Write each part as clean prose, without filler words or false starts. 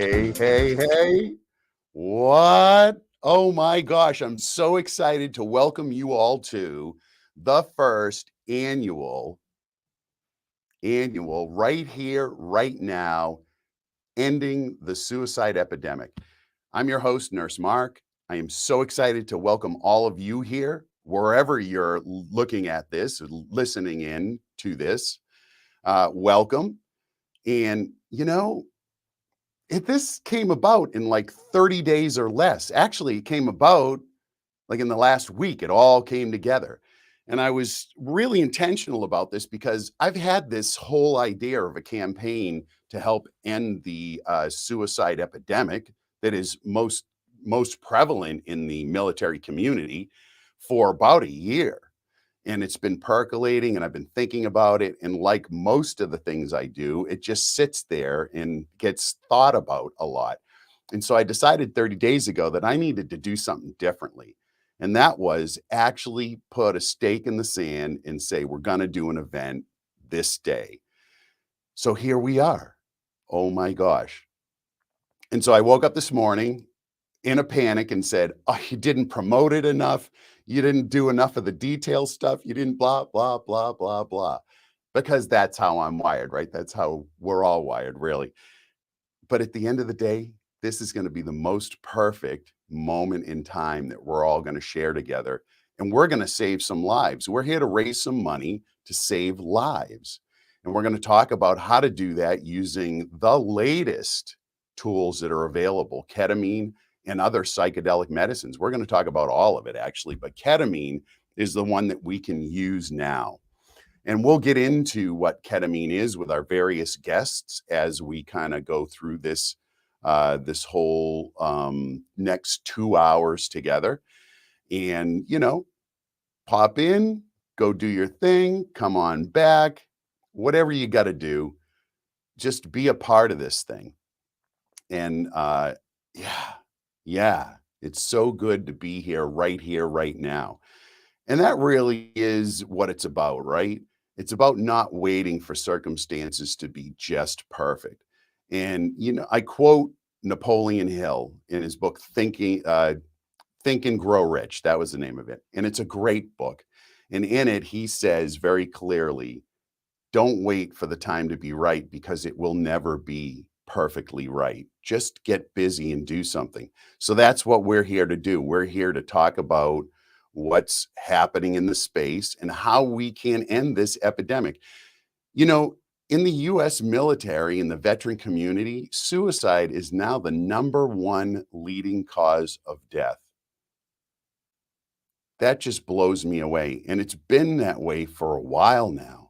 Hey. What? Oh my gosh, I'm so excited to welcome you all to the first annual right here, right now, ending the suicide epidemic. I'm your host, Nurse Mark. I am so excited to welcome all of you here, wherever you're looking at this, listening in to this. Welcome. And, this came about in like 30 days or less. Actually, it came about like in the last week. It all came together. And I was really intentional about this because I've had this whole idea of a campaign to help end the suicide epidemic that is most prevalent in the military community for about a year. And it's been percolating and I've been thinking about it. And like most of the things I do, it just sits there and gets thought about a lot. And so I decided 30 days ago that I needed to do something differently. And that was actually put a stake in the sand and say, we're going to do an event this day. So here we are. Oh my gosh. And so I woke up this morning in a panic and said, "Oh, you didn't promote it enough. You didn't do enough of the detail stuff. You didn't blah, blah, blah, blah, blah." Because that's how I'm wired, right? That's how we're all wired, really. But at the end of the day, this is going to be the most perfect moment in time that we're all going to share together. And we're going to save some lives. We're here to raise some money to save lives. And we're going to talk about how to do that using the latest tools that are available, ketamine and other psychedelic medicines. We're going to talk about all of it, actually, but ketamine is the one that we can use now. And we'll get into what ketamine is with our various guests as we kind of go through this whole next 2 hours together. And pop in, go do your thing, come on back, whatever you got to do, just be a part of this thing. And yeah, it's so good to be here, right now. And that really is what it's about, right? It's about not waiting for circumstances to be just perfect. And I quote Napoleon Hill in his book Think and Grow Rich. That was the name of it. And it's a great book. And in it, he says very clearly, don't wait for the time to be right because it will never be perfectly right. Just get busy and do something. So that's what we're here to do. We're here to talk about what's happening in the space and how we can end this epidemic. In the US military and the veteran community, suicide is now the number one leading cause of death. That just blows me away. And it's been that way for a while now.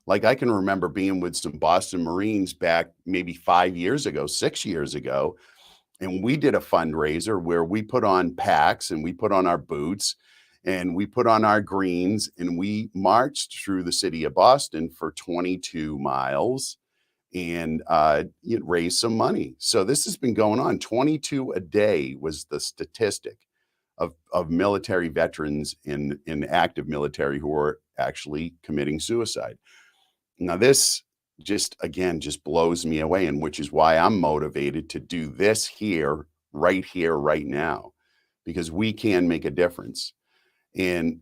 Like I can remember being with some Boston Marines back maybe 5 years ago, 6 years ago, and we did a fundraiser where we put on packs and we put on our boots and we put on our greens and we marched through the city of Boston for 22 miles and raised some money. So this has been going on. 22 a day was the statistic of military veterans in active military who are actually committing suicide. Now, this just blows me away, and which is why I'm motivated to do this here, right now, because we can make a difference. And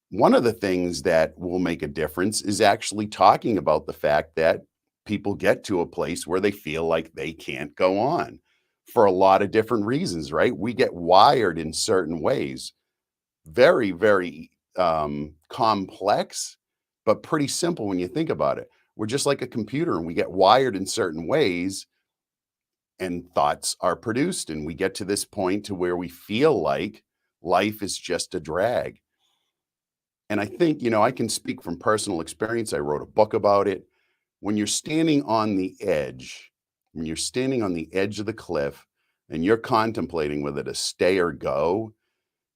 one of the things that will make a difference is actually talking about the fact that people get to a place where they feel like they can't go on for a lot of different reasons, right? We get wired in certain ways, very, very complex, but pretty simple when you think about it. We're just like a computer and we get wired in certain ways and thoughts are produced. And we get to this point to where we feel like life is just a drag. And I think, I can speak from personal experience. I wrote a book about it. When you're standing on the edge, when you're standing on the edge of the cliff and you're contemplating whether to stay or go,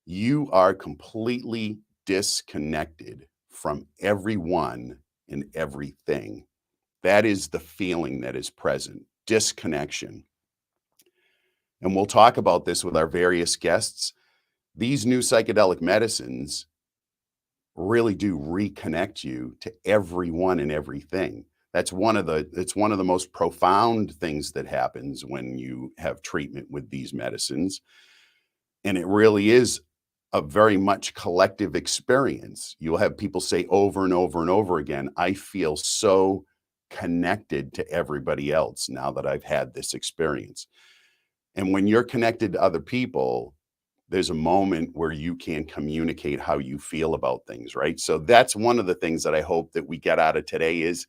you are completely disconnected from everyone and everything. That is the feeling that is present, disconnection. And we'll talk about this with our various guests. These new psychedelic medicines really do reconnect you to everyone and everything. That's it's one of the most profound things that happens when you have treatment with these medicines, and it really is a very much collective experience. You'll have people say over and over and over again, "I feel so connected to everybody else now that I've had this experience." And when you're connected to other people, there's a moment where you can communicate how you feel about things, right? So that's one of the things that I hope that we get out of today is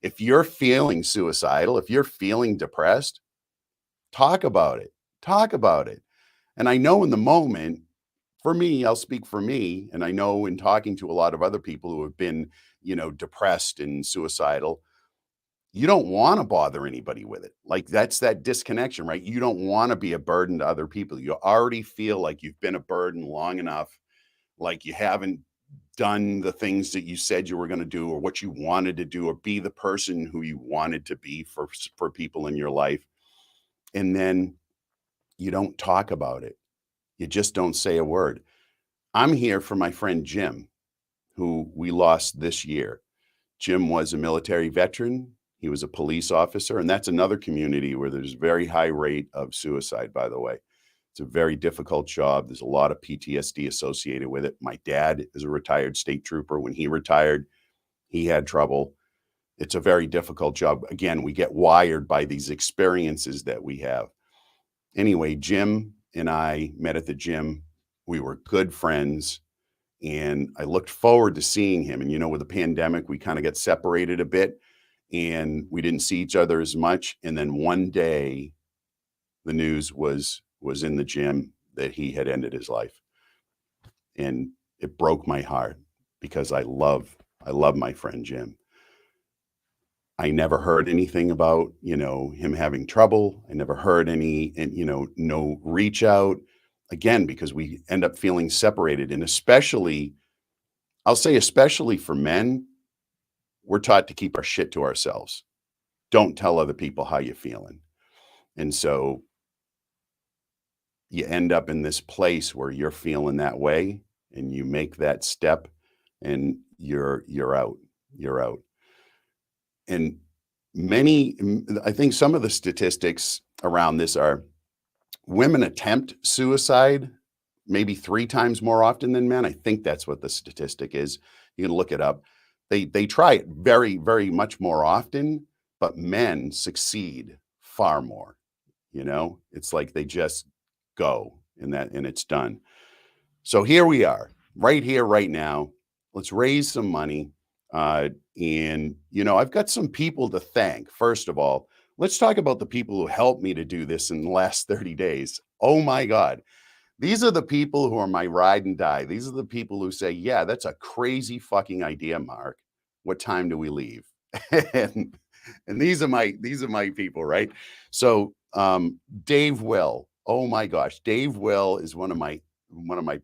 if you're feeling suicidal, if you're feeling depressed, talk about it. Talk about it. And I know in the moment, for me, I'll speak for me, and I know in talking to a lot of other people who have been, depressed and suicidal, you don't want to bother anybody with it. Like that's that disconnection, right? You don't want to be a burden to other people. You already feel like you've been a burden long enough, like you haven't done the things that you said you were going to do or what you wanted to do or be the person who you wanted to be for people in your life. And then you don't talk about it. You just don't say a word. I'm here for my friend Jim, who we lost this year. Jim was a military veteran. He was a police officer, and that's another community where there's very high rate of suicide, by the way. It's a very difficult job. There's a lot of PTSD associated with it. My dad is a retired state trooper. When he retired, he had trouble. It's a very difficult job. Again, we get wired by these experiences that we have. Anyway, Jim and I met at the gym. We were good friends. And I looked forward to seeing him. And, with the pandemic, we kind of got separated a bit and we didn't see each other as much. And then one day the news was in the gym that he had ended his life. And it broke my heart because I love my friend Jim. I never heard anything about, him having trouble. I never heard no reach out again, because we end up feeling separated. And especially, I'll say, especially for men, we're taught to keep our shit to ourselves. Don't tell other people how you're feeling. And so you end up in this place where you're feeling that way and you make that step and you're out. You're out. And I think some of the statistics around this are women attempt suicide maybe 3 times more often than men. I think that's what the statistic is. You can look it up. They try it very, very much more often, but men succeed far more. It's like they just go and it's done. So here we are, right here, right now. Let's raise some money. And I've got some people to thank. First of all, let's talk about the people who helped me to do this in the last 30 days. Oh my God. These are the people who are my ride and die. These are the people who say, yeah, that's a crazy fucking idea, Mark. What time do we leave? and these are my people, right? So Dave Will. Oh my gosh. Dave Will is one of my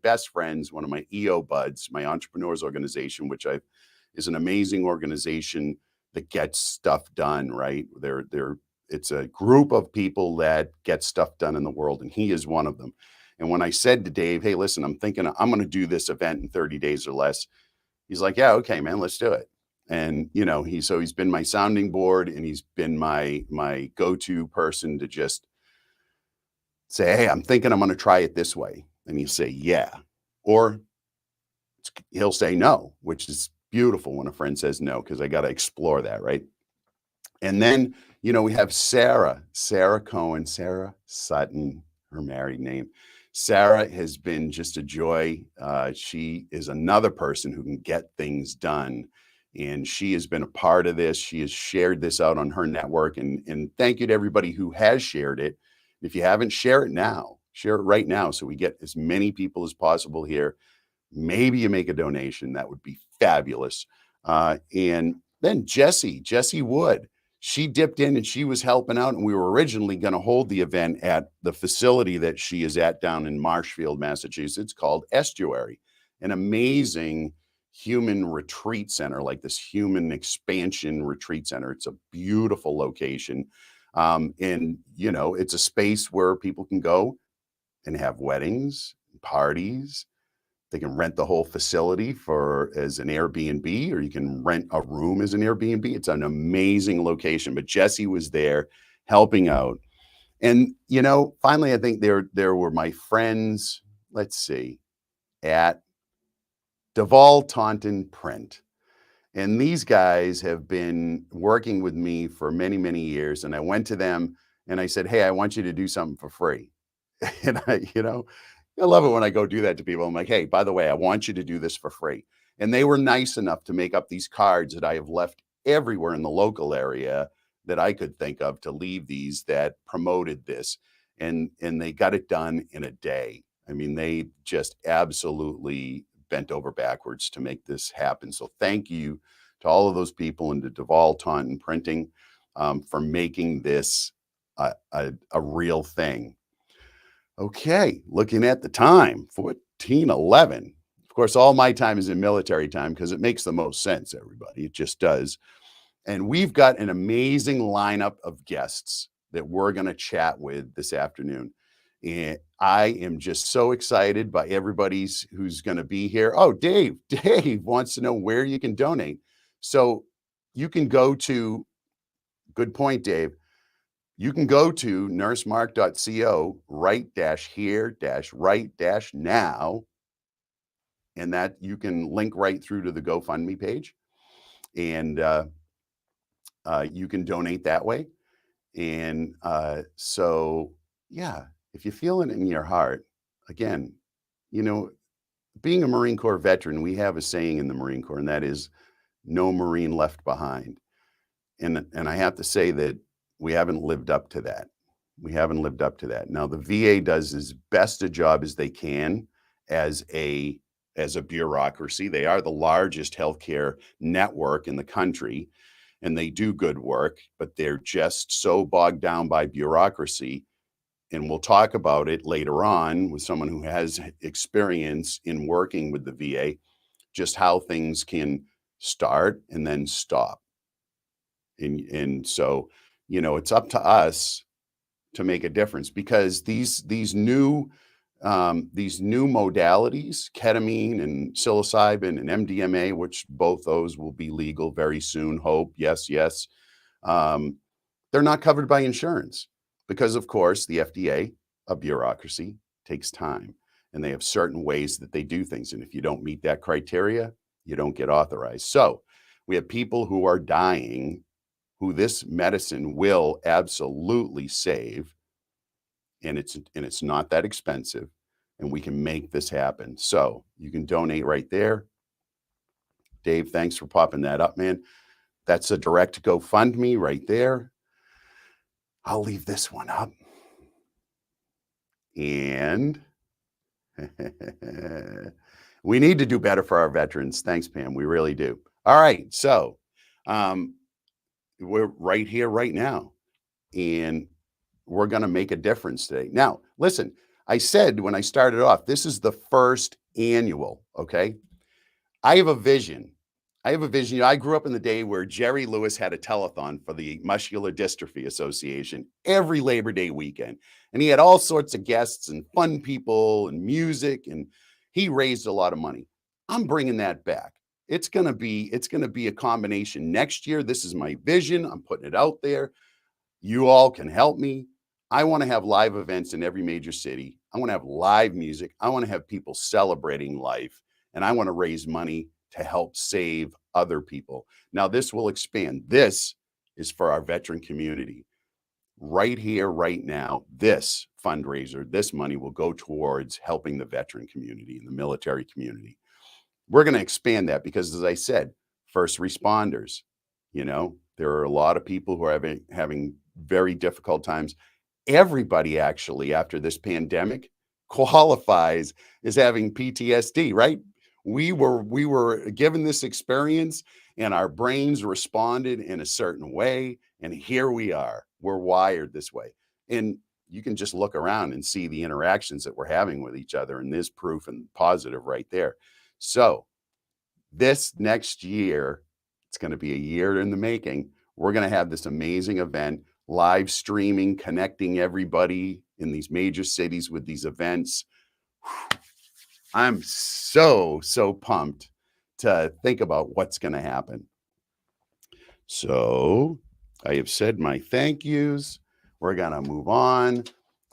best friends, one of my EO buds, my entrepreneurs organization, which is an amazing organization that gets stuff done, right? It's a group of people that get stuff done in the world, and he is one of them. And when I said to Dave, hey, listen, I'm thinking I'm going to do this event in 30 days or less, he's like, yeah, okay, man, let's do it. And, he's been my sounding board, and he's been my go-to person to just say, hey, I'm thinking I'm going to try it this way. And he'll say, yeah. Or he'll say no, which is beautiful when a friend says no, because I got to explore that, right? And then, we have Sarah Cohen, Sarah Sutton, her married name. Sarah has been just a joy. She is another person who can get things done. And she has been a part of this. She has shared this out on her network. And thank you to everybody who has shared it. If you haven't, share it now. Share it right now so we get as many people as possible here. Maybe you make a donation. That would be fabulous. And then Jessie Wood. She dipped in and she was helping out. And we were originally going to hold the event at the facility that she is at down in Marshfield, Massachusetts, called Estuary, an amazing human retreat center, like this human expansion retreat center. It's a beautiful location. And, it's a space where people can go and have weddings, parties, They can rent the whole facility as an Airbnb, or you can rent a room as an Airbnb. It's an amazing location. But Jesse was there helping out. And finally, I think there were my friends, let's see, at Duval Taunton Print. And these guys have been working with me for many, many years. And I went to them and I said, "Hey, I want you to do something for free." And I love it when I go do that to people. I'm like, "Hey, by the way, I want you to do this for free." And they were nice enough to make up these cards that I have left everywhere in the local area that I could think of to leave these that promoted this. And they got it done in a day. I mean, they just absolutely bent over backwards to make this happen. So thank you to all of those people and to Duval Taunton Printing for making this a real thing. Okay, looking at the time, 14:11. Of course, all my time is in military time because it makes the most sense, everybody. It just does. And we've got an amazing lineup of guests that we're going to chat with this afternoon. And I am just so excited by everybody's who's going to be here. Oh, Dave, Dave wants to know where you can donate. So you can go to, good point, Dave. You can go to nursemark.co, right-here-right-now, and that you can link right through to the GoFundMe page. And you can donate that way. And so, yeah, if you feel it in your heart, again, being a Marine Corps veteran, we have a saying in the Marine Corps, and that is no Marine left behind. And I have to say that we haven't lived up to that. We haven't lived up to that. Now, the VA does as best a job as they can as a bureaucracy. They are the largest healthcare network in the country, and they do good work, but they're just so bogged down by bureaucracy. And we'll talk about it later on with someone who has experience in working with the VA, just how things can start and then stop. And so, it's up to us to make a difference, because these new modalities, ketamine and psilocybin and MDMA, which both those will be legal very soon. Hope, yes, yes. They're not covered by insurance because, of course, the FDA, a bureaucracy, takes time, and they have certain ways that they do things. And if you don't meet that criteria, you don't get authorized. So we have people who are dying who this medicine will absolutely save, and it's not that expensive, and we can make this happen. So you can donate right there. Dave, thanks for popping that up, man. That's a direct GoFundMe right there. I'll leave this one up. And we need to do better for our veterans. Thanks, Pam. We really do. All right. So we're right here, right now. And we're going to make a difference today. Now, listen, I said when I started off, this is the first annual, okay? I have a vision. I grew up in the day where Jerry Lewis had a telethon for the Muscular Dystrophy Association every Labor Day weekend. And he had all sorts of guests and fun people and music, and he raised a lot of money. I'm bringing that back. It's going to be a combination next year. This is my vision. I'm putting it out there. You all can help me. I want to have live events in every major city. I want to have live music. I want to have people celebrating life, and I want to raise money to help save other people. Now, this will expand. This is for our veteran community. Right here, right now, this fundraiser, this money will go towards helping the veteran community and the military community. We're going to expand that because, as I said, first responders, there are a lot of people who are having very difficult times. Everybody actually, after this pandemic, qualifies as having PTSD, right? We were given this experience, and our brains responded in a certain way, and here we are. We're wired this way. And you can just look around and see the interactions that we're having with each other, and there's proof and positive right there. So this next year, it's going to be a year in the making. We're going to have this amazing event, live streaming, connecting everybody in these major cities with these events. I'm so pumped to think about what's going to happen. So I have said my thank yous. We're going to move on.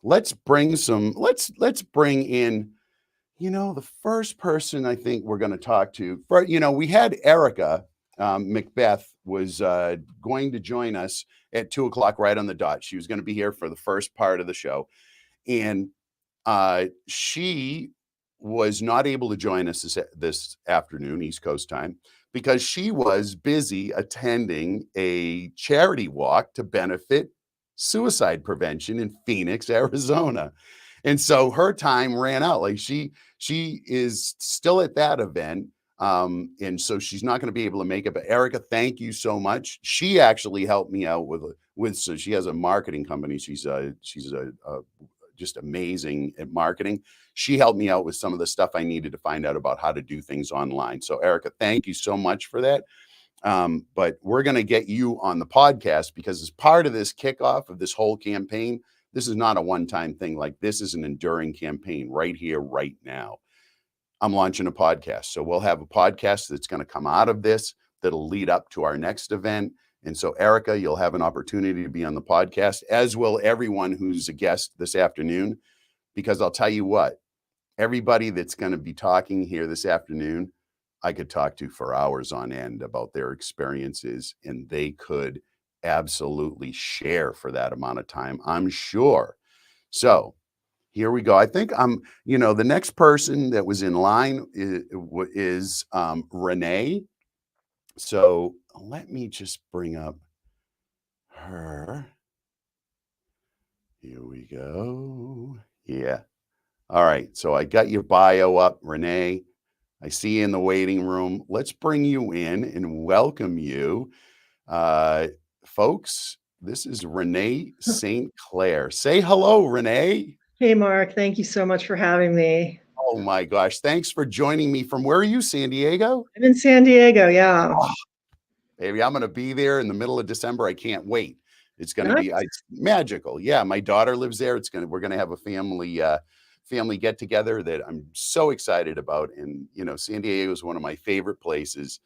Let's bring in, the first person I think we're going to talk to. We had Erica Macbeth was going to join us at 2:00 right on the dot. She was going to be here for the first part of the show. And she was not able to join us this afternoon, East Coast time, because she was busy attending a charity walk to benefit suicide prevention in Phoenix, Arizona. And so her time ran out. Like she is still at that event. And so she's not going to be able to make it. But Erica, thank you so much. She actually helped me out with so she has a marketing company. She's a just amazing at marketing. She helped me out with some of the stuff I needed to find out about how to do things online. So Erica, thank you so much for that. But we're going to get you on the podcast because as part of this kickoff of this whole campaign, this is not a one-time thing. Like this is an enduring campaign right here, right now. I'm launching a podcast. So we'll have a podcast that's going to come out of this that'll lead up to our next event. And so, Erica, you'll have an opportunity to be on the podcast, as will everyone who's a guest this afternoon, because I'll tell you what, everybody that's going to be talking here this afternoon, I could talk to for hours on end about their experiences, and they could absolutely share for that amount of time, I'm sure. So here we go. I think the next person that was in line is Renee. So let me just bring up her. Here we go. Yeah. All right. So I got your bio up, Renee. I see you in the waiting room. Let's bring you in and welcome you. Folks, this is Renee St. Clair. Say hello, Renee. Hey, Mark. Thank you so much for having me. Oh my gosh. Thanks for joining me. From where are you, San Diego? I'm in San Diego. Yeah. Oh, baby, I'm going to be there in the middle of December. I can't wait. It's going to be it's magical. Yeah, my daughter lives there. We're going to have a family get together that I'm so excited about. And, San Diego is one of my favorite places.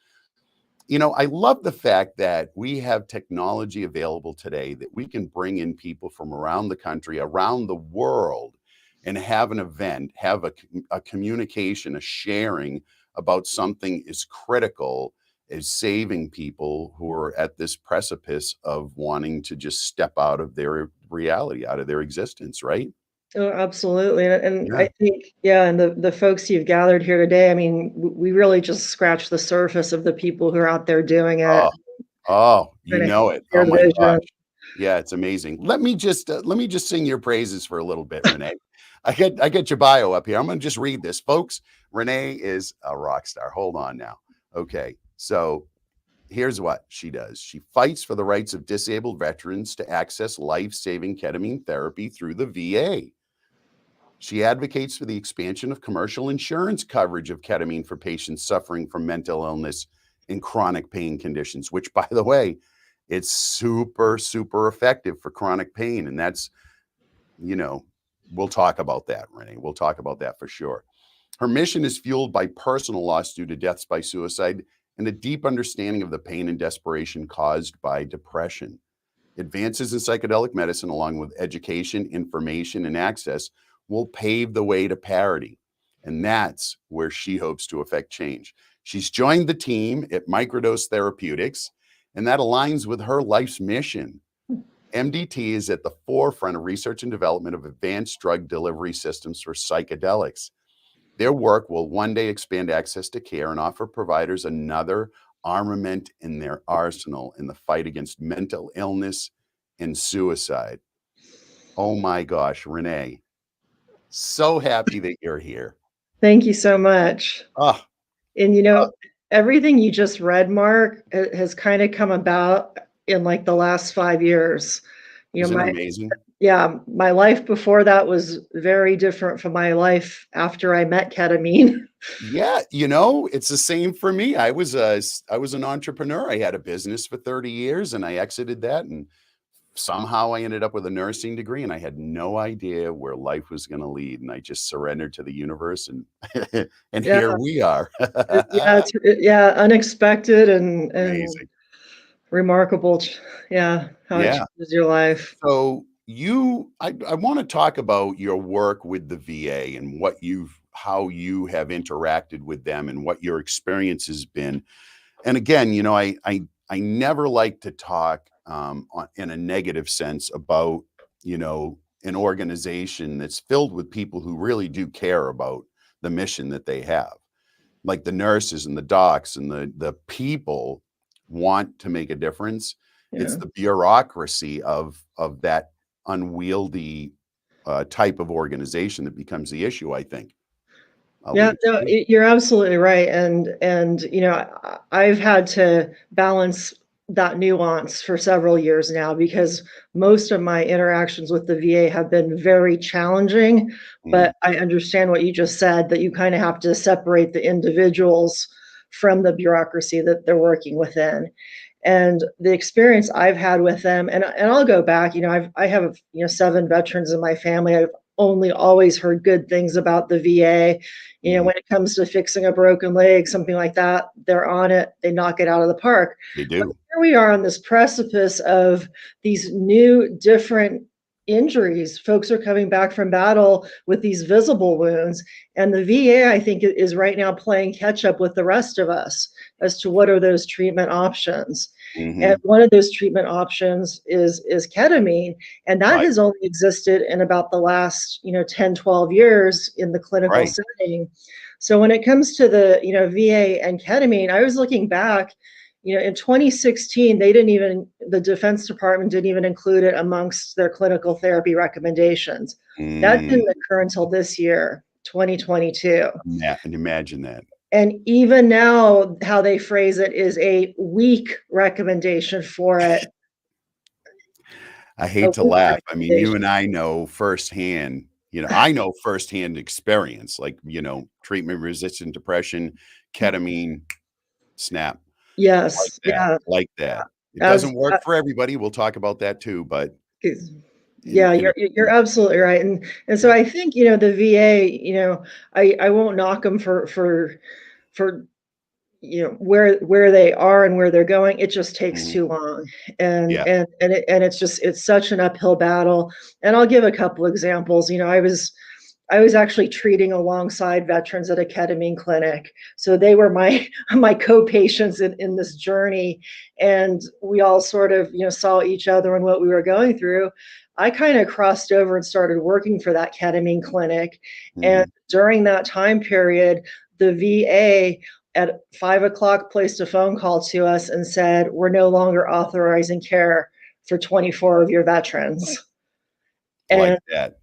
I love the fact that we have technology available today that we can bring in people from around the country, around the world, and have an event, have a communication, a sharing about something as critical as saving people who are at this precipice of wanting to just step out of their reality, out of their existence, right? Oh, absolutely. And Yeah. I think, and the folks you've gathered here today, I mean, we really just scratched the surface of the people who are out there doing it. Oh, you know it. Share Oh the my vision. gosh. Yeah, it's amazing. Let me just sing your praises for a little bit, Renee. I get your bio up here. I'm going to just read this, folks. Renee is a rock star. Hold on now. Okay. So here's what she does. She fights for the rights of disabled veterans to access life-saving ketamine therapy through the VA. She advocates for the expansion of commercial insurance coverage of ketamine for patients suffering from mental illness and chronic pain conditions, which, by the way, it's super, super effective for chronic pain. And that's, we'll talk about that, Renee. We'll talk about that for sure. Her mission is fueled by personal loss due to deaths by suicide and a deep understanding of the pain and desperation caused by depression. Advances in psychedelic medicine, along with education, information, and access, will pave the way to parity. And that's where she hopes to affect change. She's joined the team at Microdose Therapeutics, and that aligns with her life's mission. MDT is at the forefront of research and development of advanced drug delivery systems for psychedelics. Their work will one day expand access to care and offer providers another armament in their arsenal in the fight against mental illness and suicide. Oh my gosh, Renee, so happy that you're here. Thank you so much. Oh, And everything you just read, Mark, has kind of come about in like the last 5 years. isn't it amazing? My life before that was very different from my life after I met ketamine. Yeah, it's the same for me. I was an entrepreneur. I had a business for 30 years and I exited that and somehow I ended up with a nursing degree, and I had no idea where life was gonna lead, and I just surrendered to the universe, and and Yeah, here we are. yeah, unexpected and Amazing. remarkable yeah, how it Yeah. changes your life. So I want to talk about your work with the VA and what you've how you have interacted with them and what your experience has been. And again, I never like to talk in a negative sense about an organization that's filled with people who really do care about the mission that they have, like the nurses and the docs and the people want to make a difference. It's Yeah. the bureaucracy of that unwieldy type of organization that becomes the issue, I think. I'll leave Yeah, it no, to you. you're absolutely right, and I've had to balance that nuance for several years now because most of my interactions with the VA have been very challenging, Mhm, but I understand what you just said, that you kinda have to separate the individuals from the bureaucracy that they're working within. And the experience I've had with them, and I'll go back, I have, 7 veterans in my family. I've only always heard good things about the VA. mhm. When it comes to fixing a broken leg, something like that, they're on it. They knock it out of the park. They But do. here we are on this precipice of these new, different injuries. Folks are coming back from battle with these visible wounds, and the VA, I think, is right now playing catch up with the rest of us as to what are those treatment options. And Mhm. one of those treatment options is ketamine, and that Right, has only existed in about the last 10, 12 years in the clinical right. setting. So when it comes to the VA and ketamine, I was looking back, in 2016 the Defense Department didn't even include it amongst their clinical therapy recommendations. That Mm, didn't occur until this year, 2022. and imagine that. And even now, how they phrase it is a weak recommendation for it, I a hate to weak laugh. I mean, you recommendation. and I know firsthand, I know firsthand experience, like, treatment-resistant depression, ketamine, snap, like Yes, that, yeah, like that. It as doesn't work for everybody, we'll talk about that too, but is in yeah, in a you're absolutely right, and so yeah, I think, the VA, I won't knock them for where they are and where they're going. It just takes mhm, too long, and yeah, it's such an uphill battle. And I'll give a couple examples. I was actually treating alongside veterans at a ketamine clinic, so they were my my co-patients in this journey, and we all sort of saw each other and what we were going through. I kind of crossed over and started working for that ketamine clinic, and mhm, during that time period, the VA at 5 o'clock placed a phone call to us and said, "We're no longer authorizing care for 24 of your veterans." like And that.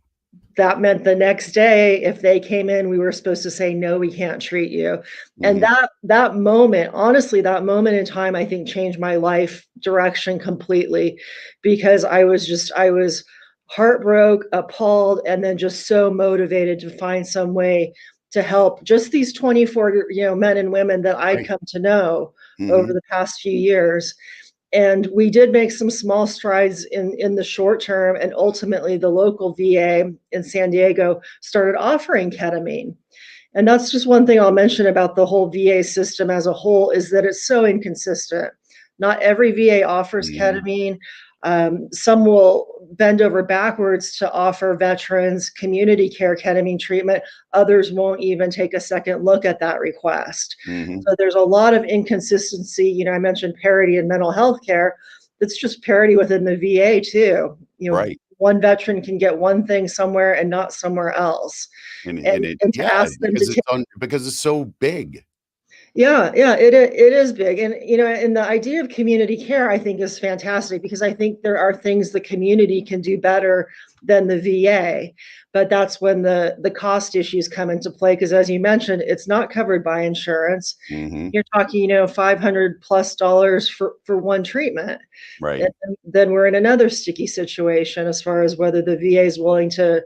that meant the next day, if they came in, we were supposed to say, "No, we can't treat you." And Mhm, that moment, honestly, that moment in time, I think changed my life direction completely because I was heartbroken, appalled, and then just so motivated to find some way to help just these 24, men and women that I'd right, come to know over mhm, the past few years. And we did make some small strides in the short term, and ultimately the local VA in San Diego started offering ketamine. And that's just one thing I'll mention about the whole VA system as a whole is that it's so inconsistent. Not every VA offers mhm, ketamine. Some will bend over backwards to offer veterans community care ketamine treatment. Others won't even take a second look at that request. mhm, So there's a lot of inconsistency. I mentioned parity in mental health care. It's just parity within the VA too. right, One veteran can get one thing somewhere and not somewhere else. and it And to yeah, ask them to take because it's so big. yeah, yeah, it is big, and and the idea of community care, I think, is fantastic because I think there are things the community can do better than the VA, but that's when the cost issues come into play. Because as you mentioned, it's not covered by insurance. Mhm, You're talking, $500+ for one treatment, right, and then we're in another sticky situation as far as whether the VA is willing to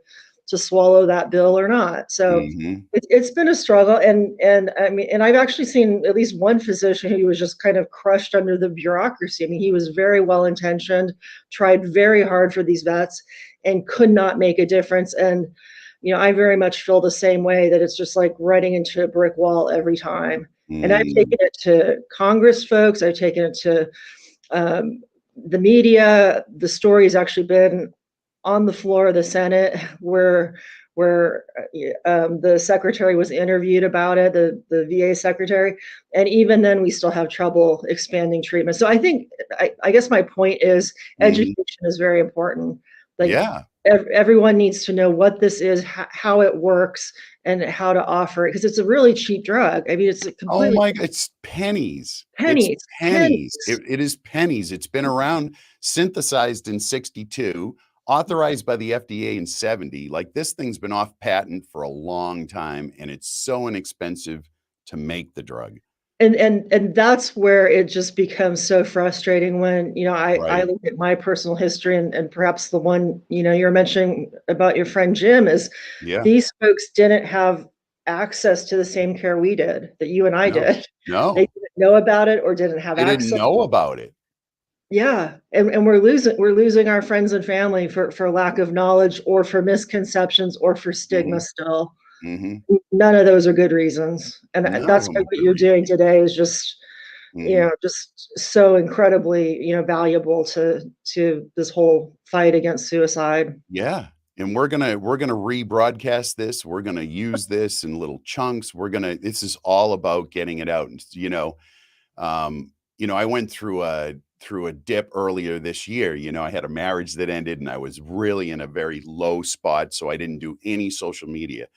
to swallow that bill or not. So Mhm. it's been a struggle, and I mean, and I've actually seen at least one physician who was just kind of crushed under the bureaucracy. I mean, he was very well intentioned, tried very hard for these vets, and could not make a difference. And I very much feel the same way, that it's just like running into a brick wall every time. And I've Mm. taken it to Congress folks, I've taken it to um, the media. The story has actually been on the floor of the Senate, where the secretary was interviewed about it, the VA secretary, and even then we still have trouble expanding treatment. So I think, I guess my point is, Mhm. education is very important. Like, Yeah. everyone needs to know what this is, how it works, and how to offer it, because it's a really cheap drug. I mean, it's a Oh completely my it's pennies. It's pennies, pennies. pennies. It is pennies. It's been around, synthesized in '62, authorized by the FDA in '70. Like, this thing's been off patent for a long time, and it's so inexpensive to make the drug. And that's where it just becomes so frustrating when, I Right. look at my personal history, and perhaps the one, you're mentioning about your friend Jim, is Yeah. these folks didn't have access to the same care we did, that you and I No. did. They No. didn't know about it or didn't have They didn't access. know about it. Yeah, and we're losing our friends and family for lack of knowledge, or for misconceptions, or for stigma Mhm. still. Mhm. None of those are good reasons, and None of that's them why are what good you're doing reasons. today is just, Mhm. just so incredibly, valuable to this whole fight against suicide. Yeah, and we're gonna rebroadcast this, we're gonna use this in little chunks, this is all about getting it out, and, I went through a dip earlier this year. I had a marriage that ended, and I was really in a very low spot, so I didn't do any social media,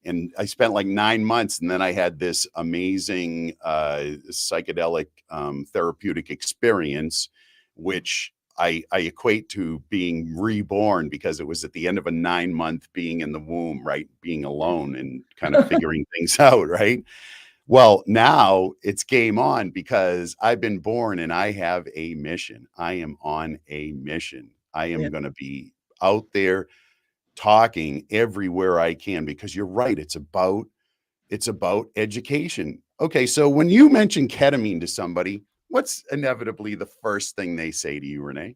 and I spent, like, 9 months, and then I had this amazing, psychedelic, therapeutic experience, which I equate to being reborn, because it was at the end of a 9-month being in the womb, right? Being alone and kind of figuring things out, right? Well, now it's game on, because I've been born and I have a mission. I am on a mission. I Yeah. am gonna be out there talking everywhere I can, because you're right, it's about education. Okay, so when you mention ketamine to somebody, what's inevitably the first thing they say to you, Renee?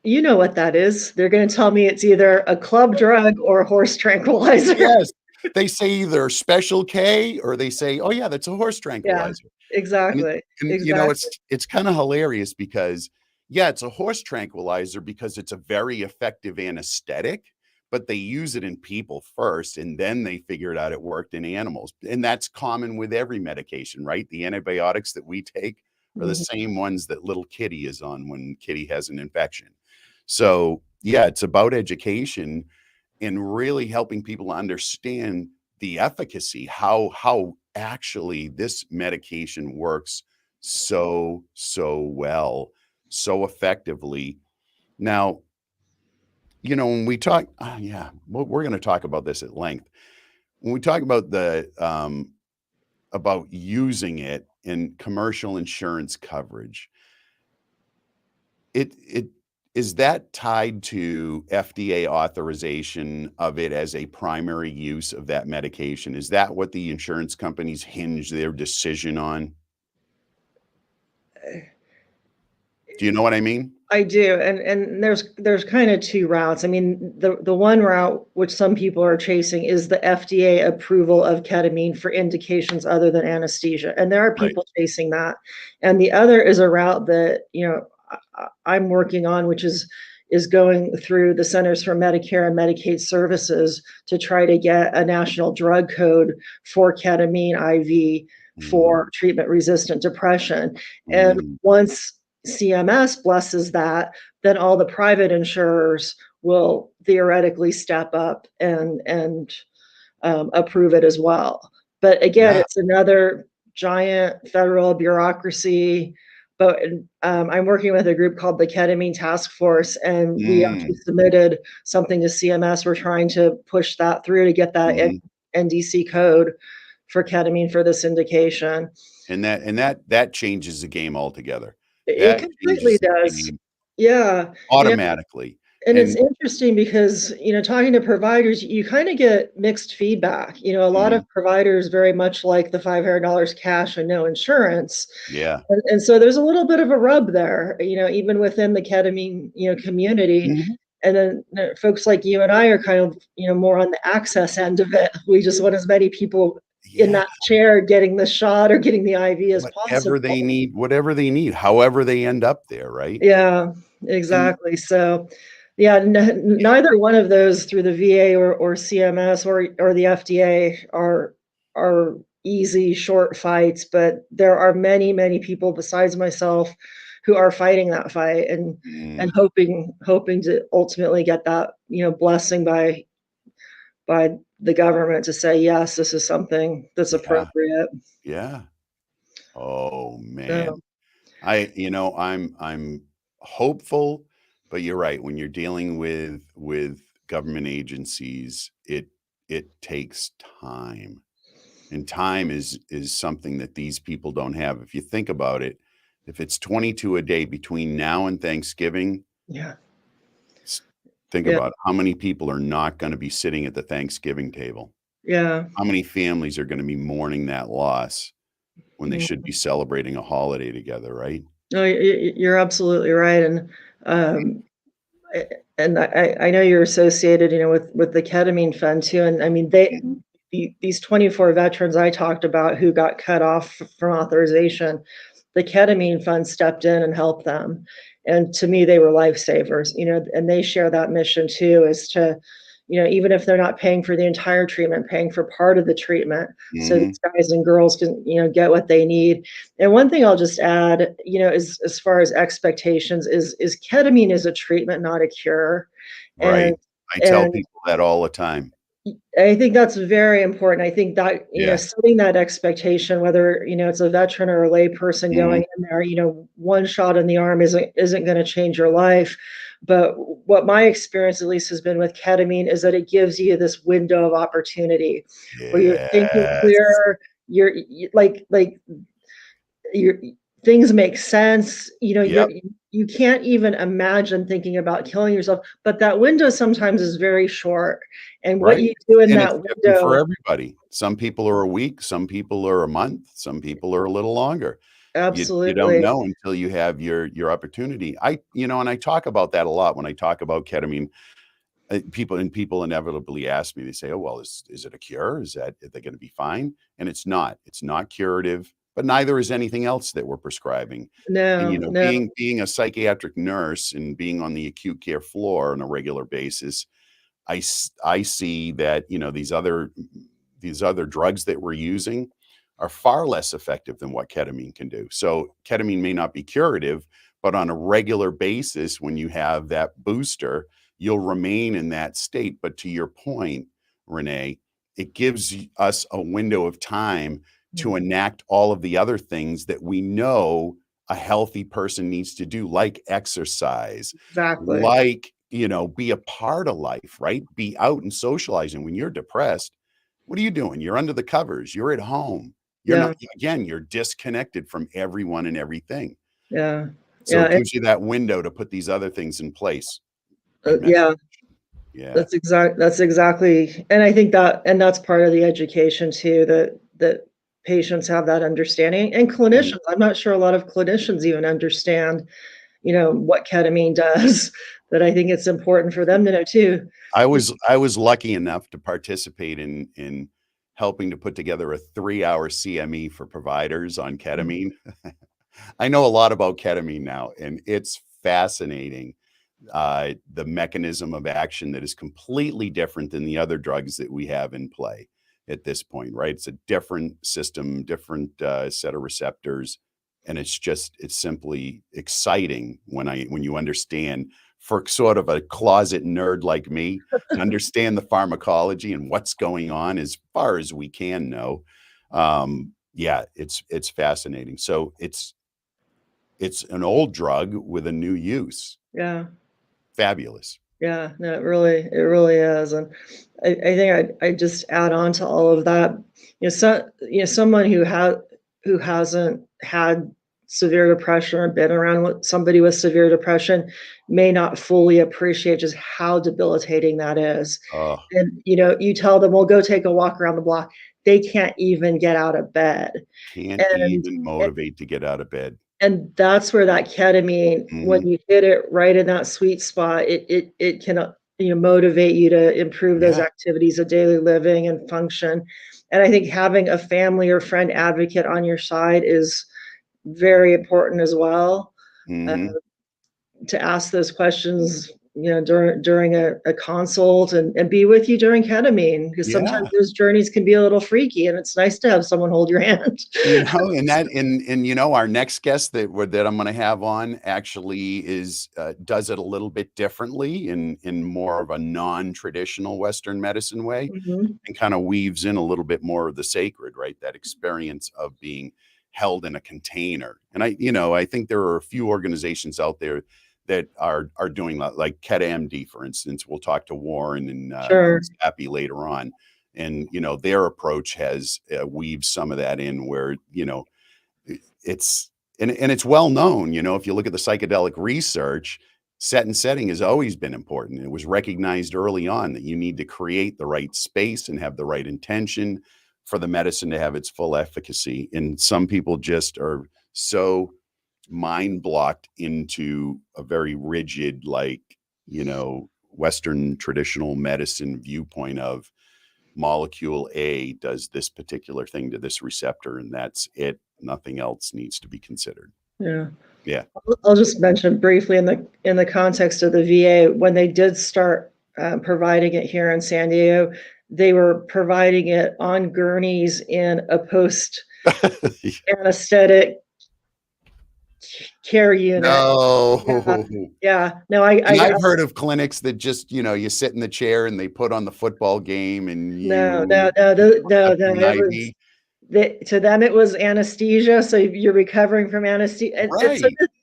You know what that is. They're gonna tell me it's either a club drug or a horse tranquilizer. Yes. They say either Special K, or they say, "Oh, yeah, that's a horse Yeah, tranquilizer." And it exactly, and, exactly. it's kinda hilarious, because, yeah, it's a horse tranquilizer because it's a very effective anesthetic, but they use it in people first, and then they figured out it worked in animals, and that's common with every medication, right? The antibiotics that we take are the Mhm. same ones that little Kitty is on when Kitty has an infection. So, yeah, it's about education and really helping people understand the efficacy, how actually this medication works so well, so effectively. Now, when we talk, yeah, we're going to talk about this at length. When we talk about about using it in commercial insurance coverage, it is that tied to FDA authorization of it as a primary use of that medication? Is that what the insurance companies hinge their decision on? Do you know what I mean? I do, and there's kind of two routes. I mean, the one route which some people are chasing is the FDA approval of ketamine for indications other than anesthesia, and there are Right. people chasing that. And the other is a route that, I'm working on, which is going through the Centers for Medicare and Medicaid Services to try to get a national drug code for ketamine IV for Mm, treatment-resistant depression. And mm, once CMS blesses that, then all the private insurers will theoretically step up and approve it as well. But again, yeah. it's another giant federal bureaucracy. But I'm working with a group called the Ketamine Task Force, and we actually Mm, submitted something to CMS. We're trying to push that through to get that mhm. NDC code for ketamine for this indication. And that changes the game altogether. It That completely changes the does. game Yeah. automatically. And it's And interesting because, talking to providers, you kind of get mixed feedback. A lot mhm, of providers very much like the $500 cash and no insurance. yeah. And so there's a little bit of a rub there, even within the ketamine, community. Mhm. And then folks like you and I are kind of, more on the access end of it. We just want as many people in Yeah, that chair getting the shot or getting the IV as possible. whatever they need, however they end up there, right? Yeah, And exactly. So, yeah, neither one of those through the VA or CMS or the FDA are easy short fights, but there are many, many people besides myself who are fighting that fight and mm, hoping to ultimately get that, blessing by the government to say, yes, this is something that's yeah, appropriate. yeah. Oh, man. So, I'm hopeful, but you're right. When you're dealing with government agencies, it takes time. And time is something that these people don't have. If you think about it, if it's 22 a day between now and Thanksgiving, yeah, s- think yeah, about it. How many people are not going to be sitting at the Thanksgiving table? yeah. How many families are going to be mourning that loss when they should be celebrating a holiday together, right? No, you're absolutely right, um, a and I know you're associated, with the ketamine fund too, and I mean, Mhm. these 24 veterans I talked about who got cut off from authorization, the ketamine fund stepped in and helped them, and to me, they were lifesavers, and they share that mission too, is to, even if they're not paying for the entire treatment, paying for part of the treatment, so Mhm. these guys and girls can, get what they need. And one thing I'll just add, is as far as expectations is ketamine is a treatment, not a cure. And Right. I tell and people that all the time. I think that's very important. I think that, Yes. setting that expectation, whether, it's a veteran or a lay person Mhm. going in there, one shot in the arm isn't going to change your life. But what my experience at least has been with ketamine is that it gives you this window of opportunity where you're thinking Yes. clearer, like your things make sense. Yep. You can't even imagine thinking about killing yourself, but that window sometimes is very short. And what Right. you do in And that it's different for window, everybody. Some people are a week, some people are a month, some people are a little longer. You don't absolutely. know until you have your opportunity. And I talk about that a lot when I talk about ketamine. People inevitably ask me, they say, "Oh, well, is it a cure? Are they gonna be fine?" And it's not. It's not curative, but neither is anything else that we're prescribing. And, No, no, being a psychiatric nurse and being on the acute care floor on a regular basis, I see that, these other drugs that we're using are far less effective than what ketamine can do. So ketamine may not be curative, but on a regular basis, when you have that booster, you'll remain in that state. But to your point, Renee, it gives us a window of time to mhm, enact all of the other things that we know a healthy person needs to do, like exercise, exactly. like, be a part of life, right? Be out and socializing. When you're depressed, what are you doing? You're under the covers. You're at home. You're not, Yeah, again, you're disconnected from everyone and everything. yeah, So yeah, it gives you that window to put these other things in place by yeah. medication. Yeah. That's exactly, and I think that's part of the education too, that patients have that understanding, and Mhm. clinicians. I'm not sure a lot of clinicians even understand, what ketamine does, but I think it's important for them to know too. I was lucky enough to participate in helping to put together a 3-hour CME for providers on Mm, ketamine. I know a lot about ketamine now, and it's fascinating. The mechanism of action that is completely different than the other drugs that we have in play at this point, right? It's a different system, different set of receptors, and it's simply exciting when you understand, for sort of a closet nerd like me, to understand the pharmacology and what's going on as far as we can know. Yeah, it's fascinating. So it's an old drug with a new use. yeah, Fabulous. yeah, no, it really is, and I think I just add on to all of that, someone who hasn't had severe depression or been around somebody with severe depression may not fully appreciate just how debilitating that is. Oh, And, you tell them, "Well, go take a walk around the block." They can't even get out of bed. can't And even motivate to get out of bed. and that's where that ketamine, when Mhm. you hit it right in that sweet spot, it can, motivate you to improve those Yeah. activities of daily living and function. And I think having a family or friend advocate on your side is very important as well, uh, Mhm. to ask those questions, during a consult, and be with you during ketamine, because sometimes Yeah. those journeys can be a little freaky, and it's nice to have someone hold your hand. Our next guest that I'm gonna have on actually does it a little bit differently in more of a non-traditional Western medicine way, Mhm. and kinda weaves in a little bit more of the sacred, right? That experience of being held in a container. And I think there are a few organizations out there that are doing that, like KetaMD, for instance. We'll talk to Warren and Sure. Sappy later on. And, their approach has weaves some of that in where, it's and it's well known, if you look at the psychedelic research, set and setting has always been important. It was recognized early on that you need to create the right space and have the right intention for the medicine to have its full efficacy. And some people just are so mind blocked into a very rigid, like, Western traditional medicine viewpoint of molecule A does this particular thing to this receptor, and that's it. Nothing else needs to be considered. Yeah. Yeah. I'll just mention briefly in the context of the VA, when they did start, providing it here in San Diego, they were providing it on gurneys in a post-anesthetic care unit. Yeah, No. yeah. No, And I I've heard of clinics that just, you sit in the chair and they put on the football game and no, you no, no, no, up no, to an it was IV. to them, it was anesthesia, so you're recovering from anesthesia, and Right.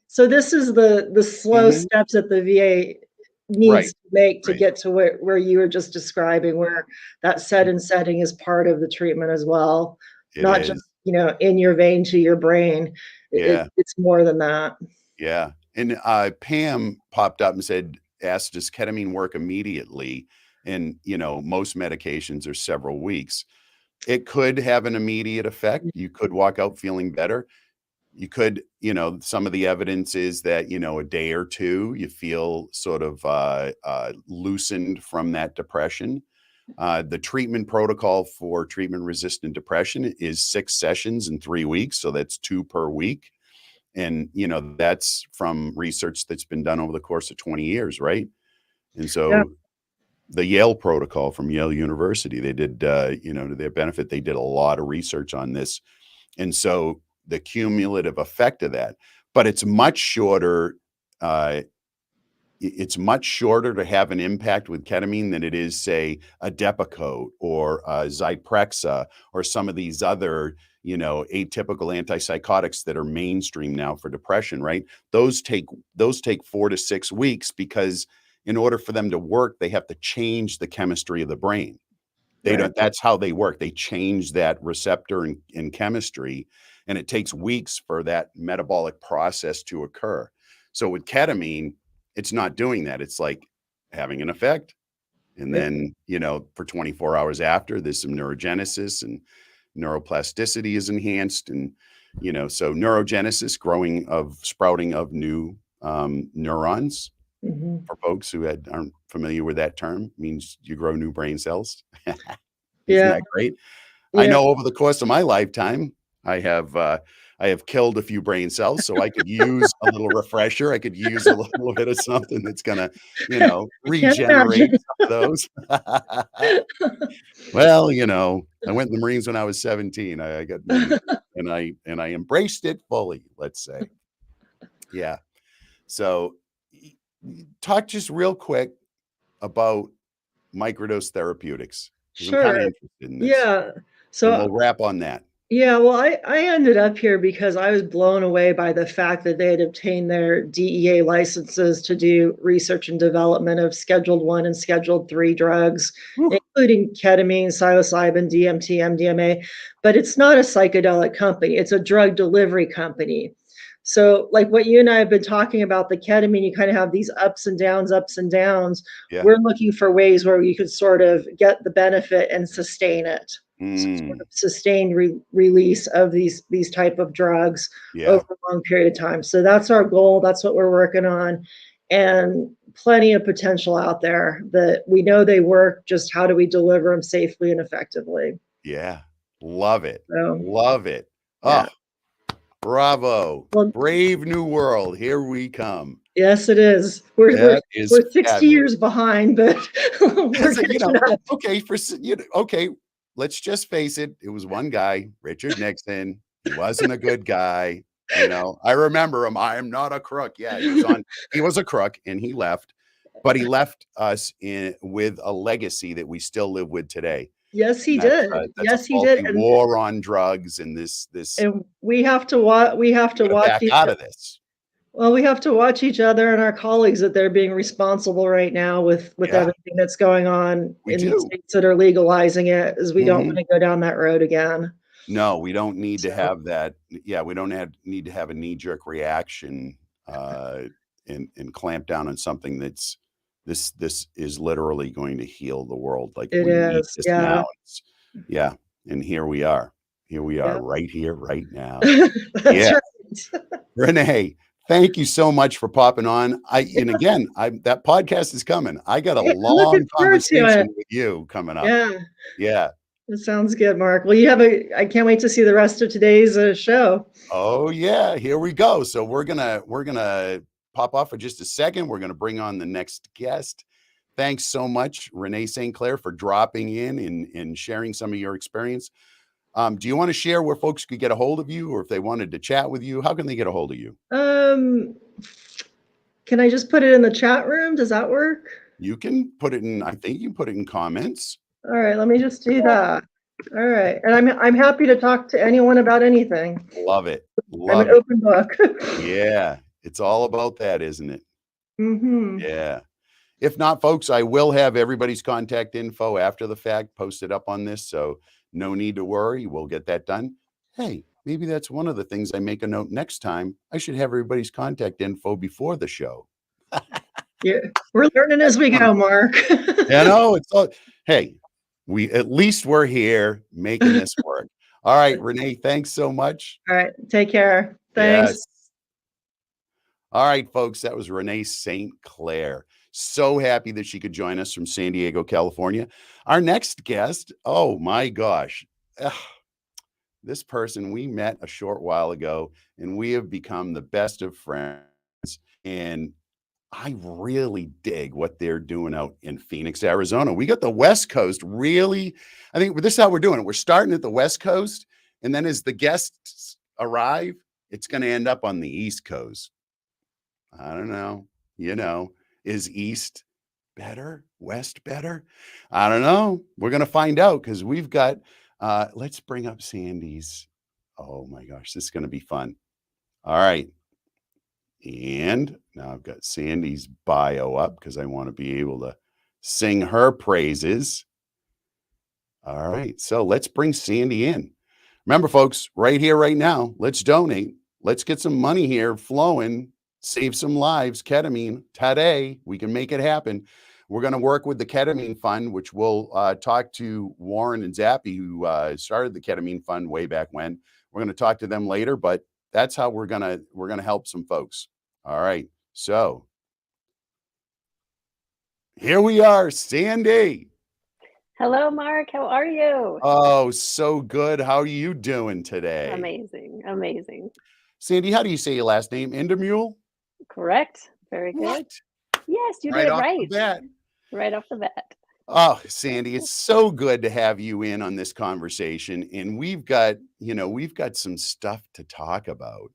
so this is the slow Mhm. steps that the VA Right. needs to make to Right. get to where you were just describing, where that set and setting is part of the treatment as well, It not is. just, in your vein to your brain. Yeah. It's more than that. Yeah. And Pam popped up and asked, does ketamine work immediately? And, most medications are several weeks. It could have an immediate effect. You could walk out feeling better. You could, some of the evidence is that, a day or two, you feel sort of loosened from that depression. The treatment protocol for treatment resistant depression is 6 sessions in 3 weeks. So that's two per week. And, that's from research that's been done over the course of 20 years, right? And Yeah. so the Yale protocol from Yale University, they did, to their benefit, they did a lot of research on this. And so the cumulative effect of that, but uh, it's much shorter to have an impact with ketamine than it is, say, a Depakote or Zyprexa or some of these other, atypical antipsychotics that are mainstream now for depression, right? Those take 4 to 6 weeks because in order for them to work, they have to change the chemistry of the brain. They Right. don't That's how they work. They change that receptor in chemistry, and it takes weeks for that metabolic process to occur. So with ketamine, it's not doing that. It's like having an effect, and Yeah. then, for 24 hours after, there's some neurogenesis and neuroplasticity is enhanced. And, so neurogenesis, sprouting of new neurons, Mhm. for folks who aren't familiar with that term, means you grow new brain cells. Isn't Yeah, that great? I yeah. know over the course of my lifetime, I have killed a few brain cells, so I could use a little refresher. I could use a little bit of something that's gonna, I can't regenerate imagine. some of those. Well, I went in the Marines when I was 17. I got and I embraced it fully, let's say. Yeah. So, talk just real quick about microdose therapeutics, because I'm kinda Sure. interested in this, Yeah. and So we'll wrap on that. yeah, well, I ended up here because I was blown away by the fact that they had obtained their DEA licenses to do research and development of Scheduled 1 and Scheduled 3 drugs, Whew. including ketamine, psilocybin, DMT, MDMA, but it's not a psychedelic company, it's a drug delivery company. So, like what you and I have been talking about, the ketamine, you kind of have these ups and downs, ups and downs. Yeah. We're looking for ways where you could sort of get the benefit and sustain it. So sort Mm, of sustained release of these type of drugs over yeah. a long period of time. So that's our goal. That's what we're working on, and plenty of potential out there that we know they work. Just how do we deliver them safely and effectively? Yeah. Love it. So Love it. Oh, yeah. bravo. Well, Brave new world. Here we come. yes, it is. We're we're That is we're 60 fabulous. years behind, but we're So, catching up. okay, okay, let's just face it. It was one guy, Richard Nixon. He wasn't a good guy. I remember him. I am not a crook. Yeah, he was a crook and he left, but he left us with a legacy that we still live with today. Yes, he And that's did. that's a Yes, he did. faulty war on drugs and this And we have to gotta watch back each out of this. well, we have to watch each other and our colleagues that they're being responsible right now with Yeah, everything that's going on we in do. states that are legalizing it, as we don't want Mhm. to go down that road again. No, we don't need to So have that. Yeah, we don't need to have a knee-jerk reaction, uh, and clamp down on something this is literally going to heal the world, like, it we need is. this Yeah. now. Yeah, and here we are. Here we are Yeah. right here, right now. That's Yeah. right. Renee, thank you so much for popping on. And again, that podcast is coming. I got a Yeah, I'm looking long forward to conversation it. with you coming up. Yeah. Yeah. That sounds good, Mark. Well, I can't wait to see the rest of today's show. Oh yeah, here we go. So we're gonna pop off for just a second. We're gonna bring on the next guest. Thanks so much, Renee St. Clair, for dropping in and sharing some of your experience. Do you want to share where folks could get a hold of you, or if they wanted to chat with you, how can they get a hold of you? Um, can I just put it in the chat room? Does that work? You can put it in, I think you can put it in comments. All right, let me just do that. All right. And I'm happy to talk to anyone about anything. Love it. I'm an Love it. open book. Yeah. It's all about that, isn't it? Mhm. Yeah. If not, folks, I will have everybody's contact info after the fact posted up on this, so no need to worry. We'll get that done. Hey, maybe that's one of the things I make a note next time. I should have everybody's contact info before the show. Yeah. We're learning as we Fun. go, Mark. It's all, hey, at least we're here making this work. All right, Renee, thanks so much. All right. Take care. Thanks. Yes. All right, folks, that was Renee St. Clair. So happy that she could join us from San Diego, California. Our next guest, oh my gosh, this person we met a short while ago, and we have become the best of friends. And I really dig what they're doing out in Phoenix, Arizona. We got the West Coast really. I think this is how we're doing it. We're starting at the West Coast, and then as the guests arrive, it's going to end up on the East Coast. I don't know. Is East better? West better? I don't know. We're going to find out because we've got, let's bring up Sandy's. Oh my gosh, this is going to be fun. All right. And now I've got Sandy's bio up because I want to be able to sing her praises. All right. So let's bring Sandy in. Remember, folks, right here, right now, let's donate. Let's get some money here flowing, save some lives. Ketamine today. We can make it happen. We're going to work with the Ketamine Fund, which we'll talk to Warren and Zappy, who started the Ketamine Fund way back when. We're going to talk to them later, but that's how we're gonna help some folks. All right. So here we are, Sandy. Hello, Mark. How are you? Oh, so good. How are you doing today? Amazing. Amazing. Sandy, how do you say your last name? Endemule? Correct. Very good. What? Yes, you Right did it off the right. bat. Right off the bat. Oh, Sandy, it's so good to have you in on this conversation. And we've got some stuff to talk about Yeah.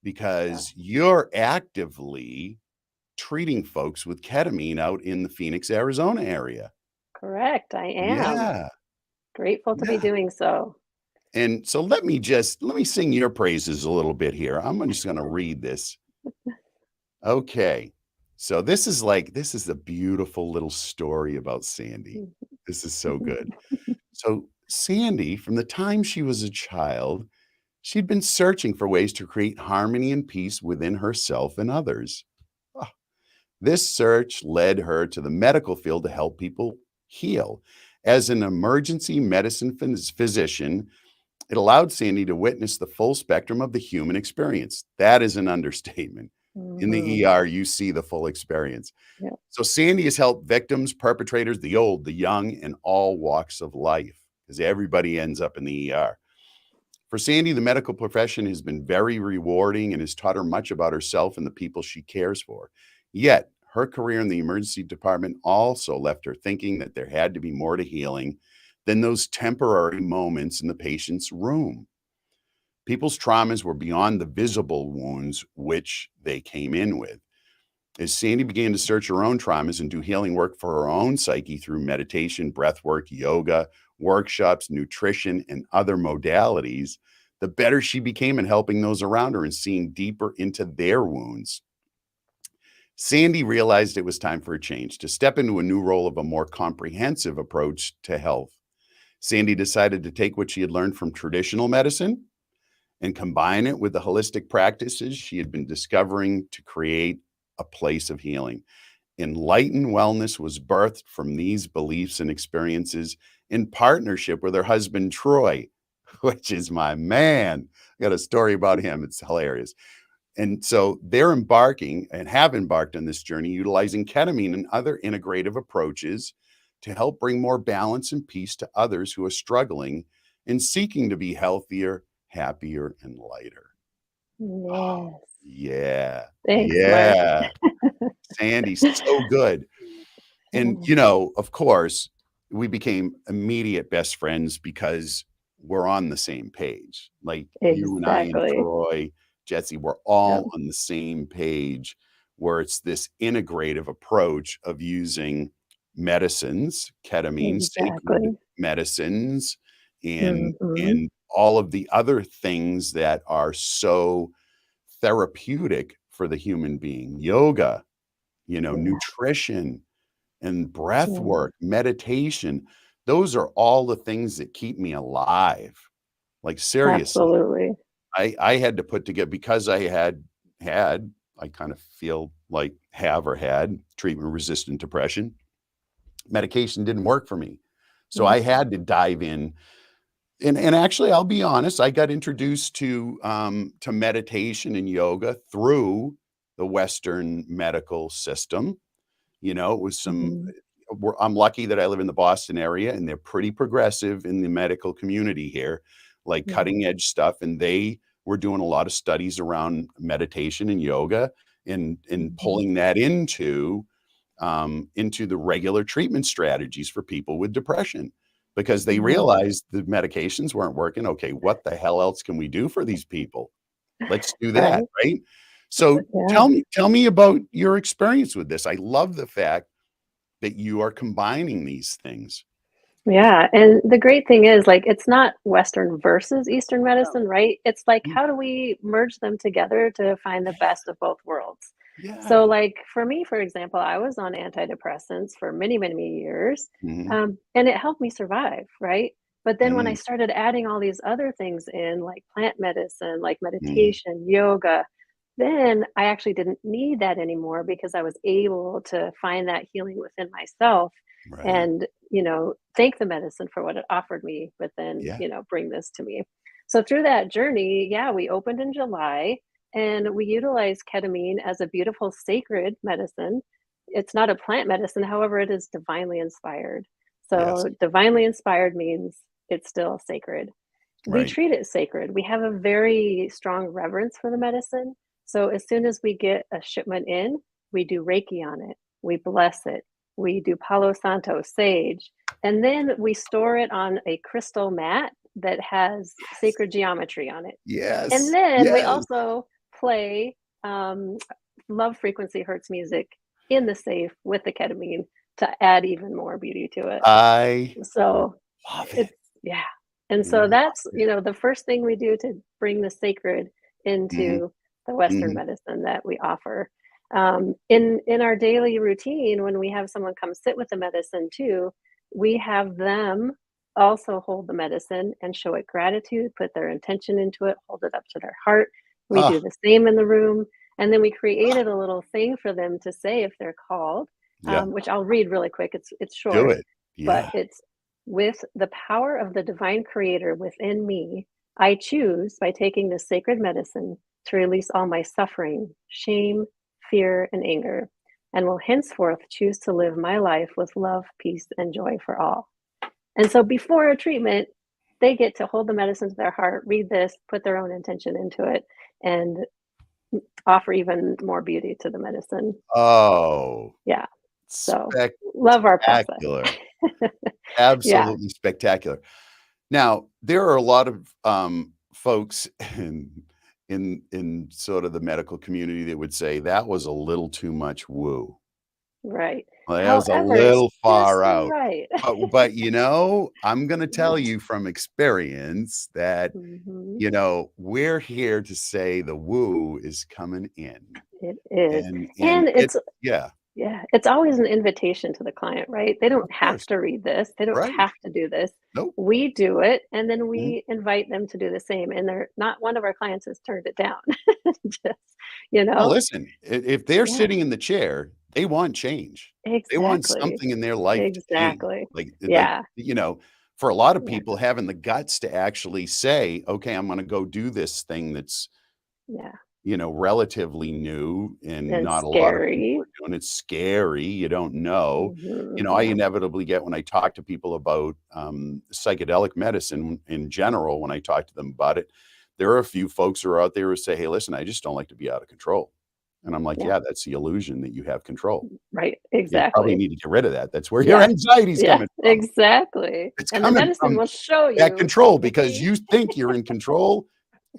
because you're actively treating folks with ketamine out in the Phoenix, Arizona area. Correct. I am. Yeah. Grateful to be Yeah. doing so. And so let me sing your praises a little bit here. I'm just going to read this. Okay. So this is a beautiful little story about Sandy. This is so good. So Sandy, from the time she was a child, She'd been searching for ways to create harmony and peace within herself and others. Ah, this search led her to the medical field to help people heal. As an emergency medicine physician, it allowed Sandy to witness the full spectrum of the human experience. That is an understatement. In the Hmm. ER, you see the full experience. Yeah. So Sandy has helped victims, perpetrators, the old, the young, and all walks of life, because everybody ends up in the ER. For Sandy, the medical profession has been very rewarding and has taught her much about herself and the people she cares for. Yet, her career in the emergency department also left her thinking that there had to be more to healing than those temporary moments in the patient's room. People's traumas were beyond the visible wounds which they came in with. As Sandy began to search her own traumas and do healing work for her own psyche through meditation, breath work, yoga, workshops, nutrition, and other modalities, the better she became in helping those around her and seeing deeper into their wounds. Sandy realized it was time for a change, to step into a new role of a more comprehensive approach to health. Sandy decided to take what she had learned from traditional medicine and combine it with the holistic practices she had been discovering to create a place of healing. Enlightened wellness was birthed from these beliefs and experiences in partnership with her husband, Troy, which is my man. I got a story about him. It's hilarious. And so they're embarking and have embarked on this journey utilizing ketamine and other integrative approaches to help bring more balance and peace to others who are struggling and seeking to be healthier, happier, and lighter. Oh, Yes. yeah. Thanks, Mark. Yeah. Sandy, so good. And, Yeah. you know, of course, we became immediate best friends because we're on the same page. Like you and I and Exactly. Troy, Jesse, we're Yep. all on the same page where it's this integrative approach of using medicines, ketamine, sacred Exactly. medicines, and Hmm. and all of the other things that are so therapeutic for the human being. Yoga, you know, Yeah. nutrition and breath Yeah. work, meditation. Those are all the things that keep me alive. Like seriously, Absolutely. I had to put together because I had I kind of feel like have or had treatment resistant depression. Medication didn't work for me. So Yep. I had to dive in. And actually, I'll be honest, I got introduced to meditation and yoga through the Western medical system. You know, it was some Hmm. I'm lucky that I live in the Boston area, and they're pretty progressive in the medical community here, like Yeah. cutting edge stuff, and they were doing a lot of studies around meditation and yoga and Hmm. pulling that into the regular treatment strategies for people with depression because they Yeah. realized the medications weren't working. Okay, what the hell else can we do for these people? Let's do that, Right. right? So Yeah. tell me about your experience with this. I love the fact that you are combining these things. Yeah, and the great thing is, like, it's not Western versus Eastern No. medicine, right? It's like, Mm, how do we merge them together to find the best of both worlds? So, yeah. like, for me, for example, I was on antidepressants for many, many years, Mhm, and it helped me survive, right? But then when I mm, started adding all these other things in, like plant medicine, like mm, meditation, yoga, then I actually didn't need that anymore because I was able to find that healing within myself right. and thank the medicine for what it offered me, but then Yeah. bring this to me. So through that journey, yeah, we opened in July and we utilize ketamine as a beautiful sacred medicine. It's not a plant medicine, however, it is divinely inspired. Yes. So divinely inspired means it's still sacred. We Right. treat it sacred. We have a very strong reverence for the medicine. So as soon as we get a shipment in, we do Reiki on it. We bless it. We do Palo Santo, sage, and then we store it on a crystal mat that has sacred geometry on it. And Yes. then we Yes. also play um, love frequency hertz music in the safe with the ketamine to add even more beauty to it. I So love it. it's yeah. And so Love that's, it. the first thing we do to bring the sacred Mhm, into the Western mhm. medicine that we offer. In our daily routine, when we have someone come sit with the medicine too, we have them also hold the medicine and show it gratitude, put their intention into it, hold it up to their heart. We Ah, do the same in the room. And then we created a little thing for them to say if they're called, yeah, which I'll read really quick. It's do short, it. but Yeah. it's with the power of the divine creator within me, I choose by taking this sacred medicine to release all my suffering, shame, fear, and anger, and will henceforth choose to live my life with love, peace, and joy for all. And so before a treatment, they get to hold the medicine to their heart, read this, put their own intention into it, and offer even more beauty to the medicine. Oh, Yeah. So love our process. spectacular. Yeah. Absolutely spectacular. Now, there are a lot of, folks in sort of the medical community that would say that was a little too much woo. Right. Well, that was a However, it's little just far out. right. But, I'm gonna tell Yeah. you from experience that, Mhm. we're here to say the woo is coming in, It is. and And it it's yeah, yeah, it's always an invitation to the client, right? They don't of have course. to read this. They don't Right. have to do this. Nope. We do it, and then Mhm. we invite them to do the same, and they're not one of our clients has turned it down. Just, Well, you know? listen, if they're Yeah, sitting in the chair, they want change. They want exactly. something in their life to change. Exactly. Like, Yeah, for a lot of yeah, people, having the guts to actually say, "Okay, I'm gonna go do this thing that's, yeah. relatively new and And not a lot of people scary. are doing it. Scary, you don't know." I Yeah, inevitably get when I talk to people about, psychedelic medicine in general, when I talk to them about it, there are a few folks who are out there who say, "Hey, listen, I just don't like to be out of control." And I'm like, yeah, "Yeah, that's the illusion that you have control. right, You probably exactly. need to get rid of that. That's where your Yeah, anxiety's yeah, coming from. exactly. It's And the coming medicine from will show that you control if because we you think you're in control,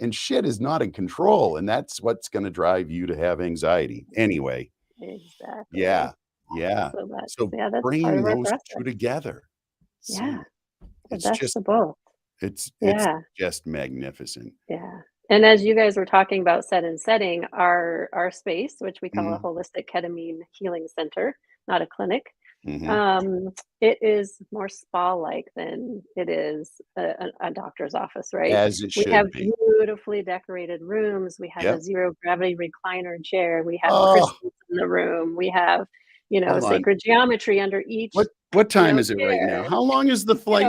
and shit is not in control, and that's what's gonna drive you to have anxiety." Anyway, exactly. yeah, yeah. So that's So yeah, that's part bringing of our those process. 2 together, Yeah, see, the it's best just of both. it's Yeah, just magnificent. yeah. And as you guys were talking about set and setting, our space, which we call a Mhm, holistic ketamine healing center, not a clinic, mhm. um, it is more spa-like than it is a doctor's office, right? As it We have should be. beautifully decorated rooms. We have a Yep. zero gravity recliner chair. We have Oh, crystals in the room. We have, hold on. sacred geometry under each, What time is it right now? chair. How long is the flight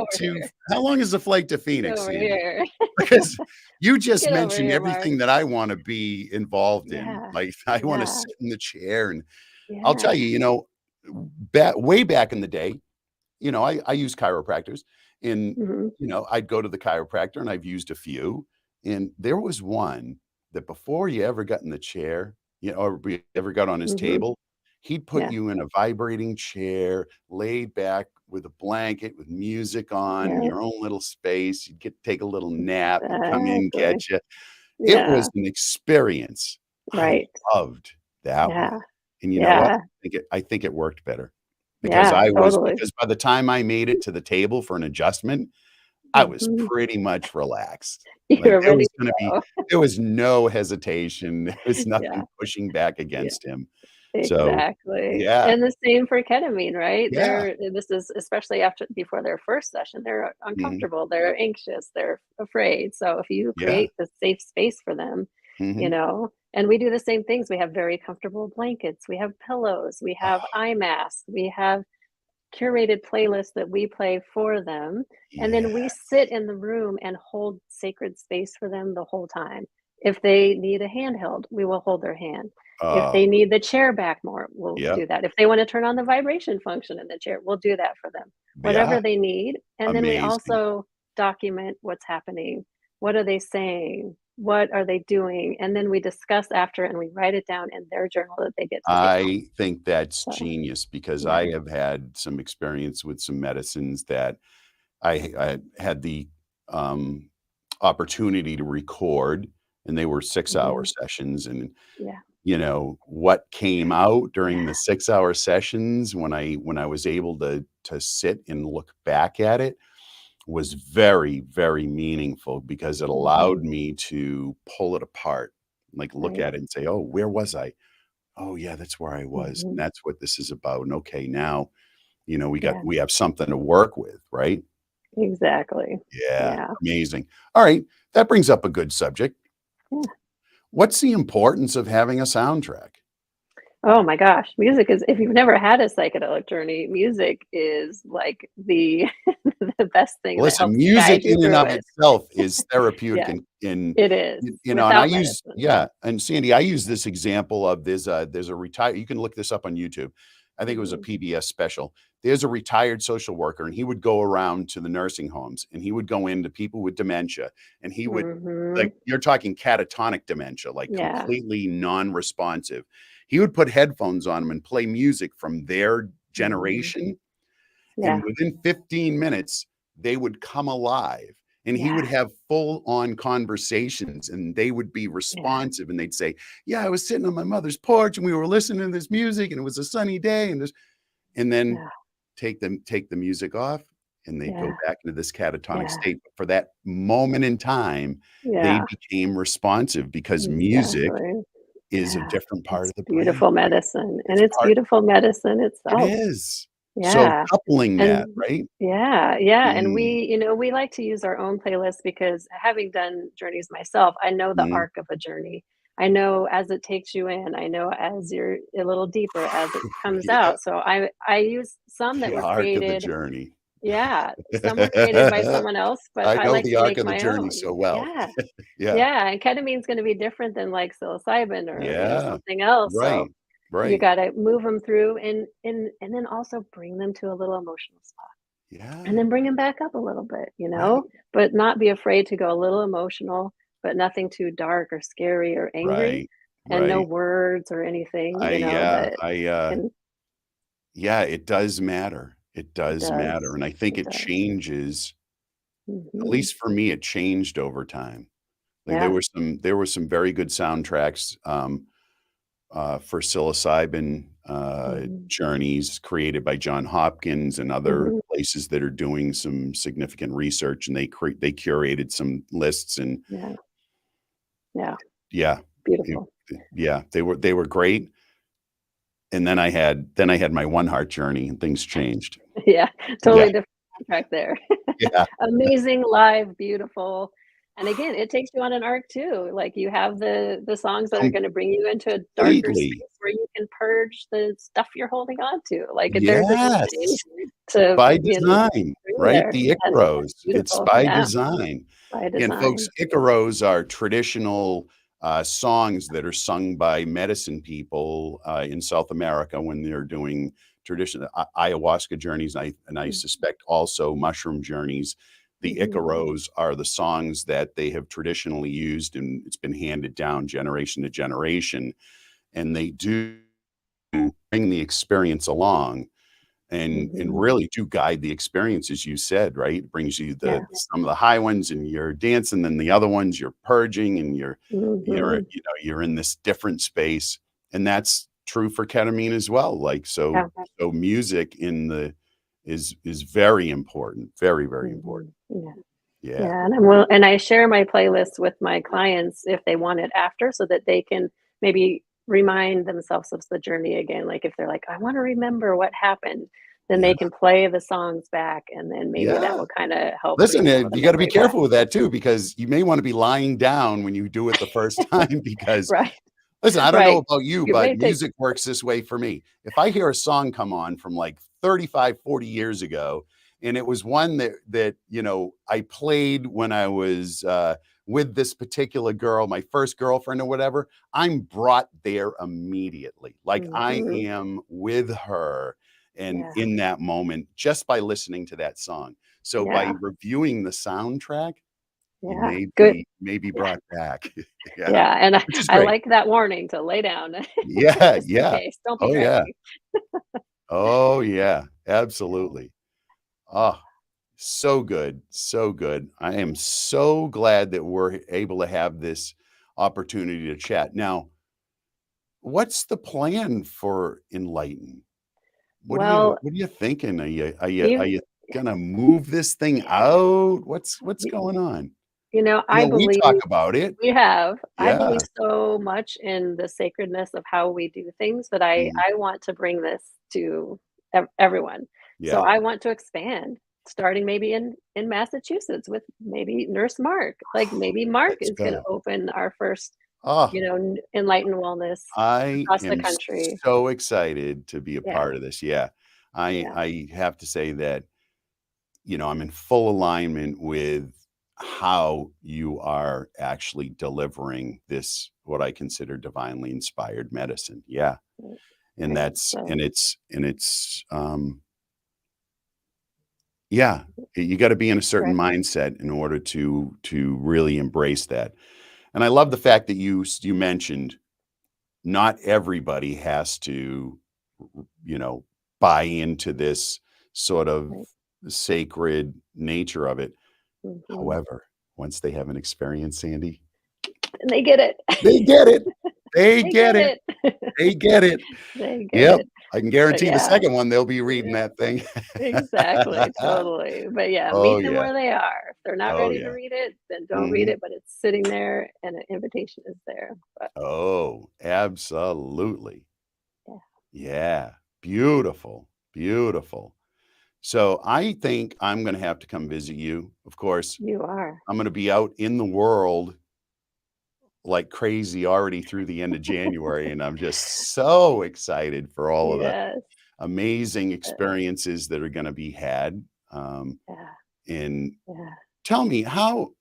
to Get Phoenix, over Sandy? here. Because you just Get over mentioned here, Mark. everything that I wanna be involved in. Yeah. Like, I wanna Yeah. sit in the chair, and I'll tell Yeah. you, way back in the day, I use chiropractors, and, Mhm. I'd go to the chiropractor, and I've used a few, and there was one that before you ever got in the chair, or we ever got on his Mhm. table, he'd put Yeah. you in a vibrating chair, laid back with a blanket, with music on, Yeah. your own little space. You'd take a little nap, he'd come in, Exactly. get you. It was Yeah. an experience. I Right. loved that one. Yeah. And you know what? Yeah. I think it worked better Yeah. Totally. because by the time I made it to the table for an adjustment, I was Mhm. pretty much relaxed. Like, You're ready to go. there was no hesitation. There was Yeah. nothing pushing back Yeah. against him. So, Exactly. yeah, And the same for ketamine, right? yeah. This is especially after before their first session, they're Mhm. uncomfortable, they're anxious, they're afraid. So if you Yeah. create the safe space for them, Mhm. and we do the same things. We have very comfortable blankets, we have pillows, we have Oh, eye masks, we have curated playlists that we play for them, and yeah. then we sit in the room and hold sacred space for them the whole time. If they need a handheld, we will hold their hand. If Oh, they need the chair back more, we'll yep. do that. If they want to turn on the vibration function in the chair, we'll do that for them. Yeah. Whatever they need, and then we Amazing. also document what's happening. What are they saying? What are they doing? And then we discuss after and we write it down in their journal that they get to take home. I think that's So, genius because yeah. I have had some experience with some medicines that I had the, um, opportunity to record, and they were 6-hour Mhm. sessions, and, Yeah. what came out during Yeah. the 6-hour sessions when I was able to sit and look back at it was very, very meaningful because it allowed Mhm. me to pull it apart, like, look Right. at it and say, "Oh, where was I? Oh, yeah, that's where I was, and Mhm. that's what this is about, and okay, now, Yeah. we have something to work with," right? Exactly. Yeah, Yeah. amazing. All right, that brings up a good subject. Yeah. What's the importance of having a soundtrack? Oh my gosh, music is if you've never had a psychedelic journey, music is like the the best thing that Listen, helps music guide you in and through of it. itherself is therapeutic Yeah, in it is, and I without use medicine. yeah, and Sandy, I use this example of there's a retired you can look this up on YouTube. I think it was a Mhm, PBS special. There's a retired social worker, and he would go around to the nursing homes, and he would go into people with dementia, and he would mhm. like, you're talking catatonic dementia, like Yeah, completely non-responsive. He would put headphones on them and play music from their mhm. generation, and Yeah, within 15 minutes, they would come alive, and he would yeah, have full-on conversations, and they would be yeah, responsive, and they'd say, "Yeah, I was sitting on my mother's porch, and we were listening to this music, and it was a sunny day, and this," and then yeah, take the music off, and they'd go yeah, back into this catatonic yeah, state. For that moment in time, they yeah, became responsive because music exactly. is a Yeah, different part it's of the brain. beautiful medicine, and It's it's part beautiful medicine it itself. is. So Yeah, coupling that, and right? yeah, yeah, and Mm, we like to use our own playlist because having done journeys myself, I know the mhm. arc of a journey. I know as it takes you in, I know as you're a little deeper as it comes Yeah. out, so I use some that The were arc of the created. journey. Yeah, some were created by someone else, but I I know like the to arc make of the my journey own. so well. Yeah. Yeah. Yeah, and ketamine's gonna be different than, like, psilocybin or, Yeah. something else, so Right. you Right. gotta move them through and then also bring them to a little emotional spot, and Yeah. then bring them back up a little bit, Right. but not be afraid to go a little emotional, but nothing too dark or scary or angry, Right. and no Right. words or anything, that can yeah, it does matter. It it does matter, does, and I think it it does. changes, at Mhm. least for me, it changed over time. Like, Yeah. there were some very good soundtracks, for psilocybin, Mhm. journeys created by John Hopkins and other Mhm. places that are doing some significant research, and they curated some lists, and Yeah, yeah, yeah, it beautiful. yeah, they were great, and then I had my One Heart journey, and things changed. Yeah, Yeah, totally different soundtrack there. yeah, Amazing live, beautiful, and again, it takes you on an arc too, like, you have the songs that are gonna bring you into a darker completely. space where you can purge the stuff you're holding on to, like, there's a healing Yes, to, by design, through right? there, The and Icaros, it's it's beautiful, by yeah, design. by And folks, design. Icaros are traditional, songs that are sung by medicine people, in South America when they're doing traditional ayahuasca journeys, and I Mm, suspect also mushroom journeys. The mhm, Icaros are the songs that they have traditionally used, and it's been handed down generation to generation, and they do bring the experience along and mhm, really do guide the experience, as you said, right? It brings you yeah, some of the high ones and you're dancing, then the other ones you're purging and mhm, you're in this different space. And that's true for ketamine as well. Like yeah, so music in the is very important. Very, very important. mhm, yeah. Yeah. Yeah, and I share my playlist with my clients if they want it after so that they can maybe remind themselves of the journey again. Like if they're like, I want to remember what happened, then Yeah. they can play the songs back and then maybe that Yeah. will kind of help Listen, bring some of the you gotta be memory back. careful with that too, because you may want to be lying down when you do it the first time because Right. listen, I don't know Right. about you, It but may take music works this way for me. If I hear a song come on from like 35, 40 years ago, and it was one that I played when I was with this particular girl, my first girlfriend or whatever, I'm brought there immediately. Like I Mhm. am with her and Yeah. in that moment just by listening to that song. So by Yeah. reviewing the soundtrack, you Yeah. Good. may be Yeah. brought back. Yeah, Yeah. And which is I great. like that warning to lay down Yeah, just in yeah. case. Don't be Oh, yeah. dragging. Oh, yeah, Yeah. absolutely. Oh, so good, so good. I am so glad that we're able to have this opportunity to chat. Now, what's the plan for Enlighten? Well, what are you thinking? Are you you gonna move this thing out? What's y going on? I I know we talk believe about it. I Yeah. believe so much in the sacredness of how we do things that Mhm. I want to bring this to everyone. So Yeah. I want to expand. starting maybe in Massachusetts with maybe Nurse Mark. Like maybe Mark Let's is going to go. open our first, Oh, enlightened wellness I across the am country. so excited to be a Yeah, part of this. Yeah. yeah, I have to say that, I'm in full alignment with how you are actually delivering this, what I consider divinely inspired medicine. Yeah. right. And Right. that's, So, and it's, yeah, you got to be in a certain right, mindset in order to really embrace that. And I love the fact that you mentioned not everybody has to, you know, buy into this sort of right. sacred nature of it. Hmm. However, once they have an experience, Sandy, And they get it. they get it. They They get get it. it. They get it. They get Yep. it. I can But guarantee the yeah, second one they'll be reading yeah, that thing. exactly, totally. But yeah, Oh meet them yeah. where they are. If they're not Oh ready to yeah. read it, then don't read Mhm. it, but it's sitting there and an invitation is there. But Oh, absolutely. yeah, Yeah. Beautiful. Beautiful. So I think I'm gonna have to come visit you. Of course, you are. I'm gonna be out in the world like crazy already through the end of January, and I'm just so excited for all of the Yes. amazing Uh, experiences that are gonna be had. Um, yeah, and yeah. tell me how,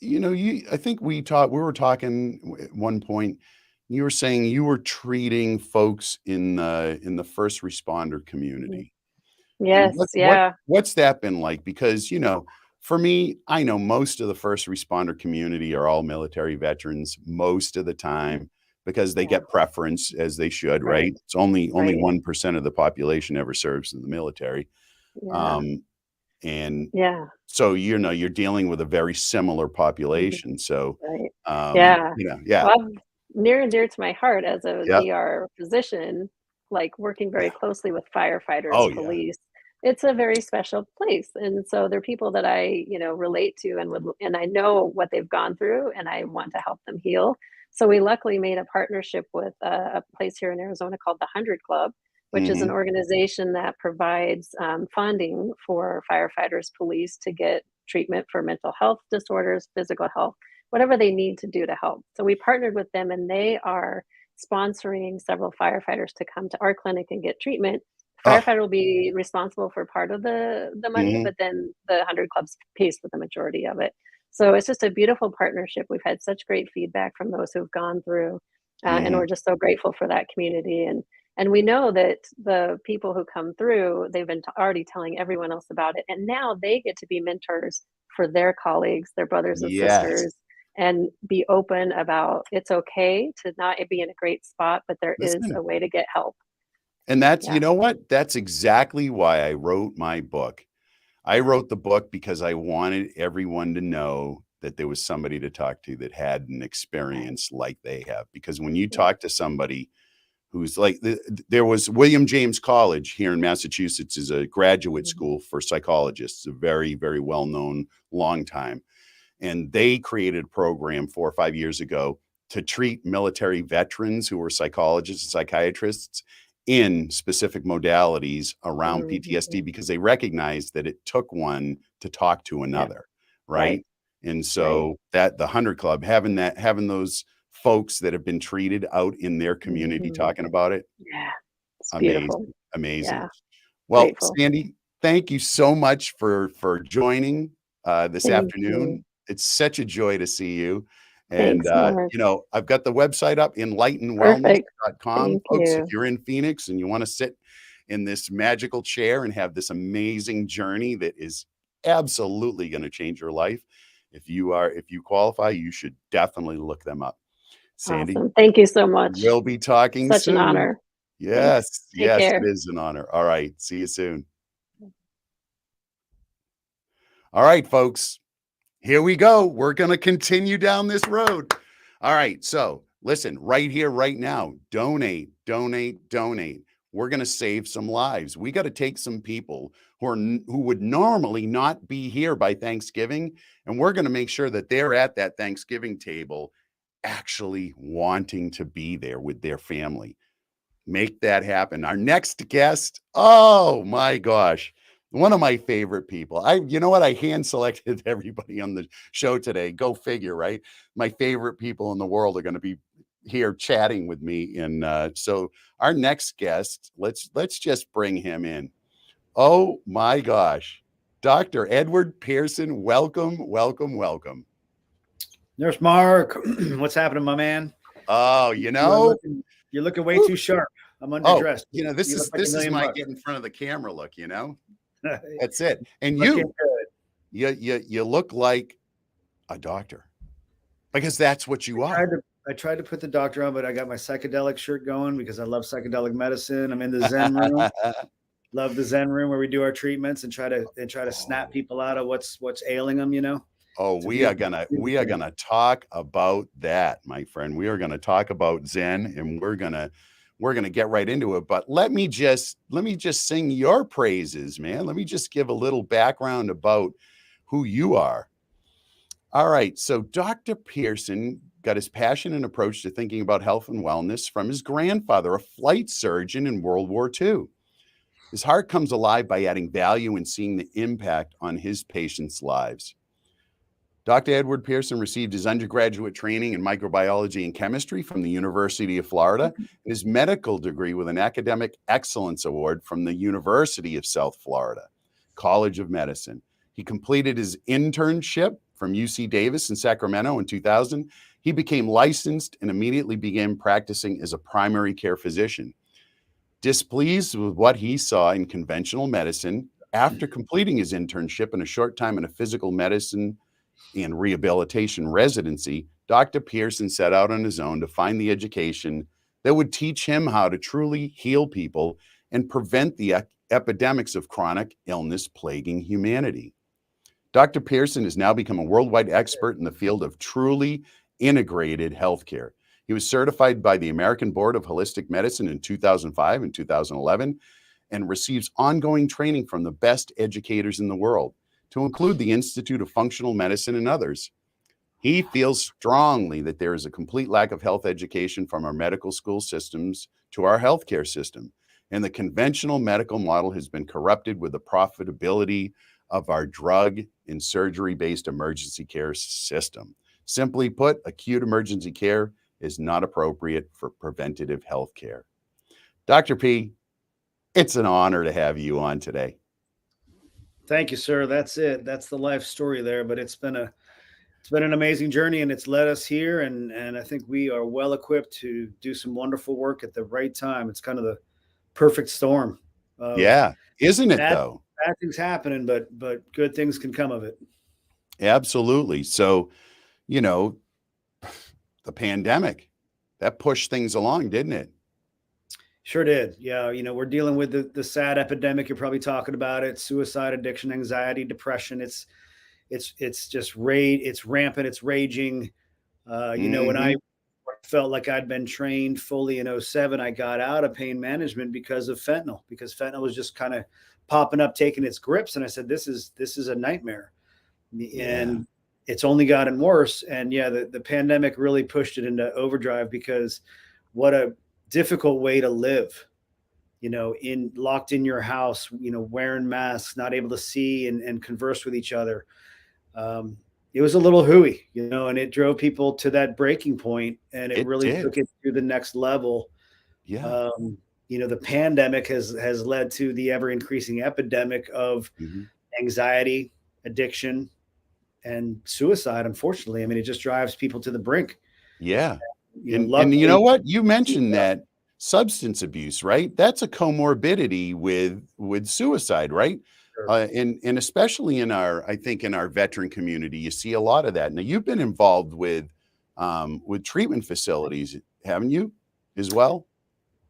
I think we were talking at one point, you were saying you were treating folks in the first responder Mhm. community. And Yes, what yeah. what's that been like? Because, for me, I know most of the first responder community are all military veterans most of the Mhm. time because they Yeah, get preference as they should, right, right? It's only right. 1% of the population ever serves in the military. Yeah, Um, and yeah. so, you're dealing with a very similar Mhm. population. So, Right. Yeah. yeah. Well, near and dear to my heart as a Yep. DR physician, like working very Yeah. closely with firefighters, Oh, yeah. police, it's a very special place. And so they're people that I, relate to and I know what they've gone through and I want to help them heal. So we luckily made a partnership with a place here in Arizona called the 100 Club, which is an Mhm. organization that provides funding for firefighters, police to get treatment for mental health disorders, physical health, whatever they need to do to help. So we partnered with them and they are sponsoring several firefighters to come to our clinic and get treatment. Oh, Firefighter will be responsible for part of the money, mhm. but then the 100 Clubs pays for the majority of it. So it's just a beautiful partnership. We've had such great feedback from those who've gone through, and Mhm. we're just so grateful for that community. And we know that the people who come through, they've been already telling everyone else about it, and now they get to be mentors for their colleagues, their brothers and Yes. sisters, and be open about it's okay to not be in a great spot, but there is Listen. a way to get help. And that's, you Yeah, know what? That's exactly why I wrote my book. I yeah, wrote the book because I wanted everyone to know that there was somebody to talk to that had an right. experience like they have. Because when you Yeah, talk to somebody who's like, there was William James College here in Massachusetts is a graduate mhm, school for psychologists, a very, very well known, long time. And they created a program 4 or 5 years ago to treat military veterans who were psychologists and psychiatrists in specific modalities around PTSD mhm, because they recognized that it took one to talk to yeah, another, right, right? And right. so that the 100 Club, having those folks that have been treated out in their community Mhm, talking about it, yeah, it's beautiful. amazing, amazing. Yeah, Well, grateful. Sandy, thank you so much for joining, this Thank you. afternoon. It's such a joy to see you, and, Thanks, Mark. I've got the website up, Perfect. enlightenedwellness.com. Thank Folks, if you. you're in Phoenix and you wanna sit in this magical chair and have this amazing journey that is absolutely gonna change your life, if you qualify, you should definitely look them up. Sandy, Awesome. Thank you so much. we'll be talking Such an soon. honor. Thanks. Yes, Take yes, it care. is an honor. All right, see you soon. All right, folks, here we go. We're going to continue down this road. All right, so listen, right here, right now, donate, donate, donate. We're going to save some lives. We got to take some people who would normally not be here by Thanksgiving, and we're going to make sure that they're at that Thanksgiving table actually wanting to be there with their family. Make that happen. Our next guest, oh my gosh, One of my favorite people. You know what? I hand selected everybody on the show today. Go figure, right? My favorite people in the world are going to be here chatting with me. And so our next guest, let's just bring him in. Oh my gosh. Dr. Edward Pearson, welcome, welcome, welcome. There's Mark. What's happening, my man? Oh, You're looking way too sharp. I'm underdressed. This is my get in front of the camera look, That's it. And you look like a doctor, because that's what you are. I tried to put the doctor on, but I got my psychedelic shirt going because I love psychedelic medicine. I'm in the Zen room. Love the Zen room where we do our treatments and try to snap people out of what's ailing them, Oh, we are gonna talk about that, my friend. We are gonna talk about Zen, and we're gonna get right into it. But let me just sing your praises, man. Let me just give a little background about who you are. All right. So Dr. Pearson got his passion and approach to thinking about health and wellness from his grandfather, a flight surgeon in World War II. His heart comes alive by adding value and seeing the impact on his patients' lives. Dr. Edward Pearson received his undergraduate training in microbiology and chemistry from the University of Florida, and his medical degree with an Academic Excellence Award from the University of South Florida College of Medicine. He completed his internship from UC Davis in Sacramento in 2000. He became licensed and immediately began practicing as a primary care physician. Displeased with what he saw in conventional medicine, after completing his internship and a short time in a physical medicine and rehabilitation residency, Dr. Pearson set out on his own to find the education that would teach him how to truly heal people and prevent the epidemics of chronic illness plaguing humanity. Dr. Pearson has now become a worldwide expert in the field of truly integrated healthcare. He was certified by the American Board of Holistic Medicine in 2005 and 2011 and receives ongoing training from the best educators in the world, to include the Institute of Functional Medicine and others. He feels strongly that there is a complete lack of health education from our medical school systems to our healthcare system, and the conventional medical model has been corrupted with the profitability of our drug and surgery-based emergency care system. Simply put, acute emergency care is not appropriate for preventative health care. Dr. P, it's an honor to have you on today. Thank you, sir. That's it. That's the life story there. But it's been an amazing journey, and it's led us here. And I think we are well equipped to do some wonderful work at the right time. It's kind of the perfect storm. Yeah, isn't it though? Bad things happening, but good things can come of it. Absolutely. So, the pandemic, that pushed things along, didn't it? Sure did. Yeah. We're dealing with the sad epidemic. You're probably talking about it. Suicide, addiction, anxiety, depression. It's just it's rampant. It's raging. When I felt like I'd been trained fully in 2007, I got out of pain management because of fentanyl, because fentanyl was just kind of popping up, taking its grips. And I said, this is a nightmare. And it's only gotten worse. And the pandemic really pushed it into overdrive, because what a difficult way to live, locked in your house, wearing masks, not able to see and converse with each other. It was a little hooey, and it drove people to that breaking point, and it really took it to the next level. Yeah. The pandemic has led to the ever increasing epidemic of anxiety, addiction, and suicide. Unfortunately, it just drives people to the brink. Yeah. And you know what? You mentioned that substance abuse, right? That's a comorbidity with suicide, right? Sure. And especially in our veteran community, you see a lot of that. Now, you've been involved with treatment facilities, haven't you, as well?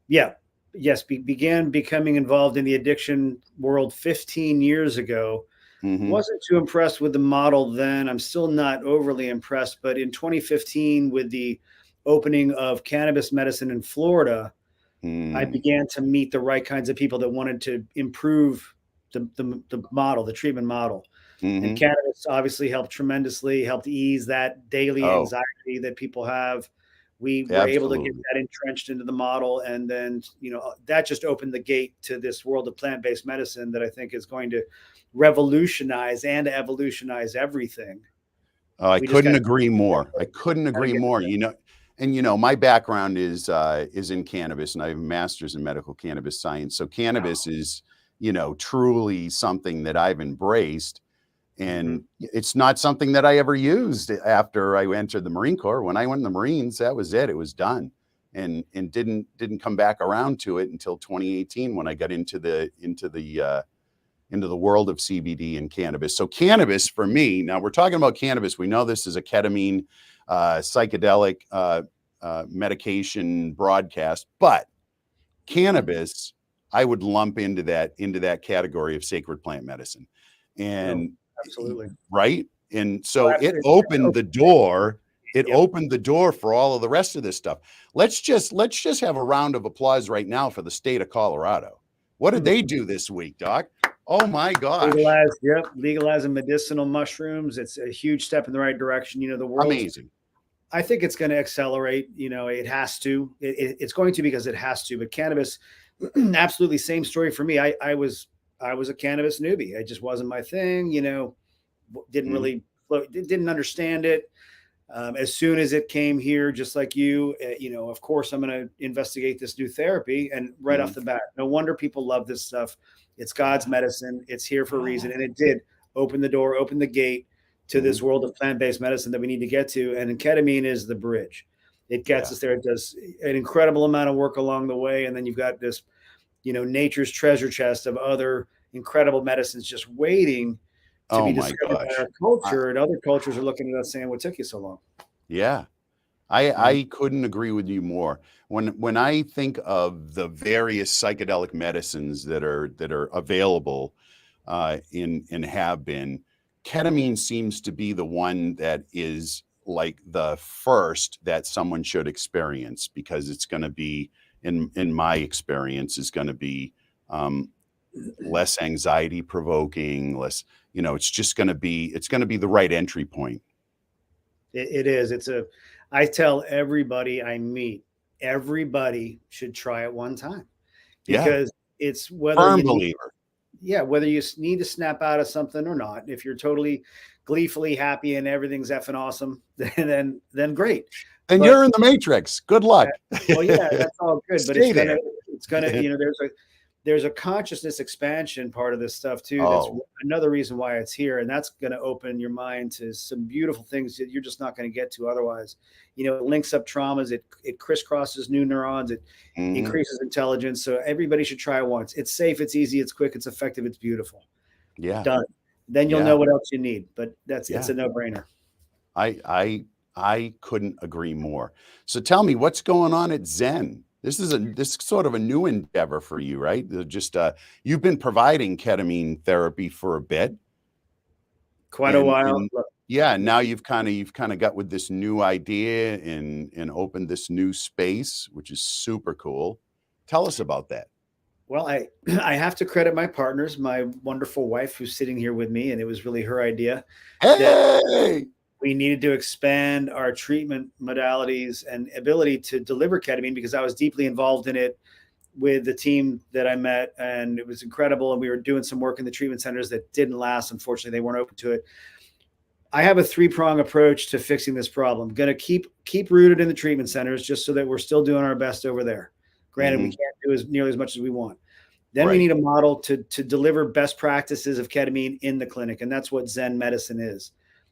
Yeah. Yes. Began becoming involved in the addiction world 15 years ago. Wasn't too impressed with the model then. I'm still not overly impressed. But in 2015, with the opening of cannabis medicine in Florida, I began to meet the right kinds of people that wanted to improve the model, the treatment model. And cannabis obviously helped tremendously, helped ease that daily anxiety that people have We were able to get Absolutely. that entrenched into the model. And then, that just opened the gate to this world of plant-based medicine that I think is going to revolutionize and evolutionize everything. I We just got couldn't agree more. I couldn't to agree get more. My background is in cannabis, and I have a master's in medical cannabis science. So cannabis is, truly something that I've embraced. And it's not something that I ever used after I entered the Marine Corps. When I went in the Marines, that was it. It was done. And didn't come back around to it until 2018 when I got into the world of CBD and cannabis. So cannabis for me, now we're talking about cannabis. We know this is a ketamine psychedelic medication broadcast, but cannabis, I would lump into that category of sacred plant medicine. And absolutely. right. And so it absolutely. opened the door. It Yep. opened the door for all of the rest of this stuff. Let's just have a round of applause right now for the state of Colorado. What did they do this week, Doc? Oh my gosh. Legalizing medicinal mushrooms. It's a huge step in the right direction. The world, Amazing. I think it's going to accelerate. It has to. It's going to because it has to. But cannabis, absolutely same story for me. I was a cannabis newbie. It just wasn't my thing. Didn't really didn't understand it. As soon as it came here, just like you, of course, I'm going to investigate this new therapy. And right off the bat, no wonder people love this stuff. It's God's medicine. It's here for a reason. And it did open the door, open the gate to this world of plant-based medicine that we need to get to. And ketamine is the bridge. It gets us there. It does an incredible amount of work along the way. And then you've got this, nature's treasure chest of other incredible medicines just waiting to be discovered by our culture. And other cultures are looking at us saying, what took you so long? Yeah. I couldn't agree with you more. When I think of the various psychedelic medicines that are available and have been, ketamine seems to be the one that is like the first that someone should experience, because it's going to be, in my experience, is going to be less anxiety provoking, less, it's just going to be the right entry point. It is. I tell everybody I meet, everybody should try it one time, because it's whether whether you need to snap out of something or not. If you're totally gleefully happy and everything's effing awesome, then great. Then you're in the matrix. Good luck. Well, yeah, that's all good. But it's gonna, there's a consciousness expansion part of this stuff too. That's another reason why it's here. And that's going to open your mind to some beautiful things that you're just not going to get to otherwise. It links up traumas. It crisscrosses new neurons. It increases intelligence. So everybody should try it once. It's safe. It's easy. It's quick. It's effective. It's beautiful. Yeah. Done. Then you'll know what else you need. But it's a no-brainer. I couldn't agree more. So tell me, what's going on at Zen? This is sort of a new endeavor for you, right? Just you've been providing ketamine therapy for a bit, quite a while. Now you've kind of got with this new idea and opened this new space, which is super cool. Tell us about that. Well, I have to credit my partners, my wonderful wife who's sitting here with me, and it was really her idea. Hey! We needed to expand our treatment modalities and ability to deliver ketamine, because I was deeply involved in it with the team that I met, and it was incredible. And we were doing some work in the treatment centers that didn't last. Unfortunately, they weren't open to it. I have a 3-prong approach to fixing this problem. I'm going to keep rooted in the treatment centers just so that we're still doing our best over there. Granted, we can't do nearly as much as we want. Then we need a model to deliver best practices of ketamine in the clinic. And that's what Zen medicine is.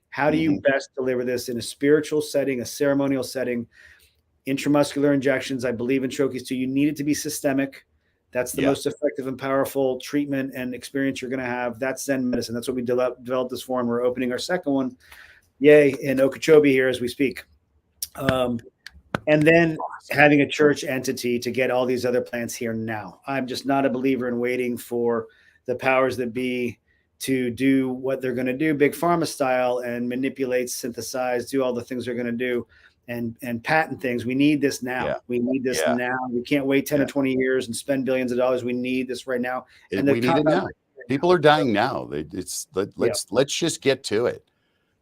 How do you best deliver this in a spiritual setting, a ceremonial setting? Intramuscular injections, I believe in troches too. You need it to be systemic. That's the most effective and powerful treatment and experience you're going to have. That's Zen medicine. That's what we developed this for. And we're opening our second one, in Okeechobee here as we speak. And then having a church entity to get all these other plants here now. I'm just not a believer in waiting for the powers that be to do what they're going to do, big pharma style, and manipulate, synthesize, do all the things they're going to do, and patent things. We need this now. Yeah. We need this now. We can't wait 10 or 20 years and spend billions of dollars. We need this right now. And we need it now. People are dying now. Let's just get to it.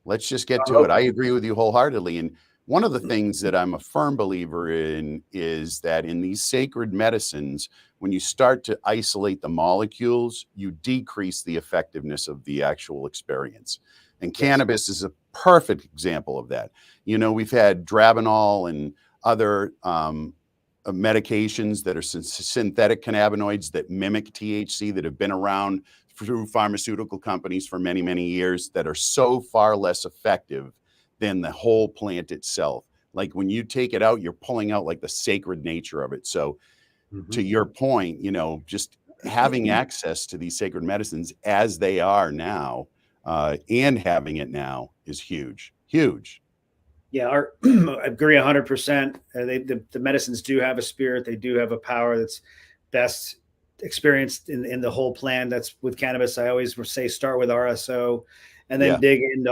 Let's just get to it. I agree with you wholeheartedly. And one of the things that I'm a firm believer in is that in these sacred medicines, when you start to isolate the molecules, you decrease the effectiveness of the actual experience. And cannabis is a perfect example of that. You know, we've had Dronabinol and other medications that are synthetic cannabinoids that mimic THC that have been around through pharmaceutical companies for many, many years that are so far less effective than the whole plant itself. Like when you take it out, you're pulling out like the sacred nature of it. So to your point, you know, just having access to these sacred medicines as they are now, and having it now is huge, huge. Yeah, I agree 100%. The medicines do have a spirit. They do have a power that's best experienced in the whole plan. That's with cannabis. I always say start with RSO, and then dig into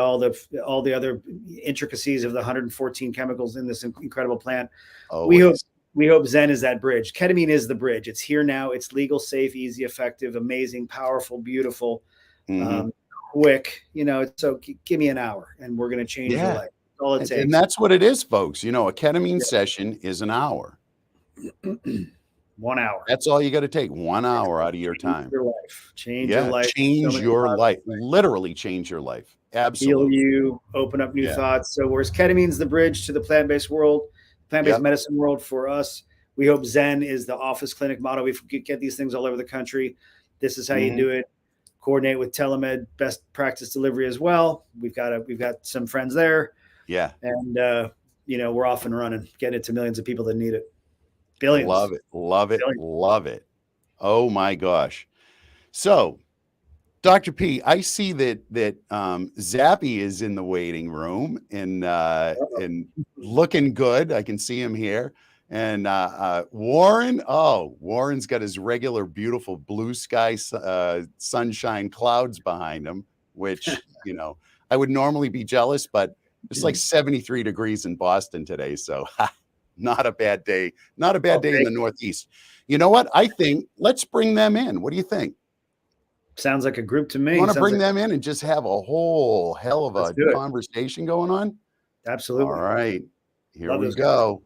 all the other intricacies of the 114 chemicals in this incredible plant. Always. We hope Zen is that bridge. Ketamine is the bridge. It's here now. It's legal, safe, easy, effective, amazing, powerful, beautiful, quick. You know, so give me an hour, and we're going to change your life. All it takes. And that's what it is, folks. You know, a ketamine session is an hour. 1 hour. That's all you got to take. 1 hour out of your time. Your life. Change your life. Change your life. Literally change your life. Absolutely. Heal you, open up new thoughts. So whereas ketamine's the bridge to the plant-based world, plant-based medicine world for us, we hope Zen is the office clinic model. We get these things all over the country. This is how you do it. Coordinate with telemed, best practice delivery as well. We've got some friends there. Yeah. And you know, we're off and running, getting it to millions of people that need it. Billions. Love it. Love it. Billions. Love it. Oh my gosh. So, Dr. P, I see that Zappy is in the waiting room and looking good. I can see him here. And Warren, Warren's got his regular beautiful blue sky sunshine clouds behind him, which, you know, I would normally be jealous, but it's like 73 degrees in Boston today. So not a bad day. Not a bad day in the Northeast. You know what? I think let's bring them in. What do you think? Sounds like a group to me. You want to bring them in and just have a whole hell of a conversation going on? Absolutely. All right. Here we go.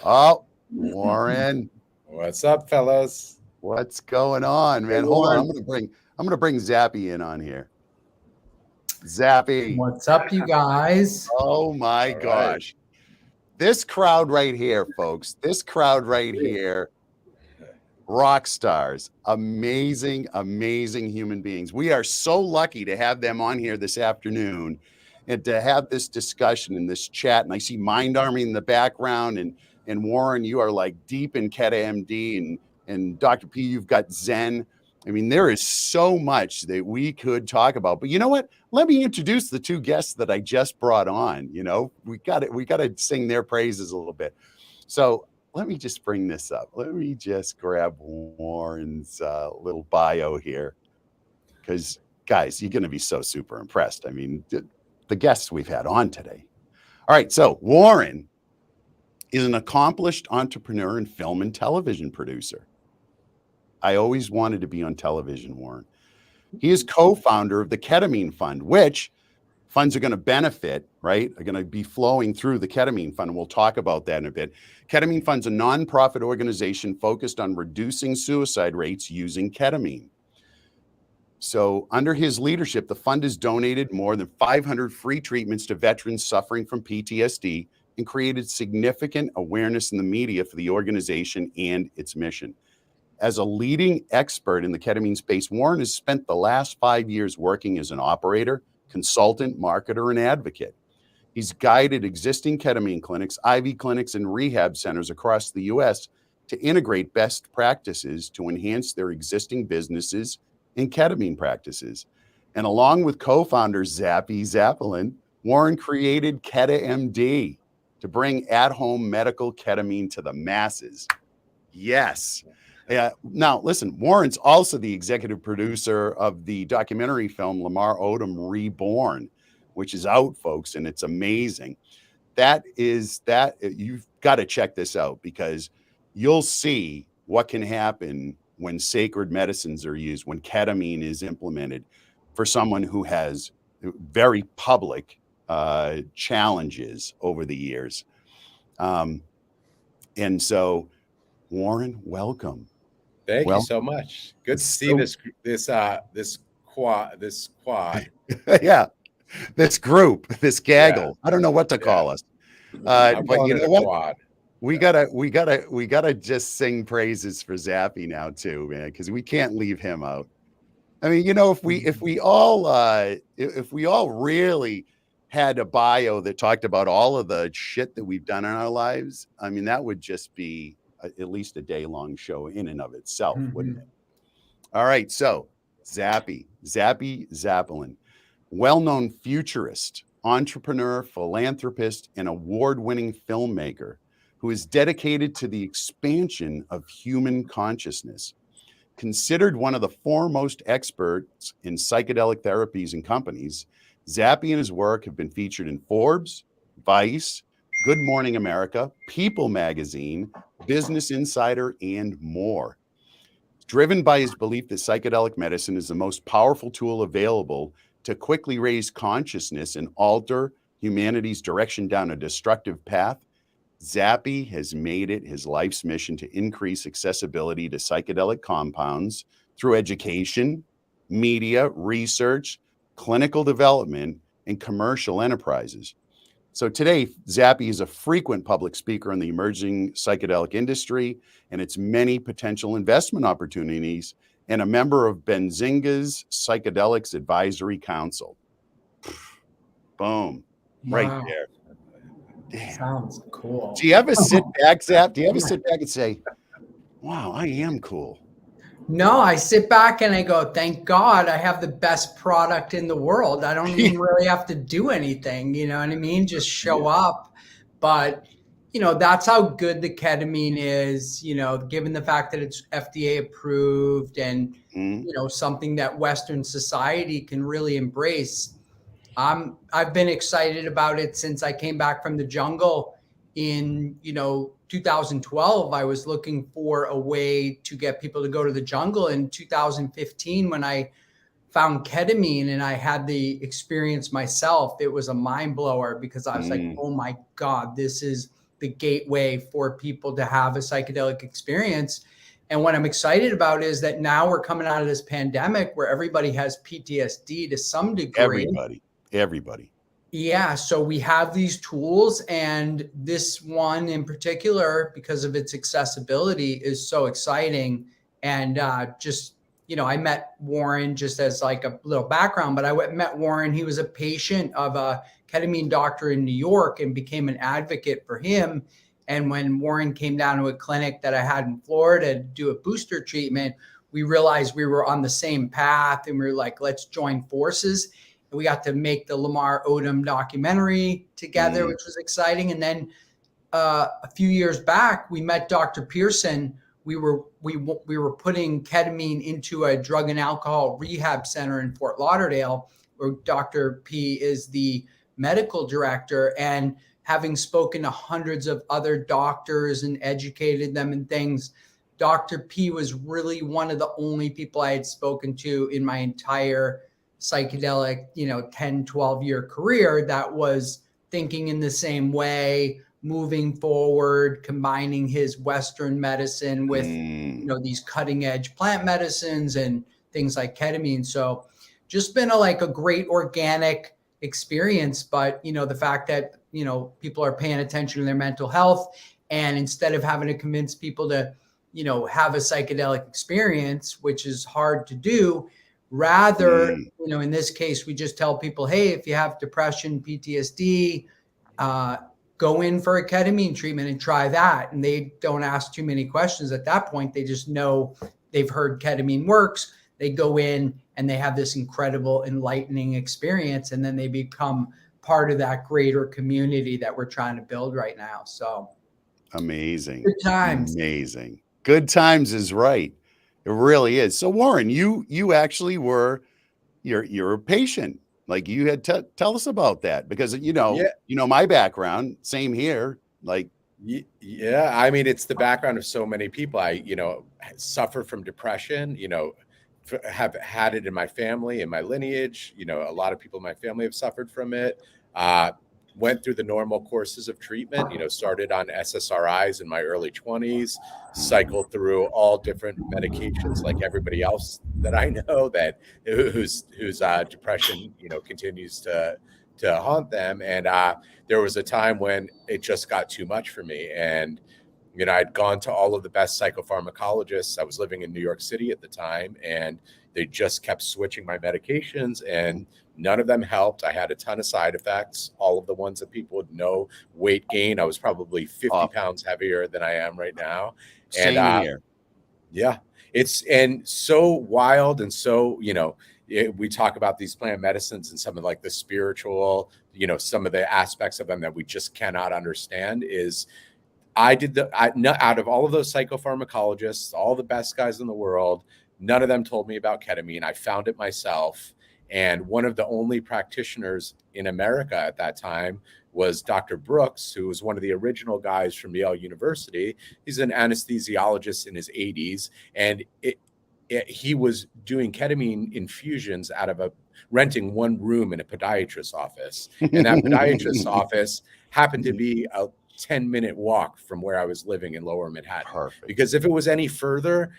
Oh, Warren. What's up, fellas? What's going on, man? Hold on. I'm gonna bring Zappy in on here. Zappy. What's up, you guys? Oh my gosh. This crowd right here, folks. This crowd right here. Rock stars, amazing, amazing human beings. We are so lucky to have them on here this afternoon and to have this discussion and this chat. And I see Mind Army in the background, and Warren, you are like deep in Keta MD, and Dr. P, you've got Zen. I mean, there is so much that we could talk about. But you know what? Let me introduce the two guests that I just brought on. You know, we got to sing their praises a little bit. So let me just bring this up. Let me just grab Warren's little bio here, because guys, you're going to be so super impressed. I mean, the guests we've had on today. All right, so Warren is an accomplished entrepreneur and film and television producer. I always wanted to be on television, Warren. He is co-founder of the Ketamine Fund, which funds are going to benefit, right? Are going to be flowing through the Ketamine Fund. And we'll talk about that in a bit. Ketamine Fund's a nonprofit organization focused on reducing suicide rates using ketamine. So under his leadership, the fund has donated more than 500 free treatments to veterans suffering from PTSD and created significant awareness in the media for the organization and its mission. As a leading expert in the ketamine space, Warren has spent the last 5 years working as an operator, consultant, marketer, and advocate. He's guided existing ketamine clinics, IV clinics, and rehab centers across the U.S. to integrate best practices to enhance their existing businesses and ketamine practices. And along with co-founder Zappy Zappelin, Warren created Keta MD to bring at-home medical ketamine to the masses. Yes. Now, listen, Warren's also the executive producer of the documentary film Lamar Odom Reborn, which is out, folks, and it's amazing. You've got to check this out, because you'll see what can happen when sacred medicines are used, when ketamine is implemented for someone who has very public challenges over the years. And so, Warren, welcome. Thank you Well, so much. Good to see so- this quad. yeah, this group, this gaggle. I don't know what to Yeah. call us. I'm But calling you it know a what? quad. We gotta just sing praises for Zappy now too, man, because we can't leave him out. I mean, you know, if we all really had a bio that talked about all of the shit that we've done in our lives, I mean, that would just be at least a day-long show in and of itself, wouldn't it? All right, so Zappy Zappelin, well-known futurist, entrepreneur, philanthropist, and award-winning filmmaker who is dedicated to the expansion of human consciousness. Considered one of the foremost experts in psychedelic therapies and companies, Zappy and his work have been featured in Forbes, Vice, Good Morning America, People Magazine, Business Insider, and more. Driven by his belief that psychedelic medicine is the most powerful tool available to quickly raise consciousness and alter humanity's direction down a destructive path, Zappy has made it his life's mission to increase accessibility to psychedelic compounds through education, media, research, clinical development, and commercial enterprises. So today, Zappy is a frequent public speaker on the emerging psychedelic industry and its many potential investment opportunities, and a member of Benzinga's Psychedelics Advisory Council. Boom. Right Wow. there. Damn. Sounds cool. Do you ever sit back, Zap? Do you ever sit back and say, wow, I am cool? No, I sit back and I go, thank God I have the best product in the world. I don't even really have to do anything. You know what I mean? Just show up. But, that's how good the ketamine is, given the fact that it's FDA approved and, something that Western society can really embrace. I've been excited about it since I came back from the jungle in 2012. I was looking for a way to get people to go to the jungle. In 2015, when I found ketamine and I had the experience myself, it was a mind blower because I was like, oh my God, this is the gateway for people to have a psychedelic experience. And what I'm excited about is that now we're coming out of this pandemic where everybody has PTSD to some degree. Everybody. Yeah. So we have these tools, and this one in particular, because of its accessibility, is so exciting. And I met Warren just as like a little background, but I met Warren. He was a patient of a ketamine doctor in New York and became an advocate for him. And when Warren came down to a clinic that I had in Florida to do a booster treatment, we realized we were on the same path, and we were like, let's join forces. And we got to make the Lamar Odom documentary together, which was exciting. And then a few years back, we met Dr. Pearson. We were putting ketamine into a drug and alcohol rehab center in Fort Lauderdale, where Dr. P is the medical director. And having spoken to hundreds of other doctors and educated them in things, Dr. P was really one of the only people I had spoken to in my entire psychedelic, 10, 12-year career that was thinking in the same way, moving forward, combining his Western medicine with, these cutting edge plant medicines and things like ketamine. So just been a great organic experience. But, the fact that, people are paying attention to their mental health, and instead of having to convince people to, have a psychedelic experience, which is hard to do, rather, in this case, we just tell people, hey, if you have depression, PTSD, go in for a ketamine treatment and try that. And they don't ask too many questions at that point. They just know they've heard ketamine works. They go in and they have this incredible, enlightening experience. And then they become part of that greater community that we're trying to build right now. So amazing. Good times. Amazing. Good times is right. It really is. So Warren, you actually were you're a patient. Like you had tell us about that, because my background, same here. Like Yeah, I mean, it's the background of so many people. I suffer from depression, have had it in my family, in my lineage. A lot of people in my family have suffered from it. Went through the normal courses of treatment, started on SSRIs in my early 20s, cycled through all different medications like everybody else that I know that whose depression, continues to haunt them. And there was a time when it just got too much for me. And, I'd gone to all of the best psychopharmacologists. I was living in New York City at the time, and they just kept switching my medications, and none of them helped. I had a ton of side effects, all of the ones that people would know. Weight gain, I was probably 50 pounds heavier than I am right now. Same And here. yeah, it's and so wild. And so, we talk about these plant medicines and some of like the spiritual, some of the aspects of them that we just cannot understand. Is out of all of those psychopharmacologists, all the best guys in the world, none of them told me about ketamine. I found it myself. And one of the only practitioners in America at that time was Dr. Brooks, who was one of the original guys from Yale University. He's an anesthesiologist in his 80s. And he was doing ketamine infusions out of renting one room in a podiatrist's office. And that podiatrist's office happened to be a 10-minute walk from where I was living in Lower Manhattan. Perfect. Because if it was any further,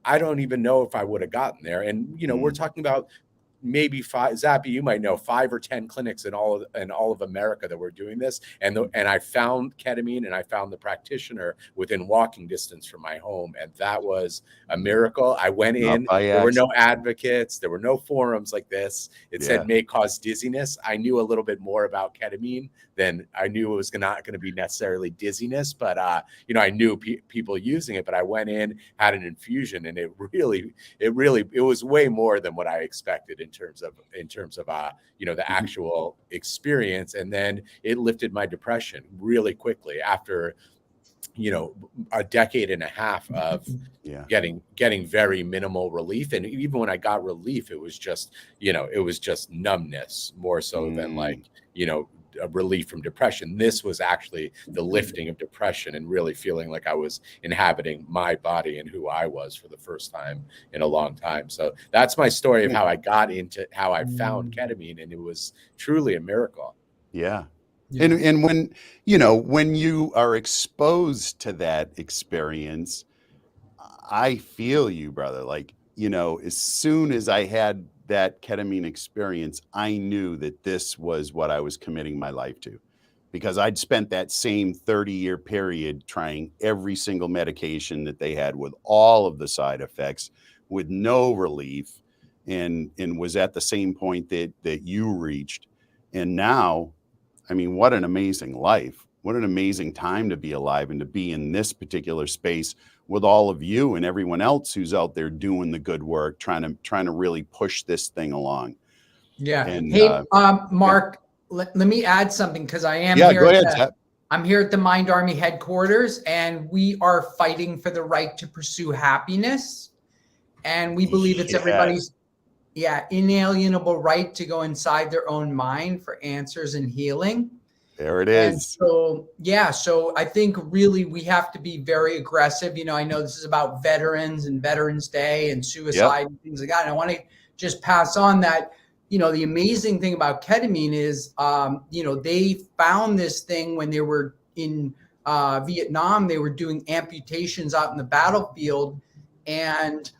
I don't even know if I would have gotten there. And, we're talking about maybe 5, Zappy, you might know 5 or 10 clinics in all of America that were doing this. And I found ketamine, and I found the practitioner within walking distance from my home. And that was a miracle. I went in, there were no advocates, there were no forums like this. It said may cause dizziness. I knew a little bit more about ketamine than I knew it was not going to be necessarily dizziness, but I knew people using it. But I went in, had an infusion, and it was way more than what I expected in terms of the actual experience. And then it lifted my depression really quickly after a decade and a half of getting very minimal relief. And even when I got relief, it was just numbness more so than a relief from depression. This was actually the lifting of depression and really feeling like I was inhabiting my body and who I was for the first time in a long time. So that's my story of how I found ketamine, and it was truly a miracle. Yeah. And when you are exposed to that experience, I feel you, brother. Like, as soon as I had that ketamine experience, I knew that this was what I was committing my life to, because I'd spent that same 30-year period trying every single medication that they had with all of the side effects with no relief, and was at the same point that you reached. And now, I mean, what an amazing life. What an amazing time to be alive and to be in this particular space with all of you and everyone else who's out there doing the good work, trying to really push this thing along. Yeah. And, hey, Mark, let me add something, because I am here. Go ahead, I'm here at the Mind Army headquarters, and we are fighting for the right to pursue happiness. And we believe it's everybody's inalienable right to go inside their own mind for answers and healing. There it is. And so I think really we have to be very aggressive. I know this is about veterans and Veterans Day and suicide and things like that. And I want to just pass on that, the amazing thing about ketamine is, they found this thing when they were in Vietnam. They were doing amputations out in the battlefield. And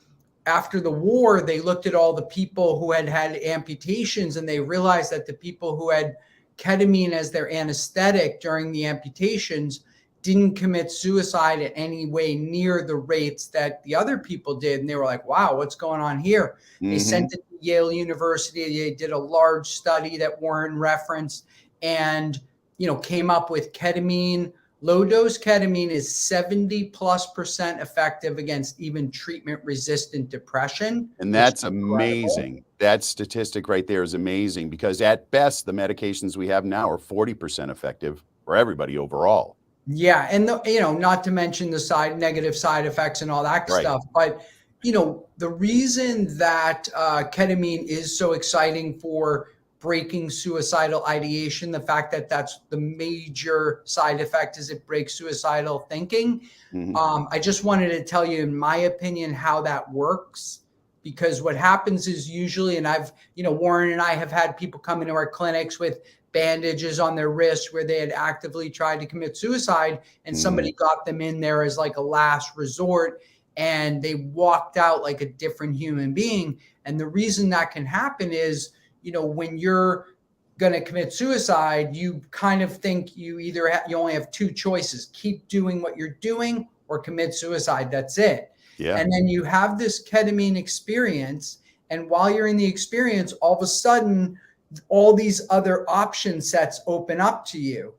after the war, they looked at all the people who had amputations, and they realized that the people who had ketamine as their anesthetic during the amputations didn't commit suicide at any way near the rates that the other people did. And they were like, wow, what's going on here? They sent it to Yale University. They did a large study that Warren referenced and, came up with ketamine. Low dose ketamine is 70+% effective against even treatment resistant depression. And that's amazing. That statistic right there is amazing, because at best, the medications we have now are 40% effective for everybody overall. Yeah. And, not to mention the negative side effects and all that stuff. But, the reason that ketamine is so exciting for breaking suicidal ideation, the fact that that's the major side effect is it breaks suicidal thinking. I just wanted to tell you, in my opinion, how that works, because what happens is usually, and Warren and I have had people come into our clinics with bandages on their wrists where they had actively tried to commit suicide, and somebody got them in there as like a last resort, and they walked out like a different human being. And the reason that can happen is, when you're going to commit suicide, you kind of think you only have two choices: keep doing what you're doing or commit suicide. That's it. Yeah. And then you have this ketamine experience, and while you're in the experience, all of a sudden all these other option sets open up to you.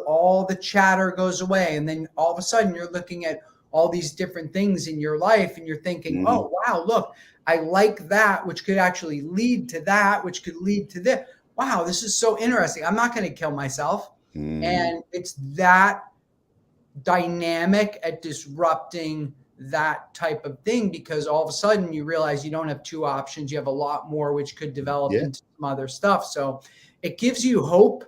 All the chatter goes away, and then all of a sudden you're looking at all these different things in your life, and you're thinking, oh wow, look, I like that, which could actually lead to that, which could lead to this. Wow, this is so interesting. I'm not going to kill myself. And it's that dynamic at disrupting that type of thing, because all of a sudden you realize you don't have two options. You have a lot more, which could develop into some other stuff. So it gives you hope.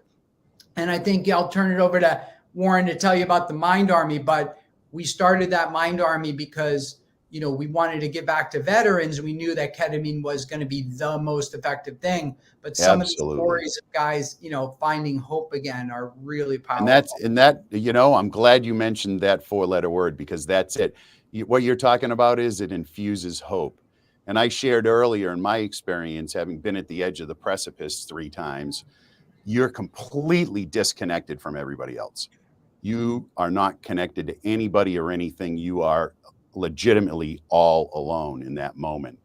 And I think I'll turn it over to Warren to tell you about the Mind Army. But we started that Mind Army because, we wanted to give back to veterans. We knew that ketamine was going to be the most effective thing. But some of the stories of guys, finding hope again are really powerful. And I'm glad you mentioned that 4-letter word, because that's it. What you're talking about is it infuses hope. And I shared earlier in my experience, having been at the edge of the precipice 3 times, you're completely disconnected from everybody else. You are not connected to anybody or anything. You are legitimately all alone in that moment.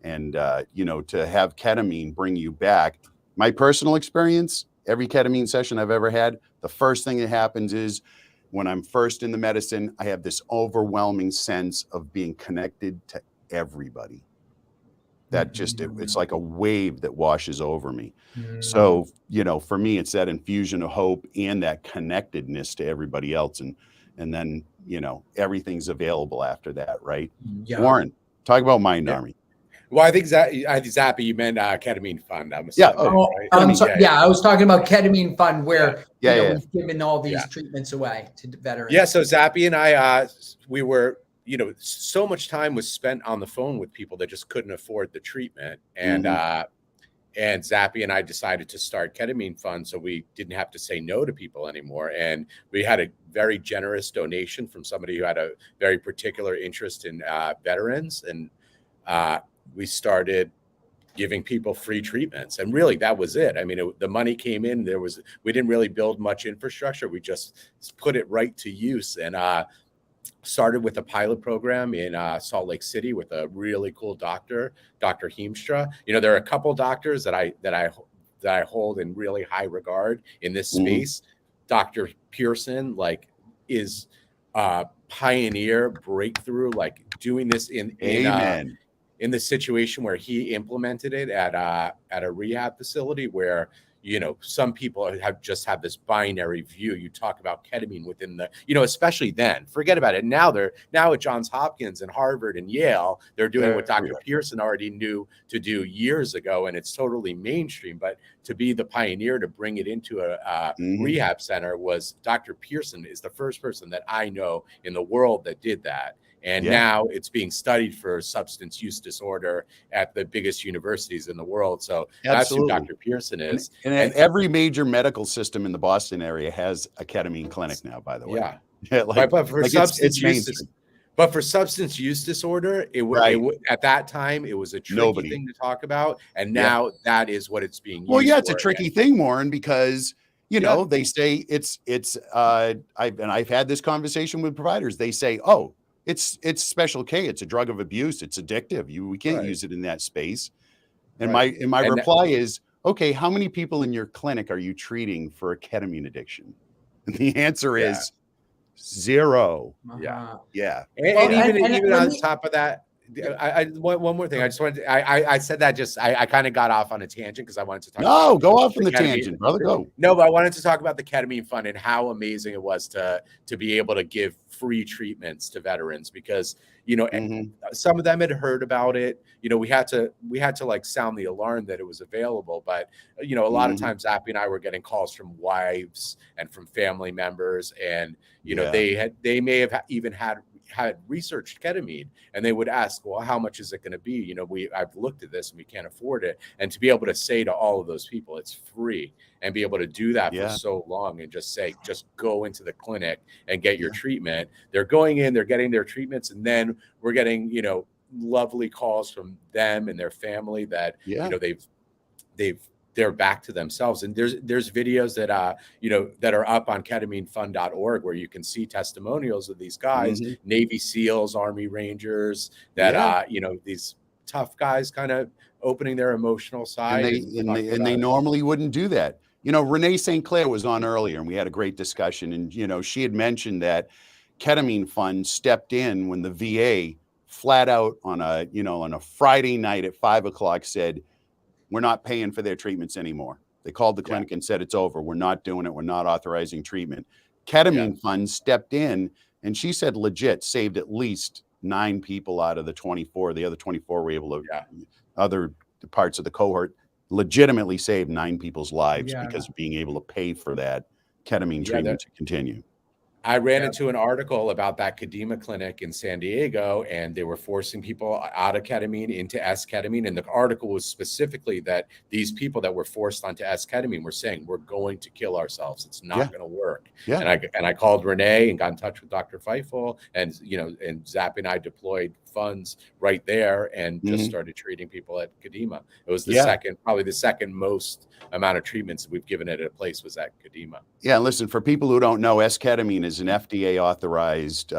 And, to have ketamine bring you back, my personal experience, every ketamine session I've ever had, the first thing that happens is when I'm first in the medicine, I have this overwhelming sense of being connected to everybody. That it's like a wave that washes over me. So, for me, it's that infusion of hope and that connectedness to everybody else. And then, everything's available after that, right? Yeah. Warren, talk about Mind Army. Well, I think Zappy, you meant ketamine fund. I'm Yeah. assuming, right? I'm sorry. Yeah, I was talking about ketamine fund, where we've given all these treatments away to veterans. Yeah. So Zappy and I, we were, so much time was spent on the phone with people that just couldn't afford the treatment, and Zappy and I decided to start Ketamine Fund so we didn't have to say no to people anymore. And we had a very generous donation from somebody who had a very particular interest in veterans, and we started giving people free treatments. And really, that was it. I mean, the money came in. We didn't really build much infrastructure. We just put it right to use, and started with a pilot program in Salt Lake City with a really cool doctor, Dr. Heemstra. There are a couple doctors that I hold in really high regard in this space. Dr. Pearson, is pioneer breakthrough, doing this in the situation where he implemented it at a rehab facility where, some people have this binary view. You talk about ketamine within the, especially then, forget about it. Now at Johns Hopkins and Harvard and Yale, they're doing what Dr. Pearson already knew to do years ago. And it's totally mainstream, but to be the pioneer to bring it into a rehab center was Dr. Pearson is the first person that I know in the world that did that. And now it's being studied for substance use disorder at the biggest universities in the world. So that's who Dr. Pearson is. And every major medical system in the Boston area has a ketamine clinic now, by the way. Yeah. But for substance use disorder, at that time, it was a tricky thing to talk about. And now that is what it's being used for. It's a tricky thing, Warren, because they say I've had this conversation with providers. They say, oh, it's Special K. It's a drug of abuse. It's addictive. We can't use it in that space. And my reply is, okay, how many people in your clinic are you treating for a ketamine addiction? And the answer is 0. Yeah. And even on top of that, one more thing. I just wanted to, I said that I kind of got off on a tangent because I wanted to talk. No, go off on the tangent, brother. Go. No, but I wanted to talk about the Ketamine Fund and how amazing it was to be able to give free treatments to veterans, because and some of them had heard about it. We had to like sound the alarm that it was available, but a lot of times Appy and I were getting calls from wives and from family members, and they may have even had had researched ketamine, and they would ask, well, how much is it going to be? You know, I've looked at this and we can't afford it. And to be able to say to all of those people, it's free, and be able to do that for so long and just say, just go into the clinic and get your treatment. They're going in, they're getting their treatments. And then we're getting, you know, lovely calls from them and their family that, you know, they're back to themselves. And there's videos that you know, that are up on ketaminefund.org where you can see testimonials of these guys, Navy SEALs, Army Rangers, that you know, these tough guys kind of opening their emotional side, and they normally wouldn't do that. You know, Renee St. Clair was on earlier and we had a great discussion, and you know, she had mentioned that Ketamine Fund stepped in when the VA flat out on a, you know, on a Friday night at 5 o'clock said, we're not paying for their treatments anymore. They called the clinic and said, it's over. We're not doing it. We're not authorizing treatment. Ketamine Fund stepped in, and she said legit saved at least 9 people out of the 24. The other 24 were able to, other parts of the cohort legitimately saved 9 people's lives because of being able to pay for that ketamine treatment to continue. I ran into an article about that Kadima clinic in San Diego, and they were forcing people out of ketamine into S-ketamine. And the article was specifically that these people that were forced onto S-ketamine were saying, we're going to kill ourselves. It's not going to work. And I called Renee and got in touch with Dr. Feifel, and, you know, and Zappy and I deployed funds right there and just started treating people at Kadima. It was the second, probably the second most amount of treatments we've given at a place was at Kadima. Yeah, listen, for people who don't know, S-ketamine is an FDA authorized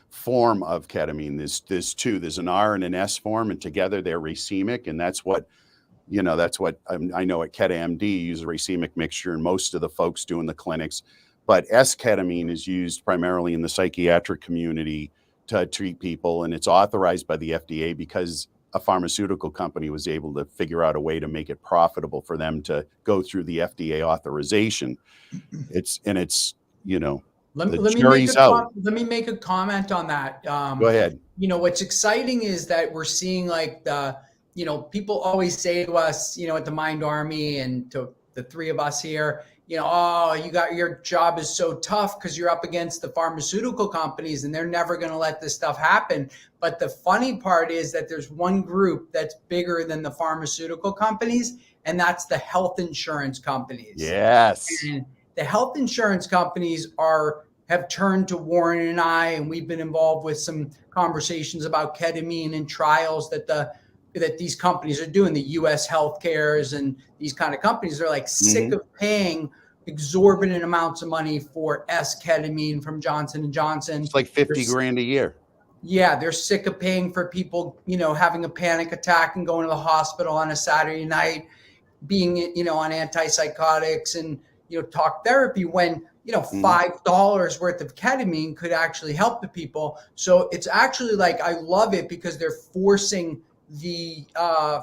form of ketamine. There's two. There's an R and an S form, and together they're racemic, and that's what, you know, that's what I know at KetaMD use a racemic mixture, and most of the folks do in the clinics. But S-ketamine is used primarily in the psychiatric community to treat people, and it's authorized by the FDA because a pharmaceutical company was able to figure out a way to make it profitable for them to go through the FDA authorization. It's, you know, let me make a comment on that. Go ahead. You know, what's exciting is that we're seeing, like, you know, people always say to us, you know, at the Mind Army and to the 3 of us here, you know, oh, your job is so tough because you're up against the pharmaceutical companies and they're never going to let this stuff happen. But the funny part is that there's one group that's bigger than the pharmaceutical companies, and that's the health insurance companies. Yes. And the health insurance companies have turned to Warren and I, and we've been involved with some conversations about ketamine and trials that these companies are doing. The U.S. Healthcares and these kind of companies are like sick of paying exorbitant amounts of money for S-ketamine from Johnson & Johnson. It's like 50 grand a year. Yeah, they're sick of paying for people, you know, having a panic attack and going to the hospital on a Saturday night, being, you know, on antipsychotics and, you know, talk therapy, when, you know, $5 worth of ketamine could actually help the people. So it's actually, like, I love it because they're forcing the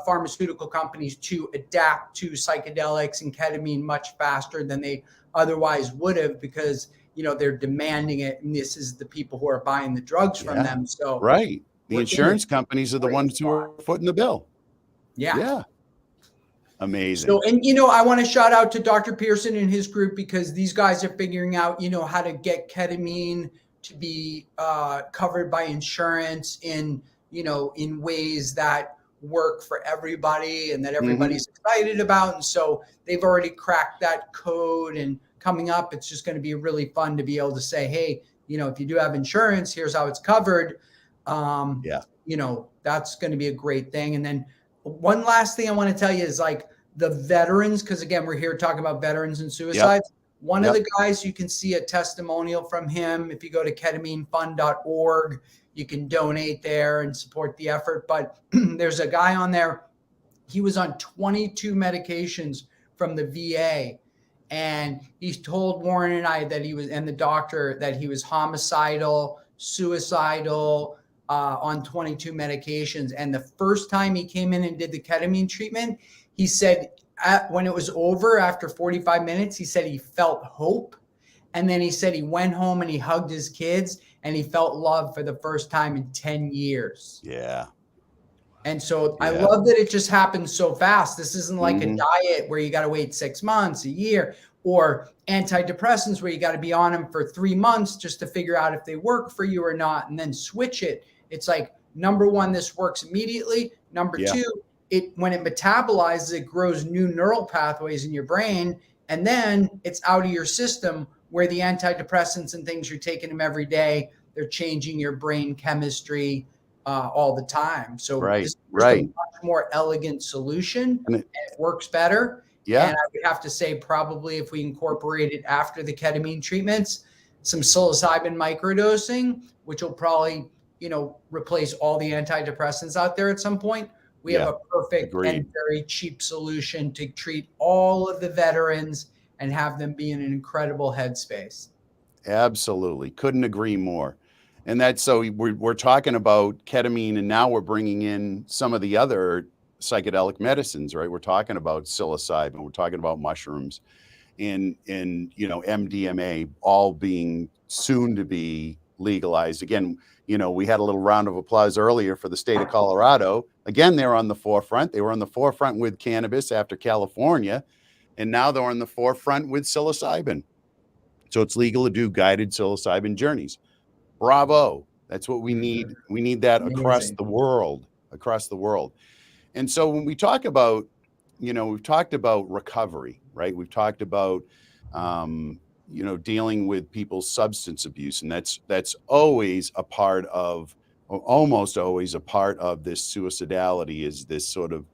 pharmaceutical companies to adapt to psychedelics and ketamine much faster than they otherwise would have, because, you know, they're demanding it, and this is the people who are buying the drugs from them. So the insurance companies are the ones who are footing the bill. Amazing. So, and, you know, I want to shout out to Dr. Pearson and his group, because these guys are figuring out, you know, how to get ketamine to be covered by insurance in, you know, in ways that work for everybody and that everybody's excited about. And so they've already cracked that code, and coming up, it's just going to be really fun to be able to say, hey, you know, if you do have insurance, here's how it's covered. You know, that's going to be a great thing. And then one last thing I want to tell you is, like, the veterans, because again, we're here talking about veterans and suicides. One of the guys, you can see a testimonial from him. If you go to ketaminefund.org, you can donate there and support the effort. But there's a guy on there. He was on 22 medications from the VA. And he told Warren and I that he was, and the doctor, that he was homicidal, suicidal, on 22 medications. And the first time he came in and did the ketamine treatment, he said when it was over after 45 minutes, he said he felt hope. And then he said he went home and he hugged his kids and he felt love for the first time in 10 years. Yeah. And so I Yeah. love that it just happens so fast. This isn't like a Mhm. diet where you got to wait 6 months, a year, or antidepressants where you got to be on them for 3 months just to figure out if they work for you or not and then switch it. It's like, number one, this works immediately. Number Yeah. two, when it metabolizes, it grows new neural pathways in your brain, and then it's out of your system, where the antidepressants and things you're taking them every day, they're changing your brain chemistry all the time. So Right. this is just a Right. much more elegant solution, And and it works better. yeah. And I would have to say, probably if we incorporate it after the ketamine treatments, some psilocybin microdosing, which will probably, replace all the antidepressants out there at some point. We have Yeah. a perfect and Agreed. very cheap solution to treat all of the veterans and have them be in an incredible headspace. Absolutely. Couldn't agree more. And that's so we're talking about ketamine, and now we're bringing in some of the other psychedelic medicines, right? We're talking about psilocybin, we're talking about mushrooms, and MDMA, all being soon to be legalized. Again, we had a little round of applause earlier for the state of Colorado. Again, they're on the forefront. They were on the forefront with cannabis after California, and now they're on the forefront with psilocybin. So it's legal to do guided psilocybin journeys. Bravo. That's what we need. We need that across Amazing. the world, And so when we talk about, we've talked about recovery, right? We've talked about, dealing with people's substance abuse. And that's always a part of, or almost always a part of this suicidality, is this sort of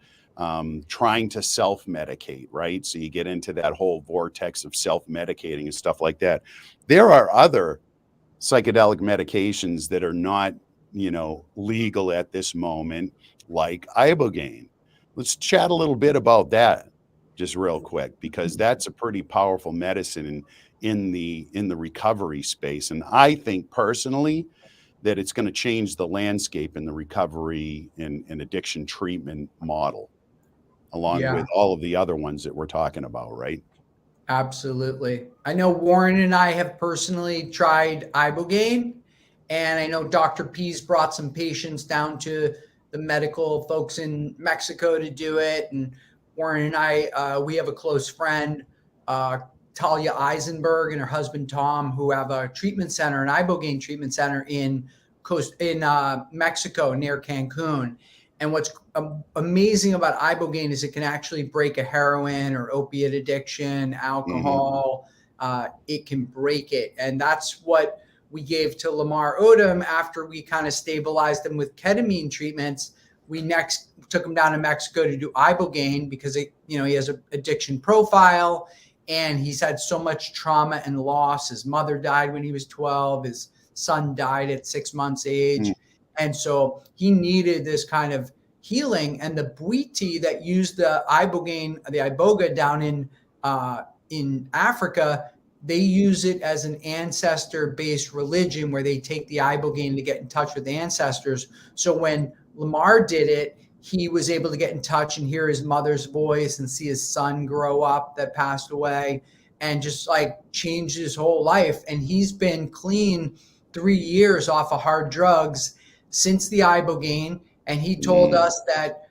trying to self-medicate, right? So you get into that whole vortex of self-medicating and stuff like that. There are other psychedelic medications that are not, legal at this moment, like ibogaine. Let's chat a little bit about that just real quick, because that's a pretty powerful medicine in the recovery space. And I think personally that it's going to change the landscape in the recovery and addiction treatment model, along Yeah. with all of the other ones that we're talking about, right? Absolutely. I know Warren and I have personally tried ibogaine, and I know Dr. P's brought some patients down to the medical folks in Mexico to do it. And Warren and I, we have a close friend, Talia Eisenberg, and her husband Tom, who have a treatment center, an ibogaine treatment center in Mexico near Cancun. And what's amazing about ibogaine is it can actually break a heroin or opiate addiction, alcohol. It can break it. And that's what we gave to Lamar Odom after we kind of stabilized him with ketamine treatments. We next took him down to Mexico to do ibogaine because he has an addiction profile, and he's had so much trauma and loss. His mother died when he was 12. His son died at 6 months age. And so he needed this kind of healing. And the Bwiti that used the ibogaine, the iboga down in Africa, they use it as an ancestor-based religion where they take the ibogaine to get in touch with ancestors. So when Lamar did it, he was able to get in touch and hear his mother's voice and see his son grow up that passed away, and just like changed his whole life. And he's been clean 3 years off of hard drugs since the ibogaine. And he told us that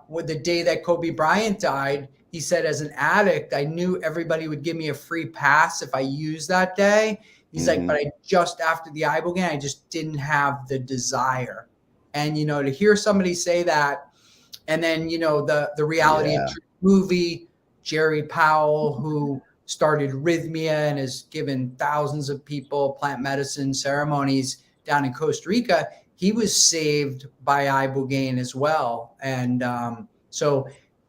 with the day that Kobe Bryant died, he said, as an addict, I knew everybody would give me a free pass if I used that day. He's like, but just after the ibogaine, I just didn't have the desire. And, to hear somebody say that, and then, the reality of movie, Jerry Powell, who started Rhythmia and has given thousands of people plant medicine ceremonies down in Costa Rica, he was saved by ibogaine as well. And so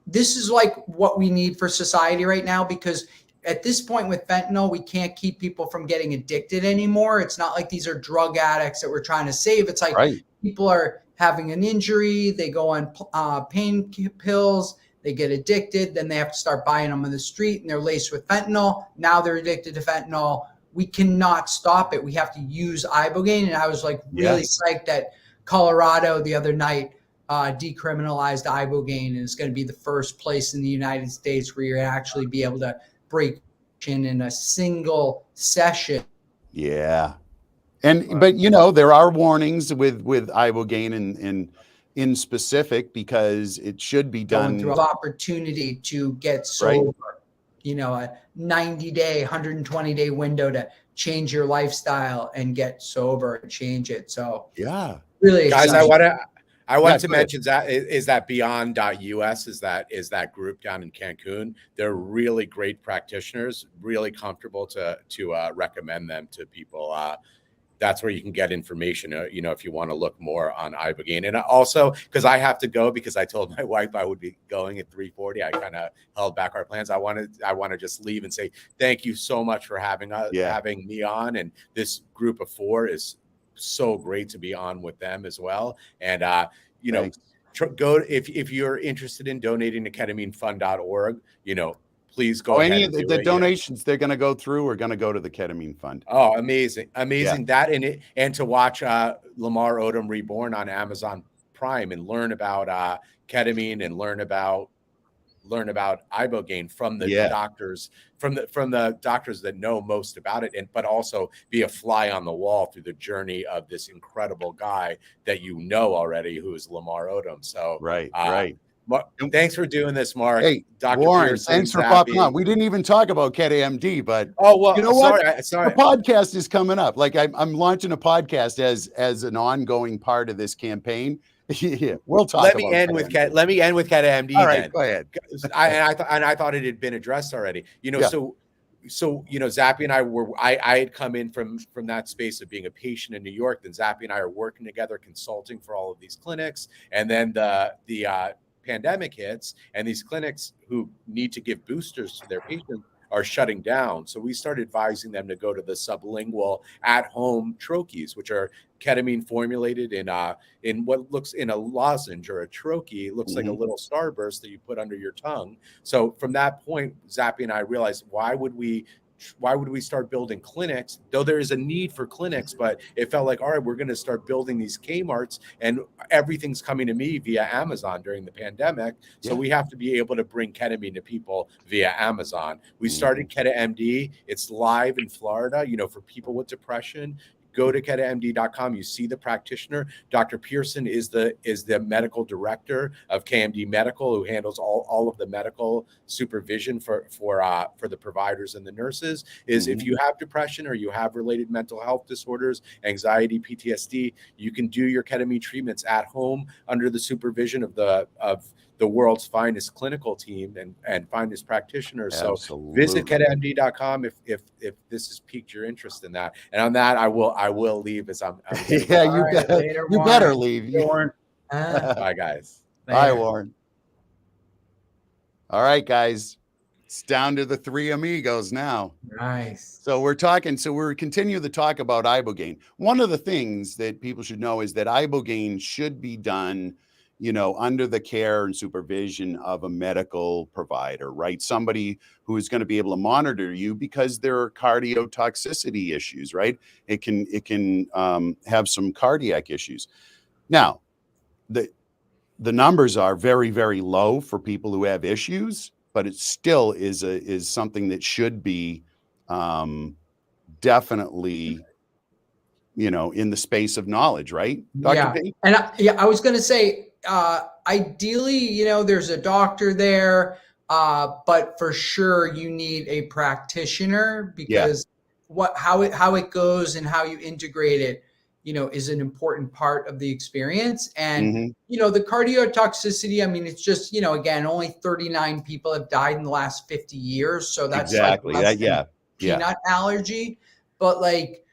this is like what we need for society right now, because at this point with fentanyl, we can't keep people from getting addicted anymore. It's not like these are drug addicts that we're trying to save. It's like people are having an injury, they go on pain pills, they get addicted, then they have to start buying them on the street, and they're laced with fentanyl. Now they're addicted to fentanyl. We cannot stop it. We have to use ibogaine. And I was like really psyched that Colorado the other night decriminalized ibogaine, and it's going to be the first place in the United States where you're actually be able to break in a single session. Yeah. And but there are warnings with ibogaine in specific because it should be going done through an opportunity to get right. sober, you know, a 90-day, 120-day window to change your lifestyle and get sober and change it. So Yeah, really Guys, exciting. I want Yeah, to go ahead. mention that is that beyond.us is that group down in Cancun. They're really great practitioners, really comfortable to recommend them to people. That's where you can get information, you know, if you want to look more on ibogaine. And also, because I have to go, because I told my wife I would be going at 3:40, I kind of held back our plans. I want to just leave and say thank you so much for having me on. And this group of 4 is so great to be on with them as well. And you know, go if you're interested in donating to ketaminefund.org, you know, please go ahead. Any of the donations they're going to go through are going to go to the Ketamine Fund. Oh, amazing. Yeah. That and to watch Lamar Odom Reborn on Amazon Prime and learn about ketamine and learn about ibogaine from the doctors, from the doctors that know most about it, and but also be a fly on the wall through the journey of this incredible guy that you know already, who is Lamar Odom. So right. Thanks for doing this, Mark. Hey, Dr. Warren, Pearson, thanks for Zappy. popping on. We didn't even talk about KetaMD, but well, you know sorry. what? The podcast is coming up. Like I'm launching a podcast as an ongoing part of this campaign. Yeah, we'll talk. Let me end with KetaMD. All right, then. go ahead. I thought it had been addressed already. You know, so you know, Zappy and I had come in from that space of being a patient in New York. Then Zappy and I are working together, consulting for all of these clinics, and then the pandemic hits, and these clinics who need to give boosters to their patients are shutting down. So we started advising them to go to the sublingual at-home troches, which are ketamine formulated in what looks in a lozenge or a troche. It looks like a little starburst that you put under your tongue. So from that point, Zappy and I realized, why would we start building clinics? Though there is a need for clinics, but it felt like, all right, we're going to start building these Kmarts, and everything's coming to me via Amazon during the pandemic. So we have to be able to bring ketamine to people via Amazon. We started KetaMD. It's live in Florida, you know, for people with depression. Go to ketamd.com. You see the practitioner. Dr. Pearson is the medical director of KMD Medical, who handles all of the medical supervision for the providers and the nurses. If you have depression or you have related mental health disorders, anxiety, PTSD, you can do your ketamine treatments at home under the supervision of the world's finest clinical team and finest practitioners. Absolutely. So visit ketamd.com if this has piqued your interest in that. And on that, I will leave as I'm yeah, you better leave. Warren. Bye, guys. Bye, Warren. All right, guys. It's down to the 3 amigos now. Nice. So we're continue the talk about ibogaine. One of the things that people should know is that ibogaine should be done, you know, under the care and supervision of a medical provider, right? Somebody who is going to be able to monitor you, because there are cardiotoxicity issues, right? It can have some cardiac issues. Now, the numbers are very, very low for people who have issues, but it still is something that should be definitely, you know, in the space of knowledge, right, Dr. P? And I was going to say, ideally, you know, there's a doctor there, but for sure you need a practitioner, because how it goes and how you integrate it, you know, is an important part of the experience. And you know, the cardiotoxicity, I mean, it's just, you know, again, only 39 people have died in the last 50 years, so that's exactly like peanut allergy. But like,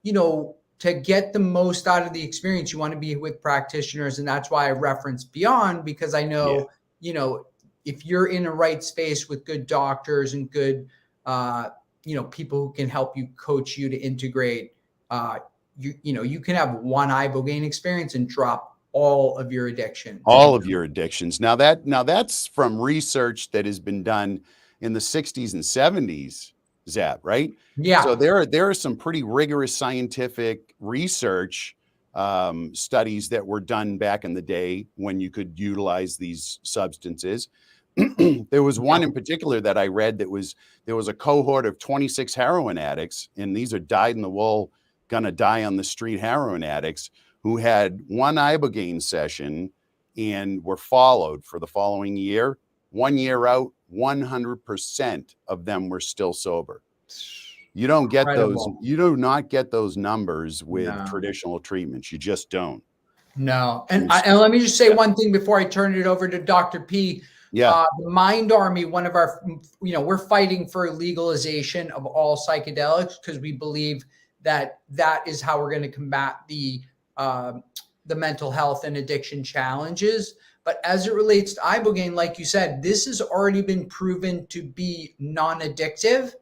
you know, to get the most out of the experience, you want to be with practitioners. And that's why I reference Beyond, because I know, you know, if you're in a right space with good doctors and good, you know, people who can help you, coach you to integrate, you know, you can have one ibogaine experience and drop all of your addiction. All of your addictions. Now that's from research that has been done in the 60s and 70s. Zap, right? Yeah. So there are some pretty rigorous scientific research studies that were done back in the day when you could utilize these substances. There was one in particular that I read there was a cohort of 26 heroin addicts, and these are dyed-in-the-wool, gonna die on the street heroin addicts, who had one ibogaine session and were followed for the following year, 1 year out, 100% of them were still sober. You don't get those. Incredible. You do not get those numbers with No. traditional treatments. You just don't. No. And let me just say one thing before I turn it over to Dr. P. Yeah. The Mind Army, one of our, we're fighting for legalization of all psychedelics because we believe that that is how we're going to combat the mental health and addiction challenges. But as it relates to ibogaine, like you said, this has already been proven to be non-addictive.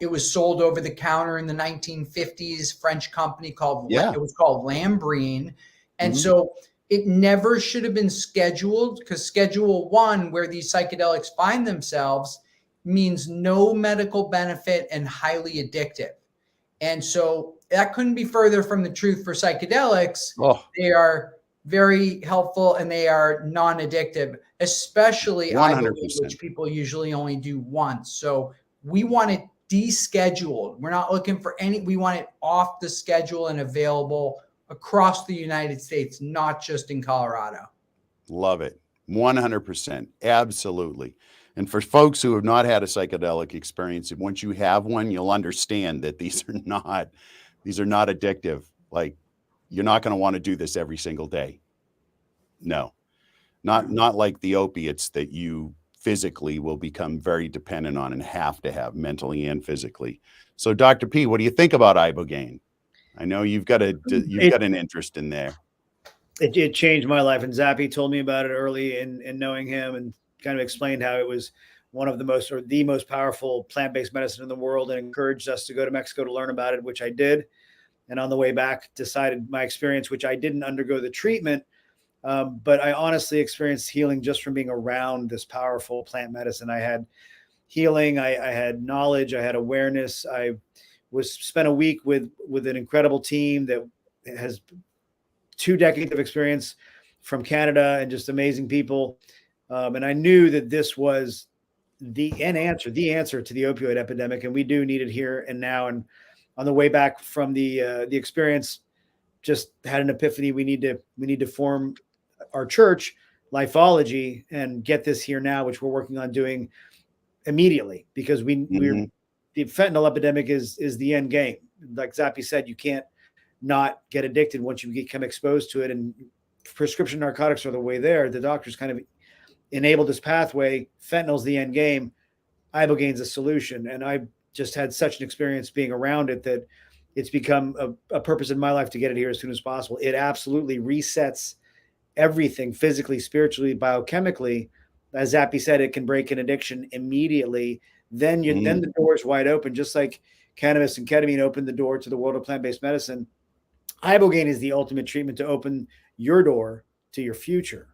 It was sold over the counter in the 1950s, French company called, it was called Lambrine. And so it never should have been scheduled, because Schedule 1, where these psychedelics find themselves, means no medical benefit and highly addictive. And so that couldn't be further from the truth for psychedelics. They are very helpful and they are non-addictive, especially ibogaine, which people usually only do once. So we want it descheduled. We're not looking for we want it off the schedule and available across the United States, not just in Colorado. Love it. 100%. Absolutely. And for folks who have not had a psychedelic experience, once you have one, you'll understand that these are not addictive. Like, you're not going to want to do this every single day. No, not like the opiates that you physically will become very dependent on and have to have mentally and physically. So Dr. P, what do you think about ibogaine? I know you've got an interest in there. It changed my life. And Zappy told me about it early in knowing him, and kind of explained how it was one of the most powerful plant-based medicine in the world, and encouraged us to go to Mexico to learn about it, which I did. And on the way back, decided my experience, which I didn't undergo the treatment, but I honestly experienced healing just from being around this powerful plant medicine. I had healing, I had knowledge, I had awareness. I spent a week with an incredible team that has 2 decades of experience from Canada, and just amazing people. And I knew that this was the answer to the opioid epidemic, and we do need it here and now. And on the way back from the experience, just had an epiphany. We need to form our church, Lifeology, and get this here now, which we're working on doing immediately, because the fentanyl epidemic is the end game. Like Zappy said, you can't not get addicted once you become exposed to it, and prescription narcotics are the way there. The doctors kind of enabled this pathway. Fentanyl's the end game. Ibogaine's a solution. And I just had such an experience being around it that it's become a purpose in my life to get it here as soon as possible. It absolutely resets everything physically, spiritually, biochemically. As Zappy said, it can break an addiction immediately. Then the door is wide open, just like cannabis and ketamine opened the door to the world of plant-based medicine. Ibogaine is the ultimate treatment to open your door to your future.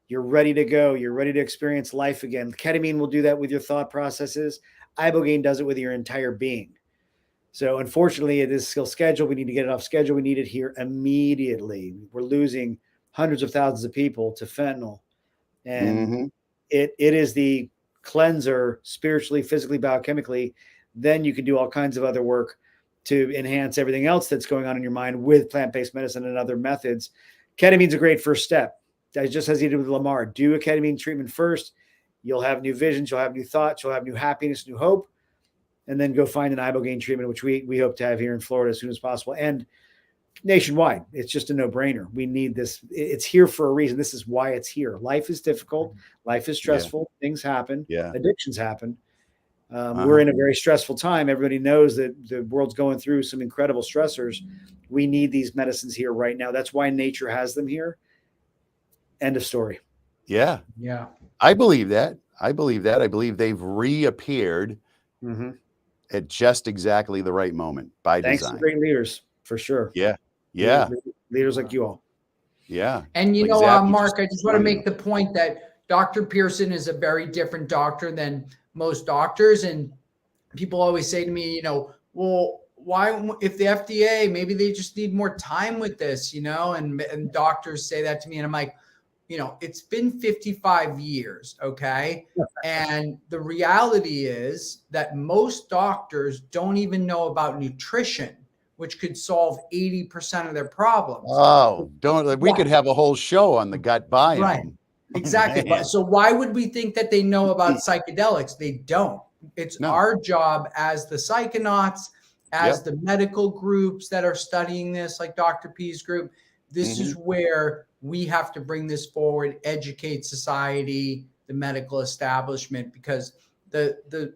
You're ready to go. You're ready to experience life again. Ketamine will do that with your thought processes. Ibogaine does it with your entire being. So unfortunately, it is still scheduled. We need to get it off schedule. We need it here immediately. We're losing hundreds of thousands of people to fentanyl. And it is the cleanser spiritually, physically, biochemically. Then you can do all kinds of other work to enhance everything else that's going on in your mind with plant-based medicine and other methods. Ketamine's a great first step. Just as he did with Lamar, do a ketamine treatment first. You'll have new visions, you'll have new thoughts, you'll have new happiness, new hope, and then go find an ibogaine treatment, which we hope to have here in Florida as soon as possible and nationwide. It's just a no-brainer. We need this. It's here for a reason. This is why it's here. Life is difficult. Life is stressful. Things happen. Addictions happen. We're in a very stressful time. Everybody knows that the world's going through some incredible stressors. We need these medicines here right now. That's why nature has them here. End of story. Yeah. I believe that. I believe they've reappeared at just exactly the right moment by design. Thanks to great leaders, for sure. Yeah. Leaders like you all. Yeah. And Mark, I just want to make the point that Dr. Pearson is a very different doctor than most doctors. And people always say to me, well, why, if the FDA, maybe they just need more time with this, and doctors say that to me. And I'm like, it's been 55 years. Okay. And the reality is that most doctors don't even know about nutrition which could solve 80% of their problems. Oh, we could Why? have a whole show on the gut biome. Right. Exactly. Man. So why would we think that they know about psychedelics? They don't. It's No. our job as the psychonauts, as Yep. the medical groups that are studying this, like Dr. P's group. This is where we have to bring this forward, educate society, the medical establishment, because the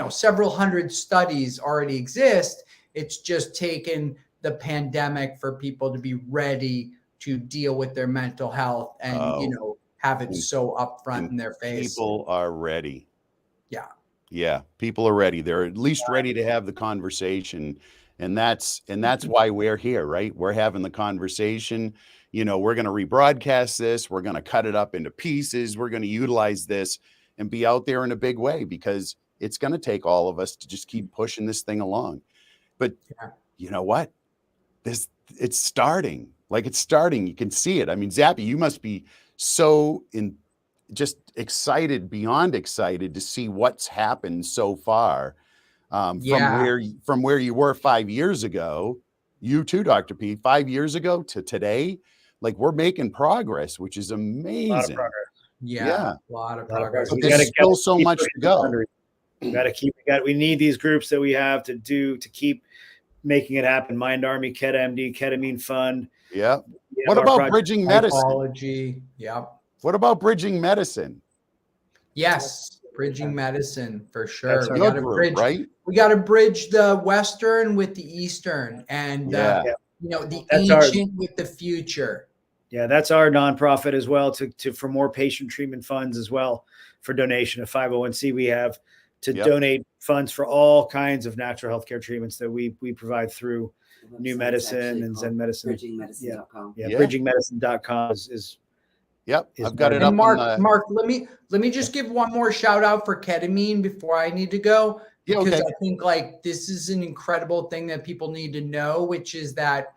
several hundred studies already exist. It's just taken the pandemic for people to be ready to deal with their mental health and have it so upfront in their face. People are ready. Yeah. Yeah, people are ready. They're at least ready to have the conversation. And that's why we're here, right? We're having the conversation. We're going to rebroadcast this. We're going to cut it up into pieces. We're going to utilize this and be out there in a big way, because it's going to take all of us to just keep pushing this thing along. But you know what? It's starting. Like, it's starting. You can see it. I mean, Zappy, you must be so just excited, beyond excited, to see what's happened so far, from where you were 5 years ago. You too, Dr. P, 5 years ago to today. Like, we're making progress, which is amazing. A lot of progress. Yeah. A lot of progress. But there's still so much to go. We need these groups that we have to keep making it happen. Mind Army, KetMD, Ketamine Fund. Yeah. What about bridging medicine? Psychology. Yep. What about bridging medicine? Yes, bridging medicine for sure. We got to bridge, right? We got to bridge the Western with the Eastern, and the ancient with the future. Yeah, that's our nonprofit as well, for more patient treatment funds as well, for donation. A 501c we have to donate funds for all kinds of natural healthcare treatments that we provide through New Medicine and Zen Medicine. Bridgingmedicine.com. Bridgingmedicine.com is. Yep, I've got it up. Mark, let me just give one more shout out for ketamine before I need to go, because I think this is an incredible thing that people need to know, which is that,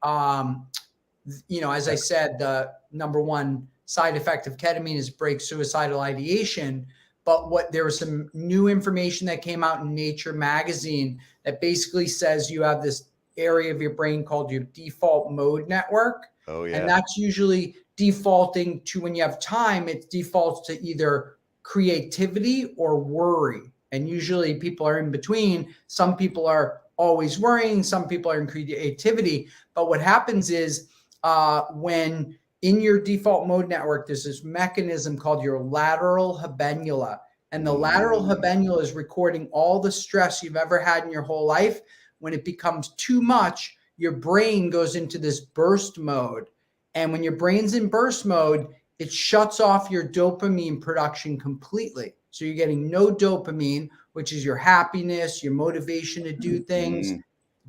as I said, the number one side effect of ketamine is break suicidal ideation. But there was some new information that came out in Nature magazine that basically says you have this area of your brain called your default mode network. Oh, yeah. And that's usually defaulting to, when you have time, it defaults to either creativity or worry. And usually people are in between. Some people are always worrying. Some people are in creativity. But what happens is when in your default mode network, there's this mechanism called your lateral habenula. And the lateral habenula is recording all the stress you've ever had in your whole life. When it becomes too much, your brain goes into this burst mode. And when your brain's in burst mode, it shuts off your dopamine production completely. So you're getting no dopamine, which is your happiness, your motivation to do things,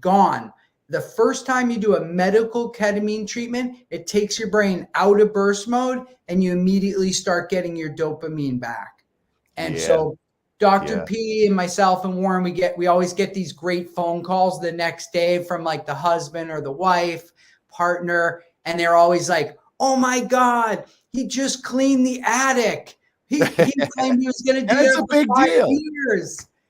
gone. The first time you do a medical ketamine treatment, it takes your brain out of burst mode and you immediately start getting your dopamine back. And so Dr. P and myself and Warren, we always get these great phone calls the next day from like the husband or the wife, partner, and they're always like, "Oh my God, he just cleaned the attic. He claimed he was going to do it for 5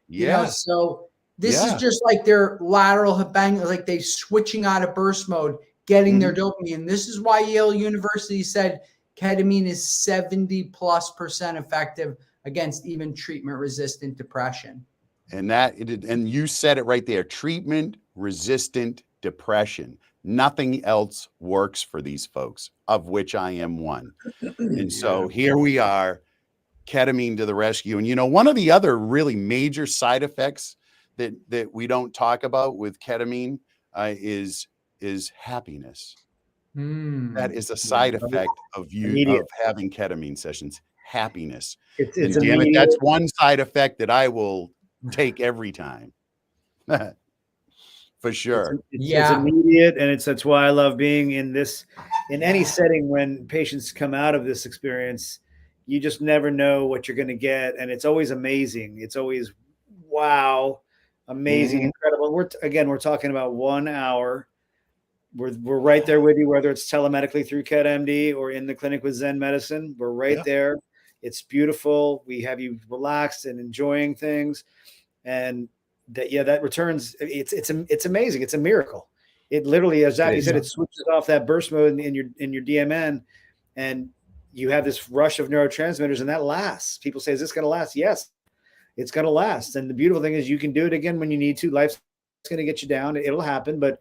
years." So this is just like their lateral habenula, like they switching out of burst mode, getting their dopamine. This is why Yale University said ketamine is 70+% effective against even treatment-resistant depression. And you said it right there, treatment-resistant depression. Nothing else works for these folks, of which I am one. And so here we are, ketamine to the rescue. And one of the other really major side effects that we don't talk about with ketamine is happiness. That is a side effect of having ketamine sessions. Happiness. It's damn it, that's one side effect that I will take every time. For sure. It's immediate, and that's why I love being in any setting when patients come out of this experience. You just never know what you're going to get, and it's always amazing. It's always wow, amazing, incredible. We're talking about 1 hour. We're right there with you, whether it's telemedically through KetMD or in the clinic with Zen Medicine. We're right there. It's beautiful. We have you relaxed and enjoying things, and that returns. It's amazing. It's a miracle. It literally, as Zappy is. said, it switches off that burst mode in your DMN, and you have this rush of neurotransmitters, and that lasts. People say, "Is this going to last?" Yes, it's going to last. And the beautiful thing is, you can do it again when you need to. Life's going to get you down; it'll happen. But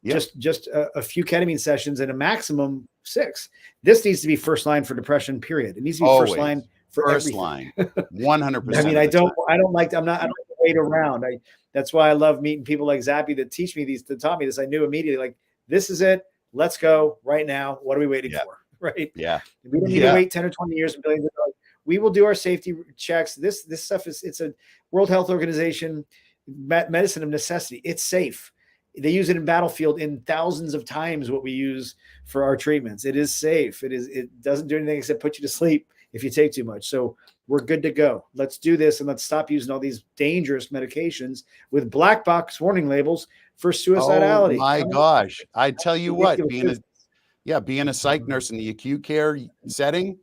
just a few ketamine sessions and a maximum 6. This needs to be first line for depression. Period. It needs to be Always. first line for First everything. line, 100%. I mean, I don't like to wait around. That's why I love meeting people like Zappy that teach me these, that taught me this. I knew immediately, like, this is it. Let's go right now. What are we waiting for? Right. Yeah. We don't need to wait 10 or 20 years and billions of dollars. We will do our safety checks. This stuff it's a World Health Organization medicine of necessity. It's safe. They use it in battlefield in thousands of times what we use for our treatments. It is safe. It doesn't do anything except put you to sleep if you take too much. So we're good to go. Let's do this, and let's stop using all these dangerous medications with black box warning labels for suicidality. Oh my gosh. I tell you what, being a psych nurse in the acute care setting,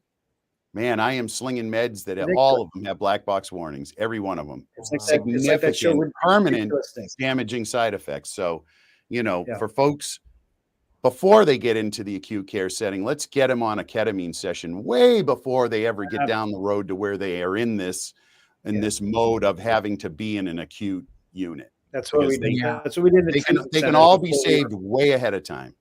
man, I am slinging meds that all of them have black box warnings, every one of them. It's like Significant, permanent, damaging side effects. So, for folks, before they get into the acute care setting, let's get them on a ketamine session way before they ever get down the road to where they are in this mode of having to be in an acute unit. That's what we did. That's what we did. They can all be saved way ahead of time.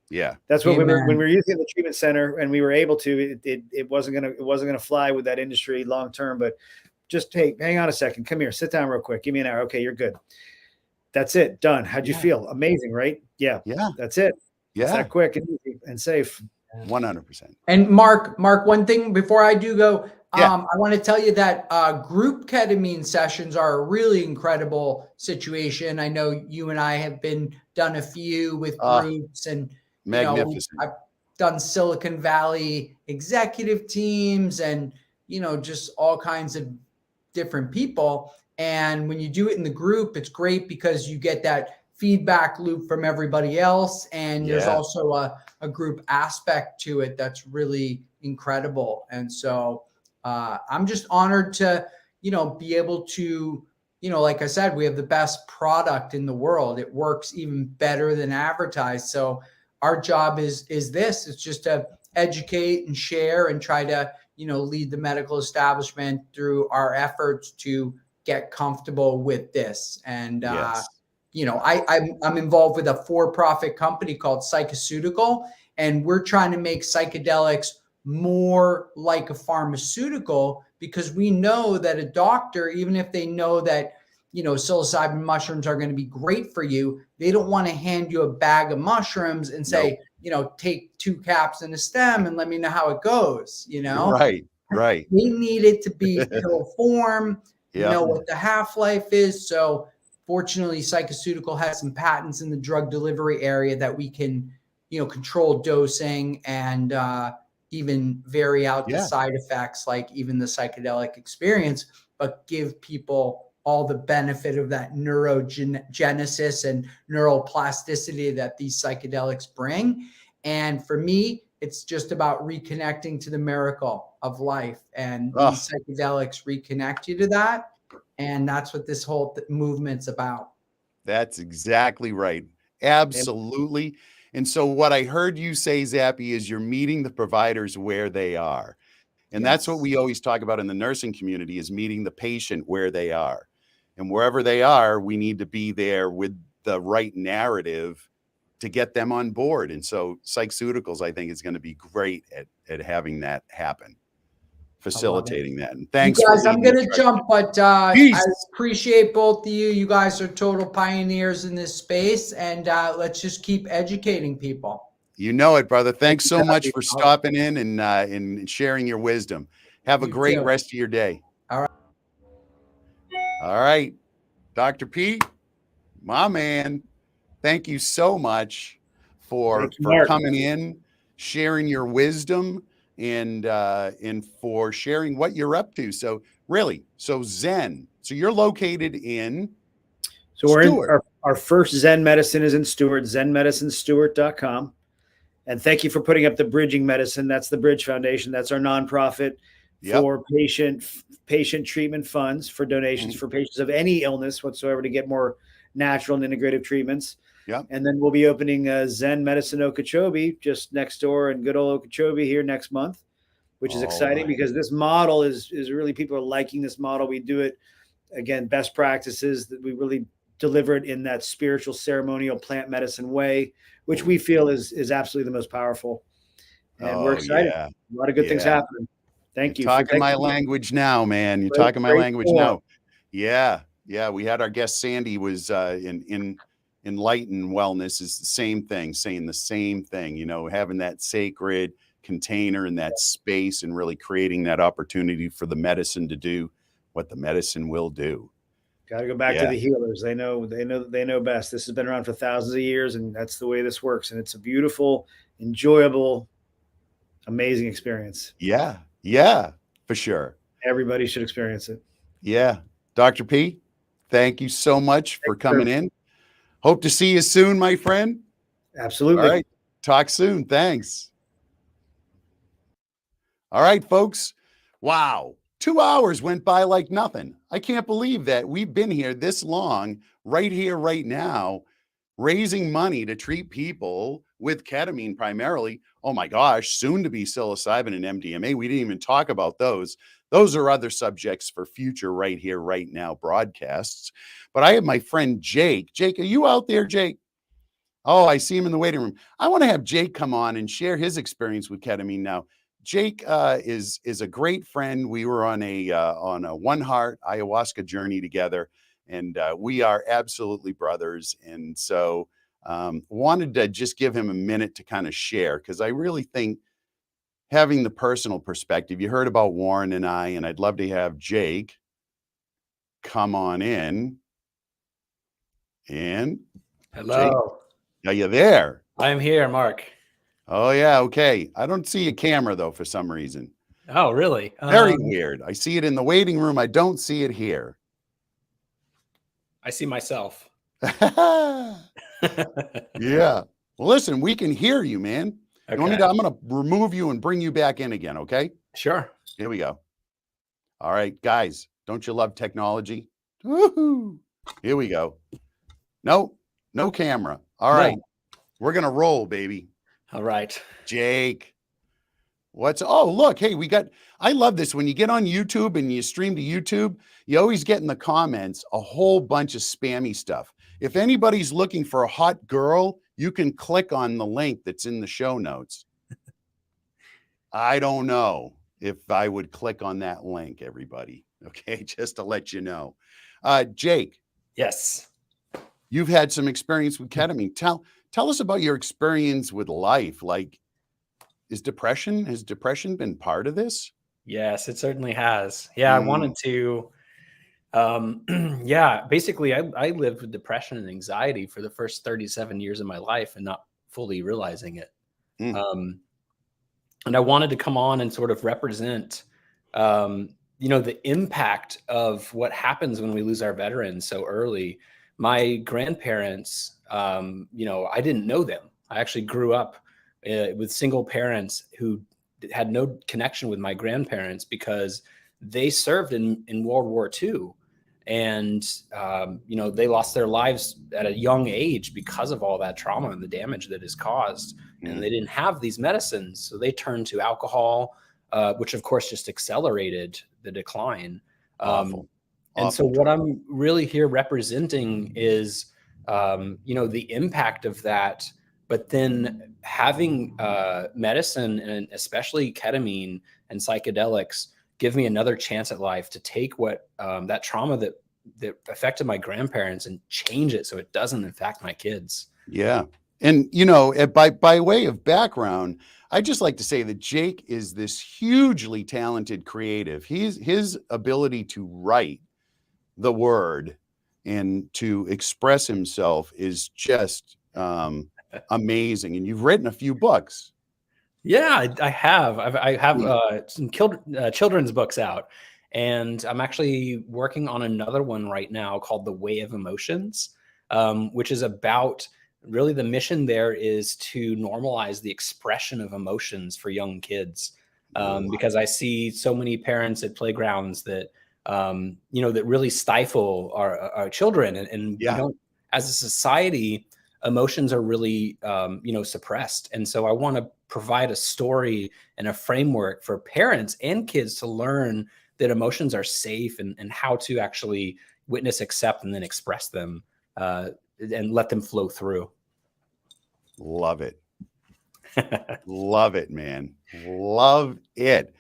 Yeah, that's what when we were using the treatment center, and we were able to. It wasn't gonna fly with that industry long term. But just hang on a second. Come here, sit down real quick. Give me an hour. Okay, you're good. That's it. Done. How'd you feel? Amazing, right? Yeah. That's it. Yeah. It's that quick and easy and safe. 100%. And Mark, one thing before I do go, I want to tell you that group ketamine sessions are a really incredible situation. I know you and I have done a few with groups, and magnificent. I've done Silicon Valley executive teams, and just all kinds of different people. And when you do it in the group, it's great because you get that feedback loop from everybody else, and there's also a group aspect to it that's really incredible. And so I'm just honored to be able to like I said, we have the best product in the world. It works even better than advertised. So our job is this. It's just to educate and share and try to lead the medical establishment through our efforts to get comfortable with this. And I'm involved with a for-profit company called Psychoceutical, and we're trying to make psychedelics more like a pharmaceutical, because we know that a doctor, even if they know that psilocybin mushrooms are going to be great for you, they don't want to hand you a bag of mushrooms and say, take 2 caps and a stem and let me know how it goes. Right. They need it to be pill form. Know what the half-life is. So fortunately, Psychoceutical has some patents in the drug delivery area that we can, control dosing and even vary out the side effects, like even the psychedelic experience, but give people all the benefit of that neurogenesis and neuroplasticity that these psychedelics bring. And for me, it's just about reconnecting to the miracle of life. And these psychedelics reconnect you to that. And that's what this whole movement's about. That's exactly right. Absolutely. And so what I heard you say, Zappy, is you're meeting the providers where they are. And that's what we always talk about in the nursing community, is meeting the patient where they are. And wherever they are, we need to be there with the right narrative to get them on board. And so Psychoceuticals, I think, is going to be great at having that happen, facilitating that. And thanks, you guys. I'm going to jump, but I appreciate both of you. You guys are total pioneers in this space, and let's just keep educating people. You know it, brother. Thanks so much for stopping in and sharing your wisdom. Have a great rest of your day. All right. Dr. Pete, my man, thank you so much for coming in, sharing your wisdom, and for sharing what you're up to. So Zen. So you're located in we're our first Zen medicine is in Stewart, zenmedicinestewart.com. And thank you for putting up the Bridging Medicine. That's the Bridge Foundation. That's our nonprofit for patient treatment funds for donations for patients of any illness whatsoever to get more natural and integrative treatments. Yep. And then we'll be opening Zen Medicine Okeechobee just next door in good old Okeechobee here next month, which is exciting because this model is really, people are liking this model. We do it, again, best practices, that we really deliver it in that spiritual, ceremonial plant medicine way, which we feel is absolutely the most powerful. And we're excited. Yeah. A lot of good things happening. Thank you. You're talking my language now, man. You're talking my language now. Yeah. Yeah. We had our guest Sandy was in Enlightened Wellness is the same thing, saying the same thing, you know, having that sacred container and that space and really creating that opportunity for the medicine to do what the medicine will do. Got to go back to the healers. They know best. This has been around for thousands of years, and that's the way this works. And it's a beautiful, enjoyable, amazing experience. Yeah. Yeah, for sure. Everybody should experience it. Yeah. Dr. P, thank you so much for coming in. Hope to see you soon, my friend. Absolutely. All right. Talk soon. Thanks. All right, folks. Wow. 2 hours went by like nothing. I can't believe that we've been here this long, right here, right now, raising money to treat people with ketamine primarily. Oh my gosh, soon to be psilocybin and MDMA. We didn't even talk about those. Those are other subjects for future right here, right now broadcasts. But I have my friend Jake. Jake, are you out there, Jake? Oh, I see him in the waiting room. I want to have Jake come on and share his experience with ketamine now. Jake is a great friend. We were on a One Heart ayahuasca journey together, and we are absolutely brothers. And so wanted to just give him a minute to kind of share, because I really think having the personal perspective, you heard about Warren and I, and I'd love to have Jake come on in. And hello. Jake, are you there? I'm here, Mark. Oh, yeah. Okay. I don't see a camera, though, for some reason. Oh, really? Very weird. I see it in the waiting room. I don't see it here. I see myself. Yeah. Well, listen, we can hear you, man. Okay. You want me to, I'm going to remove you and bring you back in again, okay? Sure. Here we go. All right, guys. Don't you love technology? Woohoo! Here we go. No camera. All right. We're going to roll, baby. All right. Jake. Oh, look. Hey, I love this. When you get on YouTube and you stream to YouTube, you always get in the comments a whole bunch of spammy stuff. If anybody's looking for a hot girl, you can click on the link that's in the show notes. I don't know if I would click on that link, everybody. Okay, just to let you know. Jake. Yes. You've had some experience with ketamine. Tell us about your experience with life. Like, has depression been part of this? Yes, it certainly has. Yeah, I wanted to, basically I lived with depression and anxiety for the first 37 years of my life and not fully realizing it. And I wanted to come on and sort of represent, the impact of what happens when we lose our veterans so early. My grandparents, I didn't know them. I actually grew up with single parents who had no connection with my grandparents because they served in World War II. And, they lost their lives at a young age because of all that trauma and the damage that is caused. And they didn't have these medicines. So they turned to alcohol, which of course just accelerated the decline. And so what I'm really here representing is, the impact of that, but then having medicine and especially ketamine and psychedelics give me another chance at life to take what that trauma that affected my grandparents and change it so it doesn't affect my kids. Yeah. And, by way of background, I'd just like to say that Jake is this hugely talented creative. His ability to write the word and to express himself is just amazing. And you've written a few books. Yeah, I have. I have some children's books out, and I'm actually working on another one right now called The Way of Emotions, which is about really the mission there is to normalize the expression of emotions for young kids, because I see so many parents at playgrounds that that really stifle our children, and we don't, as a society, emotions are really, suppressed. And so I want to provide a story and a framework for parents and kids to learn that emotions are safe, and how to actually witness, accept, and then express them, and let them flow through. Love it. Love it, man. Love it.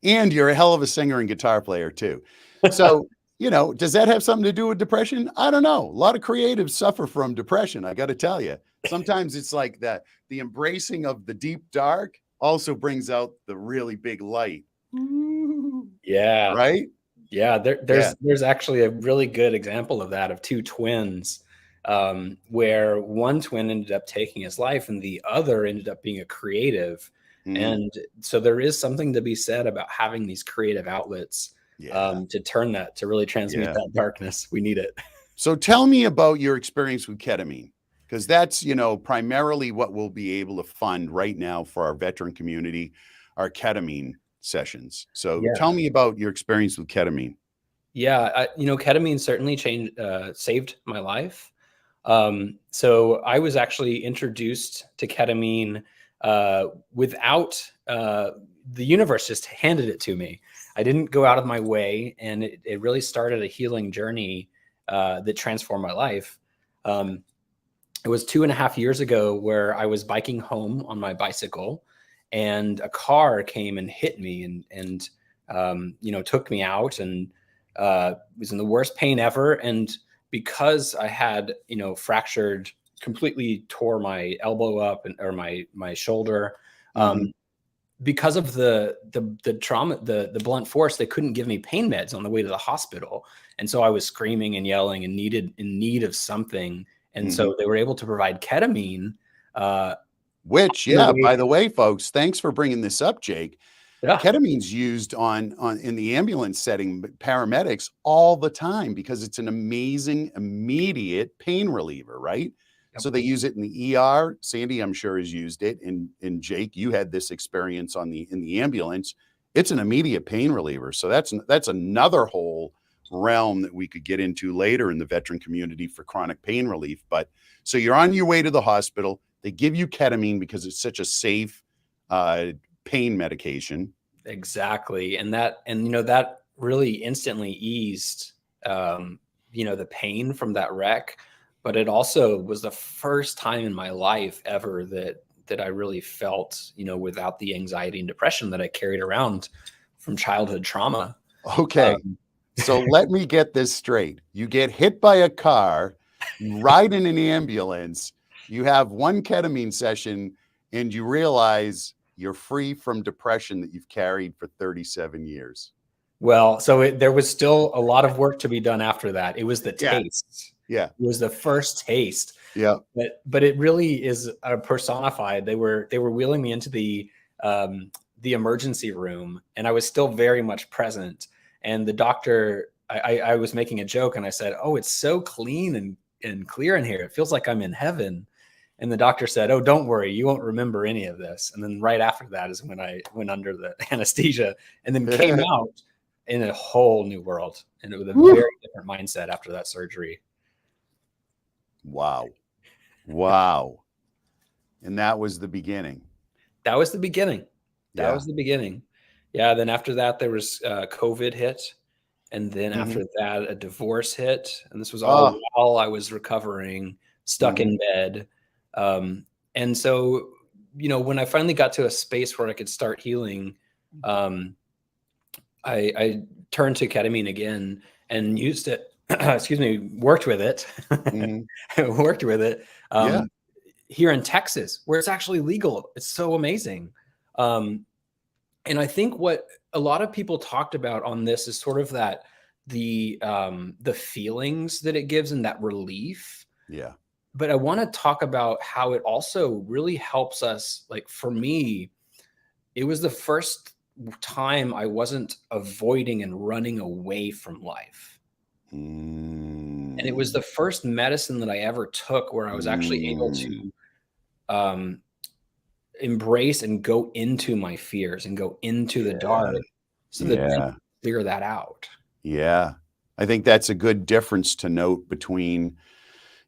And you're a hell of a singer and guitar player too. So, does that have something to do with depression? I don't know. A lot of creatives suffer from depression. I got to tell you, sometimes it's like that. The embracing of the deep dark also brings out the really big light. Ooh. Yeah. Right. Yeah. There's actually a really good example of that, of two twins, where one twin ended up taking his life and the other ended up being a creative. And so there is something to be said about having these creative outlets, to turn that, to really transmute that darkness. We need it. So tell me about your experience with ketamine, because that's, primarily what we'll be able to fund right now for our veteran community, our ketamine sessions. So tell me about your experience with ketamine. Yeah. Ketamine certainly saved my life. So I was actually introduced to ketamine without, the universe just handed it to me. I didn't go out of my way, and it really started a healing journey that transformed my life. It was 2.5 years ago where I was biking home on my bicycle, and a car came and hit me and took me out, and was in the worst pain ever. And because I had, completely tore my elbow up, or my shoulder, because of the trauma, the blunt force, they couldn't give me pain meds on the way to the hospital. And so I was screaming and yelling and in need of something. And so they were able to provide ketamine, which, by the way, folks, thanks for bringing this up, Jake. Ketamine's used on in the ambulance setting, paramedics all the time, because it's an amazing immediate pain reliever, right? So they use it in the ER. Sandy, I'm sure, has used it. And Jake, you had this experience in the ambulance. It's an immediate pain reliever. So that's another whole realm that we could get into later in the veteran community for chronic pain relief. But so you're on your way to the hospital. They give you ketamine because it's such a safe pain medication. Exactly. And that really instantly eased, the pain from that wreck. But it also was the first time in my life ever that I really felt, without the anxiety and depression that I carried around from childhood trauma. Okay. So let me get this straight. You get hit by a car, you ride in an ambulance, you have one ketamine session, and you realize you're free from depression that you've carried for 37 years. Well, so there was still a lot of work to be done after that. It was the taste. Yeah. It was the first taste. Yeah. But it really is personified. They were wheeling me into the emergency room, and I was still very much present. And the doctor, I was making a joke, and I said, "Oh, it's so clean and clear in here. It feels like I'm in heaven." And the doctor said, "Oh, don't worry, you won't remember any of this." And then right after that is when I went under the anesthesia, and then came out in a whole new world, and with a very different mindset after that surgery. Wow. Wow. And that was the beginning. That was the beginning. That was the beginning. Yeah. Then after that, there was COVID hit. And then after that, a divorce hit. And this was all while I was recovering, stuck in bed. And so, when I finally got to a space where I could start healing, I turned to ketamine again and used it. Worked with it. Worked with it. Here in Texas, where it's actually legal. It's so amazing. And I think what a lot of people talked about on this is sort of that the feelings that it gives and that relief. Yeah. But I want to talk about how it also really helps us. Like, for me, it was the first time I wasn't avoiding and running away from life. And it was the first medicine that I ever took where I was actually able to embrace and go into my fears and go into the dark, so that I can clear that out. Yeah. I think that's a good difference to note between,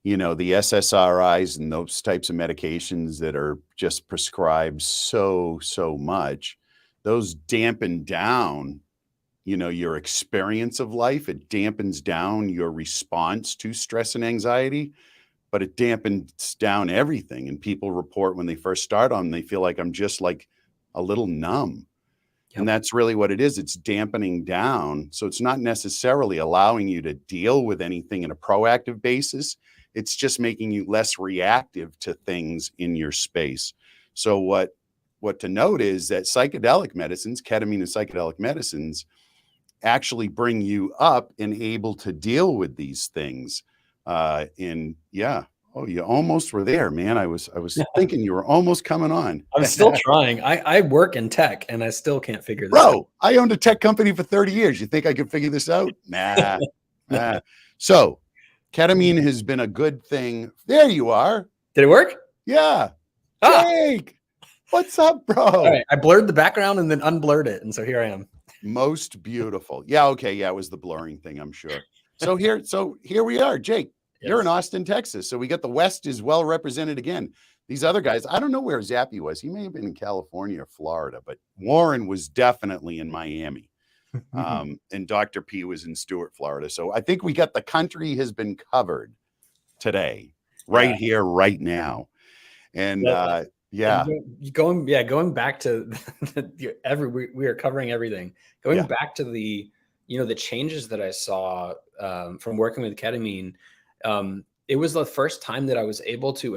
you know, the SSRIs and those types of medications that are just prescribed so much, those dampen down, you know, your experience of life. It dampens down your response to stress and anxiety, but it dampens down everything. And people report when they first start on, they feel like I'm just like a little numb. And that's really what it is. It's dampening down. So it's not necessarily allowing you to deal with anything in a proactive basis. It's just making you less reactive to things in your space. So what to note is that psychedelic medicines, ketamine and psychedelic medicines, actually bring you up and able to deal with these things. Oh, you almost were there, man. I was thinking you were almost coming on. I'm still trying. I work in tech and I still can't figure this out. Bro, I owned a tech company for 30 years. You think I could figure this out? Nah. So ketamine has been a good thing. There you are. Did it work? Yeah. Ah. Jake, what's up, bro? All right. I blurred the background and then unblurred it. And so here I am. Most beautiful. Yeah. Okay. Yeah. It was the blurring thing, I'm sure. So here we are, Jake. Yes. You're in Austin, Texas. So we got the West is well represented again. These other guys, I don't know where Zappy was. He may have been in California or Florida, but Warren was definitely in Miami. And Dr. P was in Stuart, Florida. So I think we got the country has been covered today, right here, right now. And going back to we are covering everything. Going back to the changes that I saw from working with ketamine. It was the first time that I was able to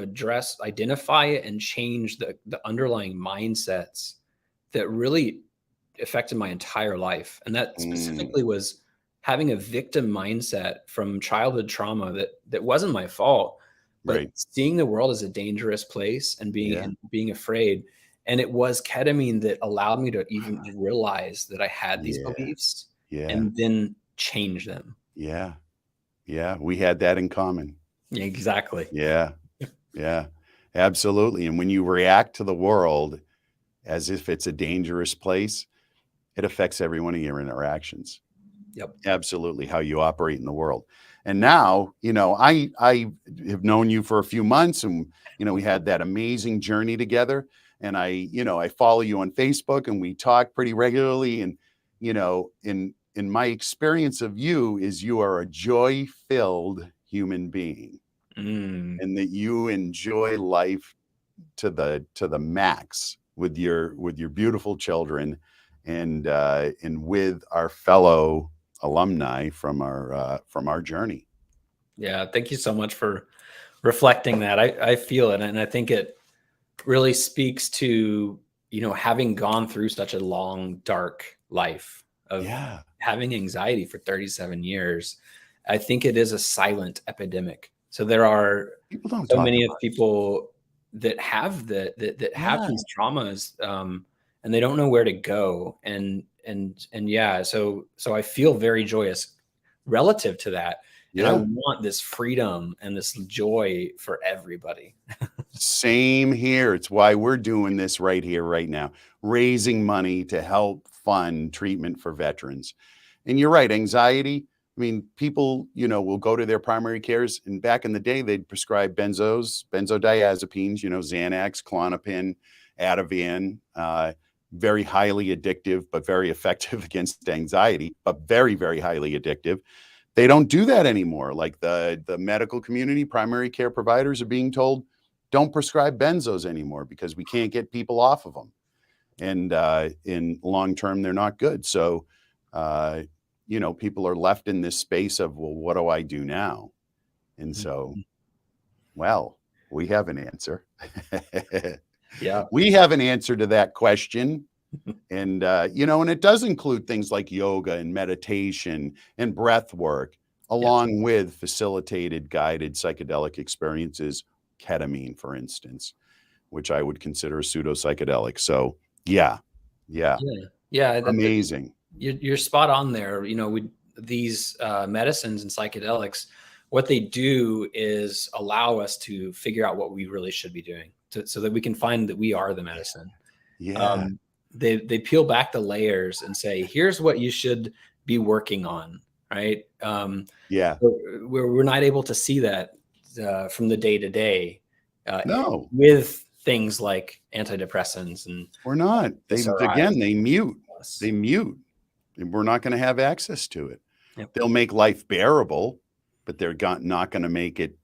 identify and change the underlying mindsets that really affected my entire life. And that specifically was having a victim mindset from childhood trauma that wasn't my fault, but seeing the world as a dangerous place and being afraid. And it was ketamine that allowed me to even realize that I had these beliefs and then change them. Yeah. Yeah. We had that in common. Exactly. Yeah. Yeah, absolutely. And when you react to the world as if it's a dangerous place, it affects every one of your interactions. Yep. Absolutely. How you operate in the world. And now, I have known you for a few months and, we had that amazing journey together. And I follow you on Facebook and we talk pretty regularly. And, in my experience of you is you are a joy-filled human being and that you enjoy life to the max with your beautiful children and with our fellow alumni from our journey. Yeah. Thank you so much for reflecting that. I feel it. And I think it really speaks to, having gone through such a long, dark life of having anxiety for 37 years. I think it is a silent epidemic. So there are so many of people that have that have these traumas, and they don't know where to go. And so I feel very joyous relative to that. And I want this freedom and this joy for everybody. Same here. It's why we're doing this right here, right now, raising money to help fund treatment for veterans. And you're right, anxiety. I mean, people, will go to their primary cares, and back in the day, they'd prescribe benzodiazepines, Xanax, Klonopin, Ativan, very highly addictive, but very effective against anxiety, but very, very highly addictive. They don't do that anymore. Like the medical community, primary care providers are being told, don't prescribe benzos anymore because we can't get people off of them. And in long term, they're not good. So, people are left in this space of, well, what do I do now? And so, well, we have an answer. Yeah, we have an answer to that question. And, and it does include things like yoga and meditation and breath work, along with facilitated guided psychedelic experiences, ketamine, for instance, which I would consider a pseudo psychedelic. So yeah. Amazing. You're spot on there. These medicines and psychedelics, what they do is allow us to figure out what we really should be doing so that we can find that we are the medicine. Yeah. They peel back the layers and say, here's what you should be working on. Right. We're not able to see that from the day to day No, with things like antidepressants and we're not. SRIs. They mute. They mute. And we're not going to have access to it. Yep. They'll make life bearable, but they're not going to make it,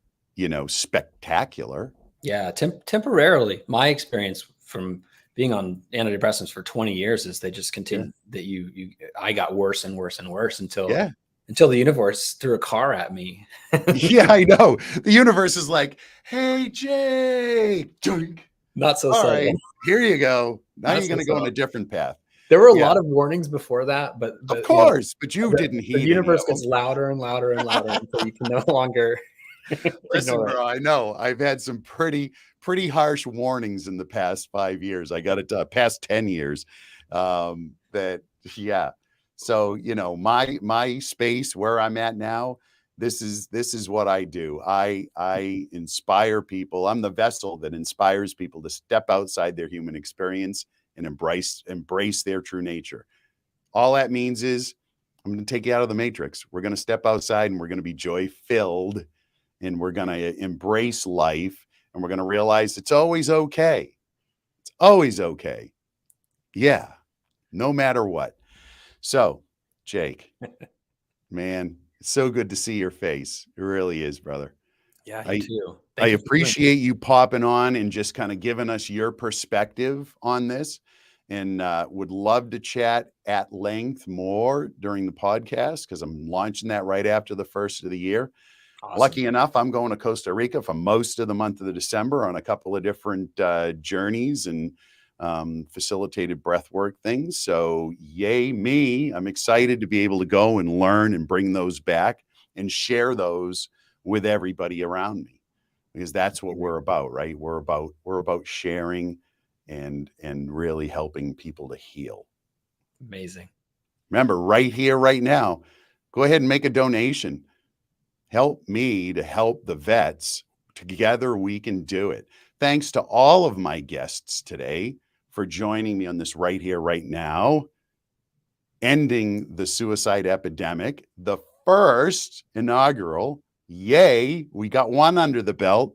spectacular. Yeah, temporarily. My experience from being on antidepressants for 20 years is they just continue that I got worse and worse and worse until the universe threw a car at me. Yeah, I know. The universe is like, hey, Jake. Not so All subtle. right, here you go. Now Not you're going to so go in a subtle. different path. There were a lot of warnings before that, but Of course, but you the didn't heed the universe any of gets louder and louder and louder until you can no longer Listen, ignore it. bro, I know I've had some pretty harsh warnings in the past 5 years. I got it past 10 years. That yeah. So, my space where I'm at now, this is what I do. I inspire people. I'm the vessel that inspires people to step outside their human experience and embrace their true nature. All that means is I'm going to take you out of the matrix. We're going to step outside and we're going to be joy filled. And we're going to embrace life, and we're going to realize it's always okay. It's always okay. Yeah, no matter what. So, Jake, man, it's so good to see your face. It really is, brother. Yeah, I you too. I appreciate you popping on and just kind of giving us your perspective on this, and would love to chat at length more during the podcast because I'm launching that right after the first of the year. Awesome. Lucky enough, I'm going to Costa Rica for most of the month of the December on a couple of different journeys and facilitated breathwork things. So yay me. I'm excited to be able to go and learn and bring those back and share those with everybody around me, because that's what we're about, right? We're about sharing and really helping people to heal. Amazing. Remember, right here, right now, go ahead and make a donation. Help me to help the vets. Together we can do it. Thanks to all of my guests today for joining me on this right here, right now, ending the suicide epidemic, the first inaugural. Yay, we got one under the belt.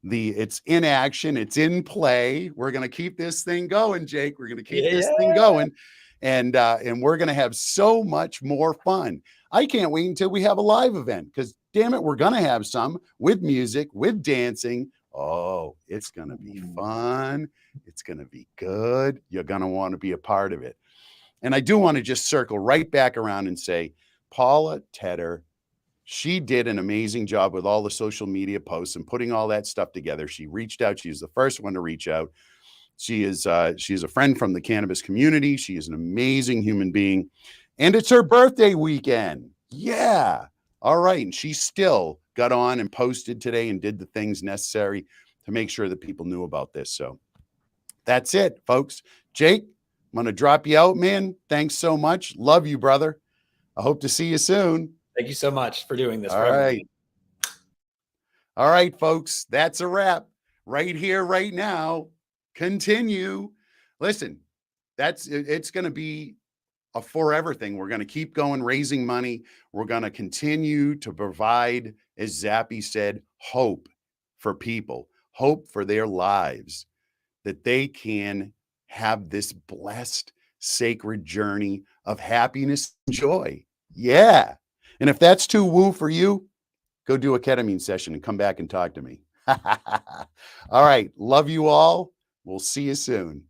It's in action, it's in play. We're going to keep this thing going, Jake. We're going to keep this thing going. And we're going to have so much more fun. I can't wait until we have a live event, because damn it, we're going to have some with music, with dancing. Oh, it's going to be fun. It's going to be good. You're going to want to be a part of it. And I do want to just circle right back around and say, Paula Tedder, she did an amazing job with all the social media posts and putting all that stuff together. She reached out. She was the first one to reach out. She is a friend from the cannabis community. She is an amazing human being. And it's her birthday weekend. Yeah. All right. And she still got on and posted today and did the things necessary to make sure that people knew about this. So that's it, folks. Jake, I'm going to drop you out, man. Thanks so much. Love you, brother. I hope to see you soon. Thank you so much for doing this. All right. All right, folks. That's a wrap. Right here, right now. Continue. Listen, it's going to be a forever thing. We're going to keep going, raising money. We're going to continue to provide, as Zappy said, hope for people, hope for their lives, that they can have this blessed, sacred journey of happiness and joy. Yeah. And if that's too woo for you, go do a ketamine session and come back and talk to me. All right. Love you all. We'll see you soon.